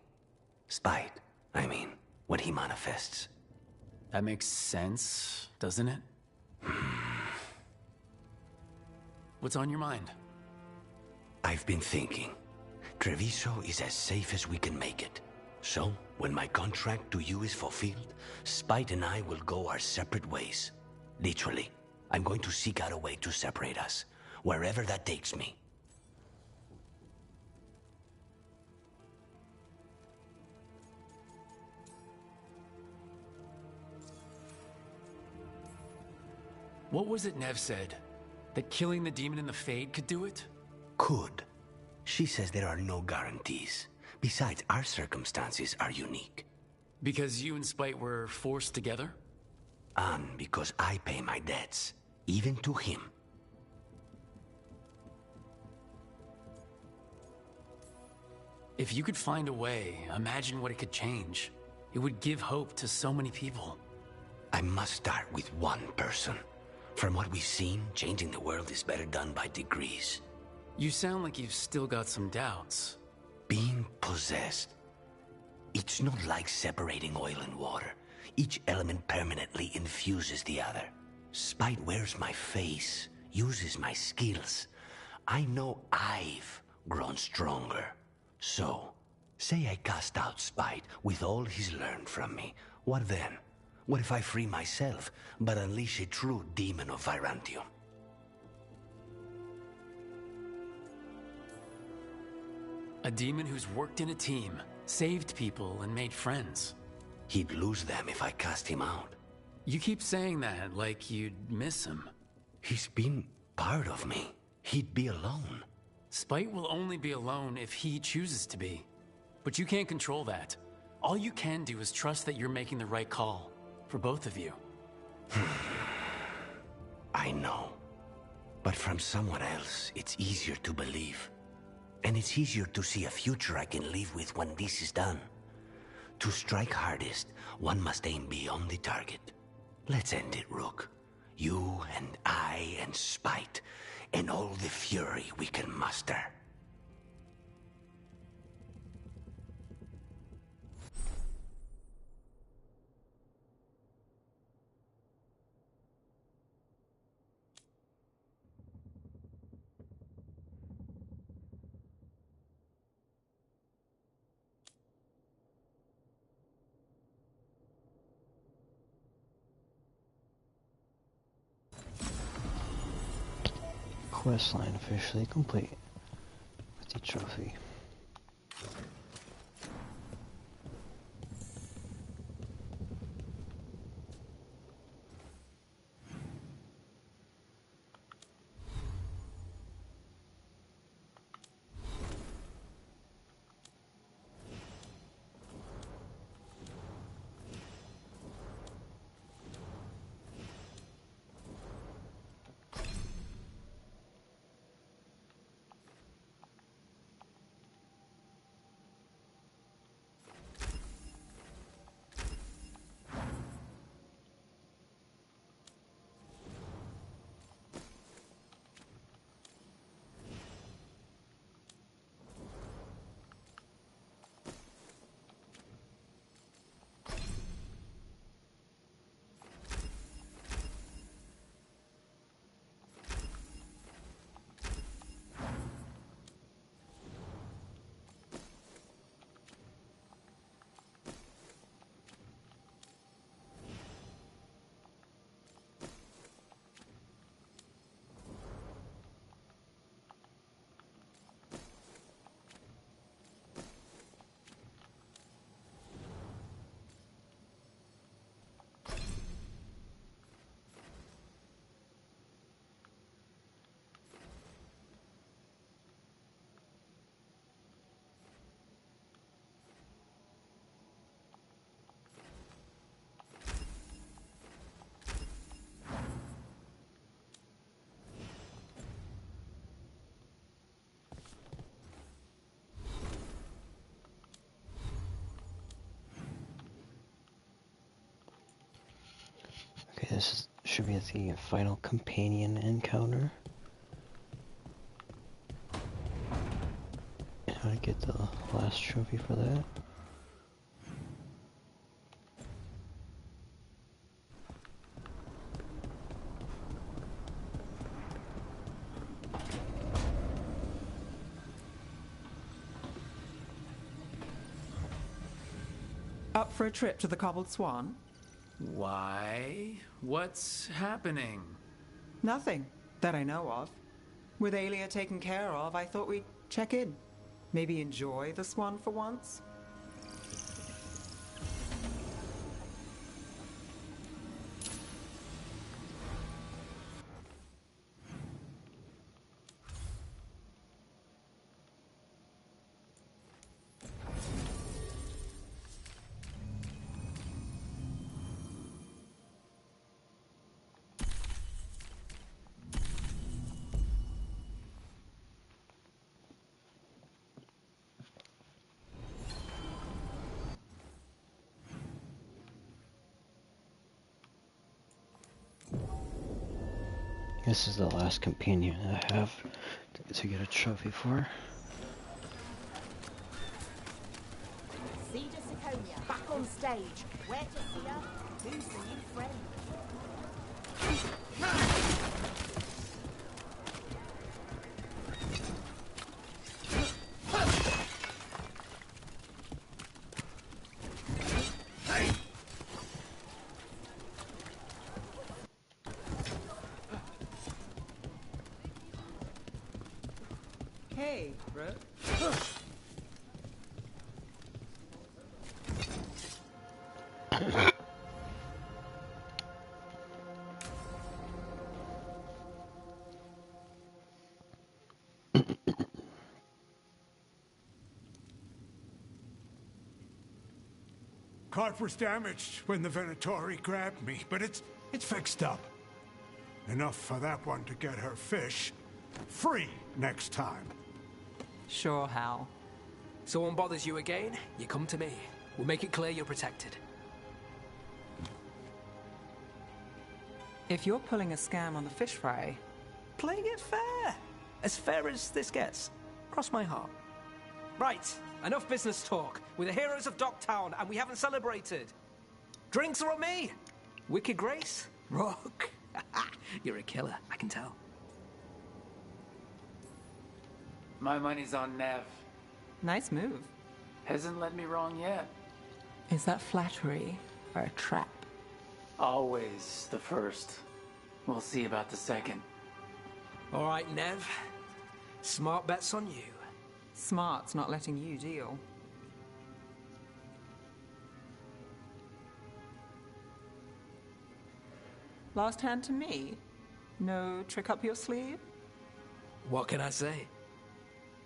Spite, I mean, when he manifests. That makes sense, doesn't it? What's on your mind? I've been thinking. Treviso is as safe as we can make it. So, when my contract to you is fulfilled, Spite and I will go our separate ways. Literally, I'm going to seek out a way to separate us, wherever that takes me. What was it Nev said? That killing the demon in the Fade could do it? Could. She says there are no guarantees. Besides, our circumstances are unique. Because you and Spite were forced together? And because I pay my debts, even to him. If you could find a way, imagine what it could change. It would give hope to so many people. I must start with one person. From what we've seen, changing the world is better done by degrees. You sound like you've still got some doubts. Being possessed. It's not like separating oil and water. Each element permanently infuses the other. Spite wears my face, uses my skills. I know I've grown stronger. So, say I cast out Spite with all he's learned from me. What then? What if I free myself, but unleash a true demon of Virantium? A demon who's worked in a team, saved people, and made friends. He'd lose them if I cast him out. You keep saying that like you'd miss him. He's been part of me. He'd be alone. Spite will only be alone if he chooses to be. But you can't control that. All you can do is trust that you're making the right call. For both of you. I know. But from someone else, it's easier to believe. And it's easier to see a future I can live with when this is done. To strike hardest, one must aim beyond the target. Let's end it, Rook. You and I and Spite, and all the fury we can muster. Quest line officially complete with the trophy. Okay, should be the final companion encounter. And how to get the last trophy for that. Up for a trip to the Cobbled Swan? Why? What's happening? Nothing that I know of. With Aelia taken care of, I thought we'd check in. Maybe enjoy the Swan for once? This is the last companion I have to get a trophy for. Cedar Siconia, back on stage. Where to see her? Who's the new friend? Hey, bro. Cart was damaged when the Venatori grabbed me, but it's fixed up. Enough for that one to get her fish free next time. Sure, Hal. Someone bothers you again, you come to me. We'll make it clear you're protected. If you're pulling a scam on the fish fry, Playing it fair. As fair as this gets. Cross my heart. Right, enough business talk. We're the heroes of Docktown, and we haven't celebrated. Drinks are on me. Wicked Grace? Rook. You're a killer, I can tell. My money's on Nev. Nice move. Hasn't led me wrong yet. Is that flattery or a trap? Always the first. We'll see about the second. All right, Nev. Smart bets on you. Smart's not letting you deal. Last hand to me? No trick up your sleeve? What can I say?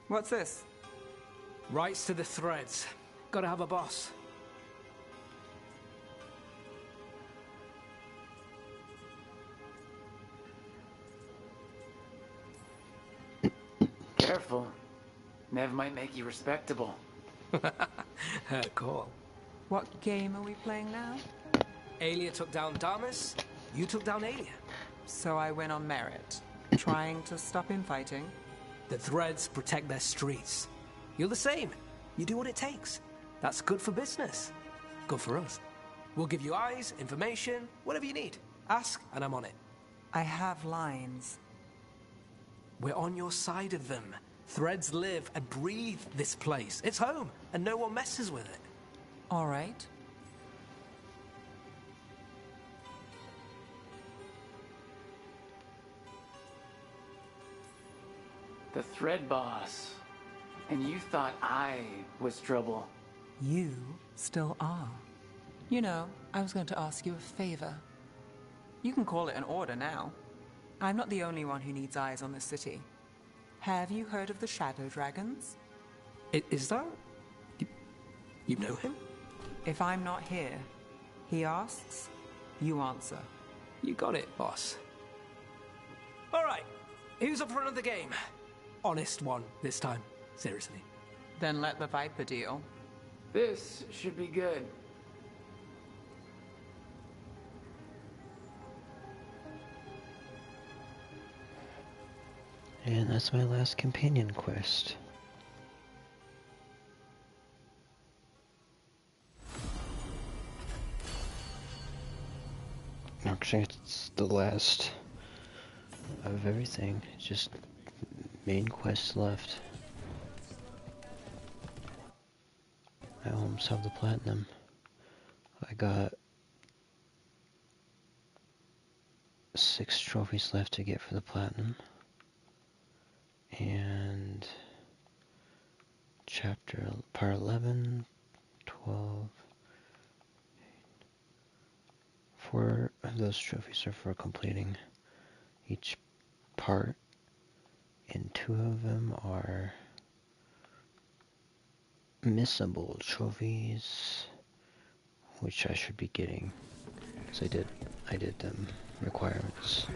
What's this? Rights to the threads. Gotta have a boss. Careful. Nev might make you respectable. Cool. What game are we playing now? Aelia took down Damas, you took down Aelia. So I win on merit. Trying to stop infighting? The threads protect their streets. You're the same. You do what it takes. That's good for business. Good for us. We'll give you eyes, information, whatever you need. Ask, and I'm on it. I have lines. We're on your side of them. Threads live and breathe this place. It's home, and no one messes with it. All right. The Thread Boss. And you thought I was trouble. You still are. You know, I was going to ask you a favor. You can call it an order now. I'm not the only one who needs eyes on this city. Have you heard of the Shadow Dragons? Is that... You know him? If I'm not here, he asks, you answer. You got it, boss. All right, who's up for another game? Honest one this time, seriously. Then let the Viper deal. This should be good. And that's my last companion quest. Actually, it's the last of everything. Just main quests left. I almost have the platinum. I got 6 trophies left to get for the platinum. And part 11, 12, 4 of those trophies are for completing each part, and 2 of them are missable trophies, which I should be getting, because I did them requirements.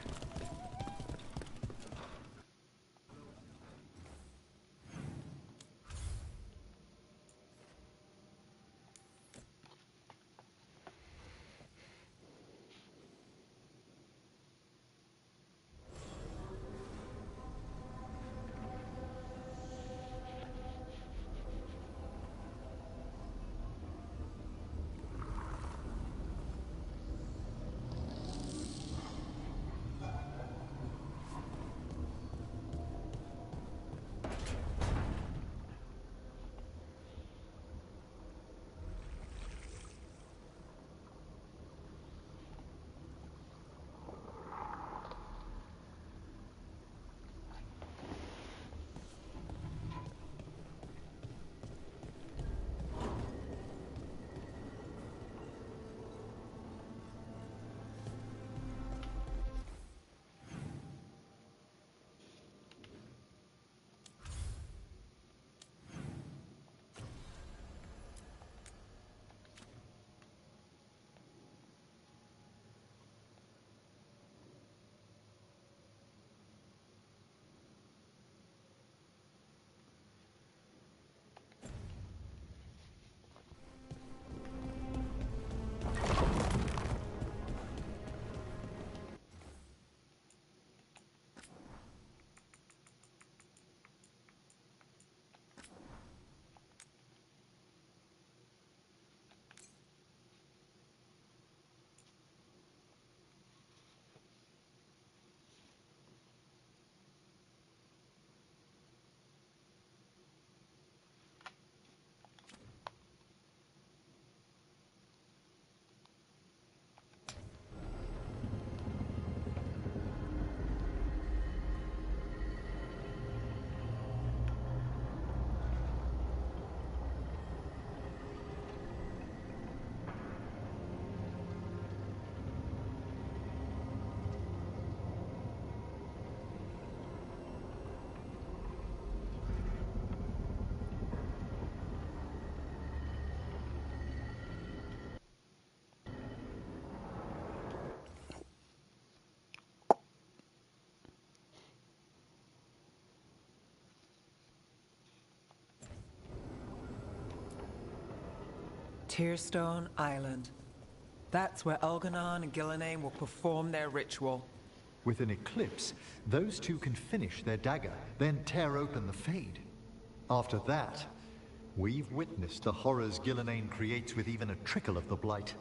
Tearstone Island. That's where Elganon and Gillenane will perform their ritual. With an eclipse, those two can finish their dagger, then tear open the Fade. After that, we've witnessed the horrors Gillenane creates with even a trickle of the Blight.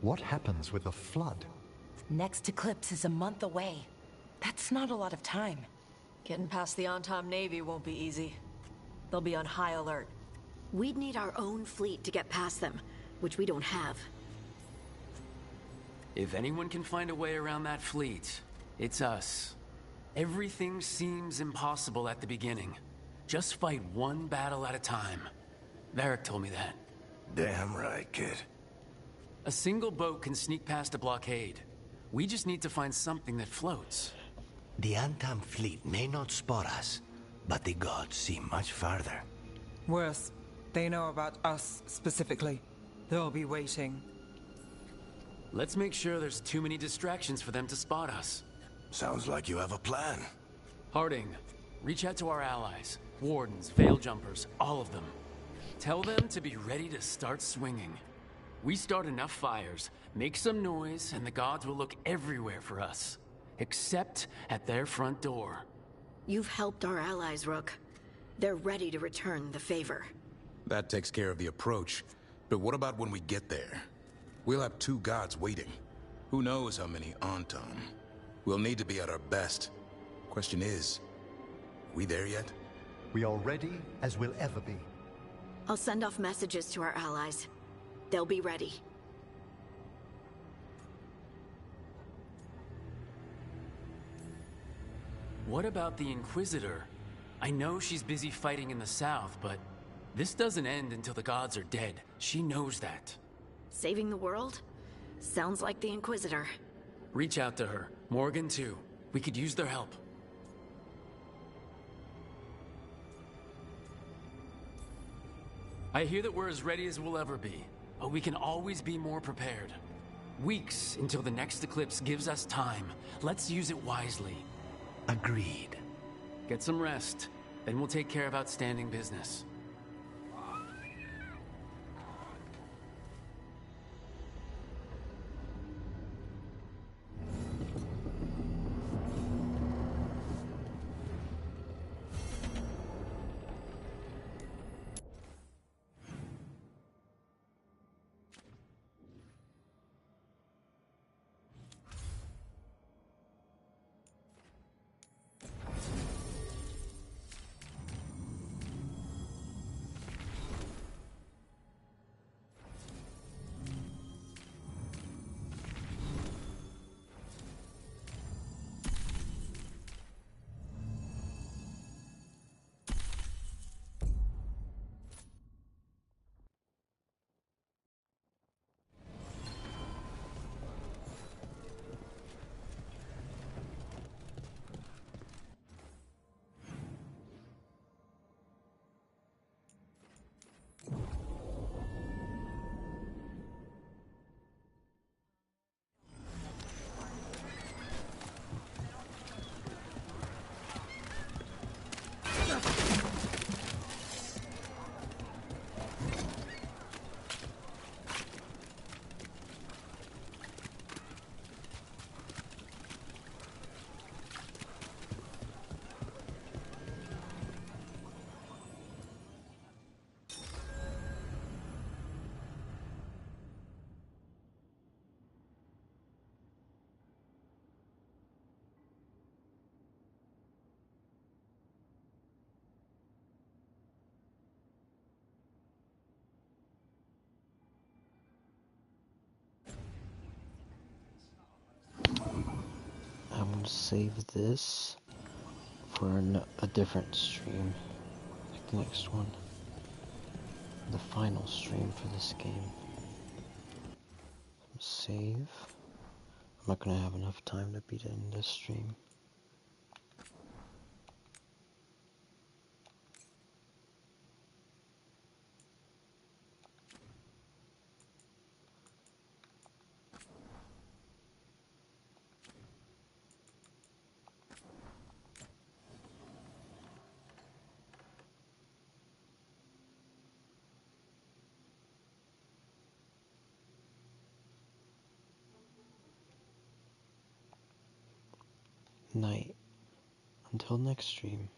What happens with the Flood? Next eclipse is a month away. That's not a lot of time. Getting past the Antom Navy won't be easy. They'll be on high alert. We'd need our own fleet to get past them, which we don't have. If anyone can find a way around that fleet, it's us. Everything seems impossible at the beginning. Just fight one battle at a time. Varric told me that. Damn right, kid. A single boat can sneak past a blockade. We just need to find something that floats. The Antam fleet may not spot us, but the gods see much farther. Worse, they know about us specifically. They'll be waiting. Let's make sure there's too many distractions for them to spot us. Sounds like you have a plan. Harding, reach out to our allies. Wardens, Veil Jumpers, all of them. Tell them to be ready to start swinging. We start enough fires, make some noise, and the gods will look everywhere for us. Except at their front door. You've helped our allies, Rook. They're ready to return the favor. That takes care of the approach. But what about when we get there? We'll have two gods waiting. Who knows how many Antom? We'll need to be at our best. Question is, we there yet? We are ready as we'll ever be. I'll send off messages to our allies. They'll be ready. What about the Inquisitor? I know she's busy fighting in the south, but this doesn't end until the gods are dead. She knows that. Saving the world? Sounds like the Inquisitor. Reach out to her. Morgan, too. We could use their help. I hear that we're as ready as we'll ever be, but we can always be more prepared. Weeks until the next eclipse gives us time. Let's use it wisely. Agreed. Get some rest, then we'll take care of outstanding business. I'm gonna save this for a different stream, like the next one, the final stream for this game. Save. I'm not gonna have enough time to beat it in this stream. night. Until next stream.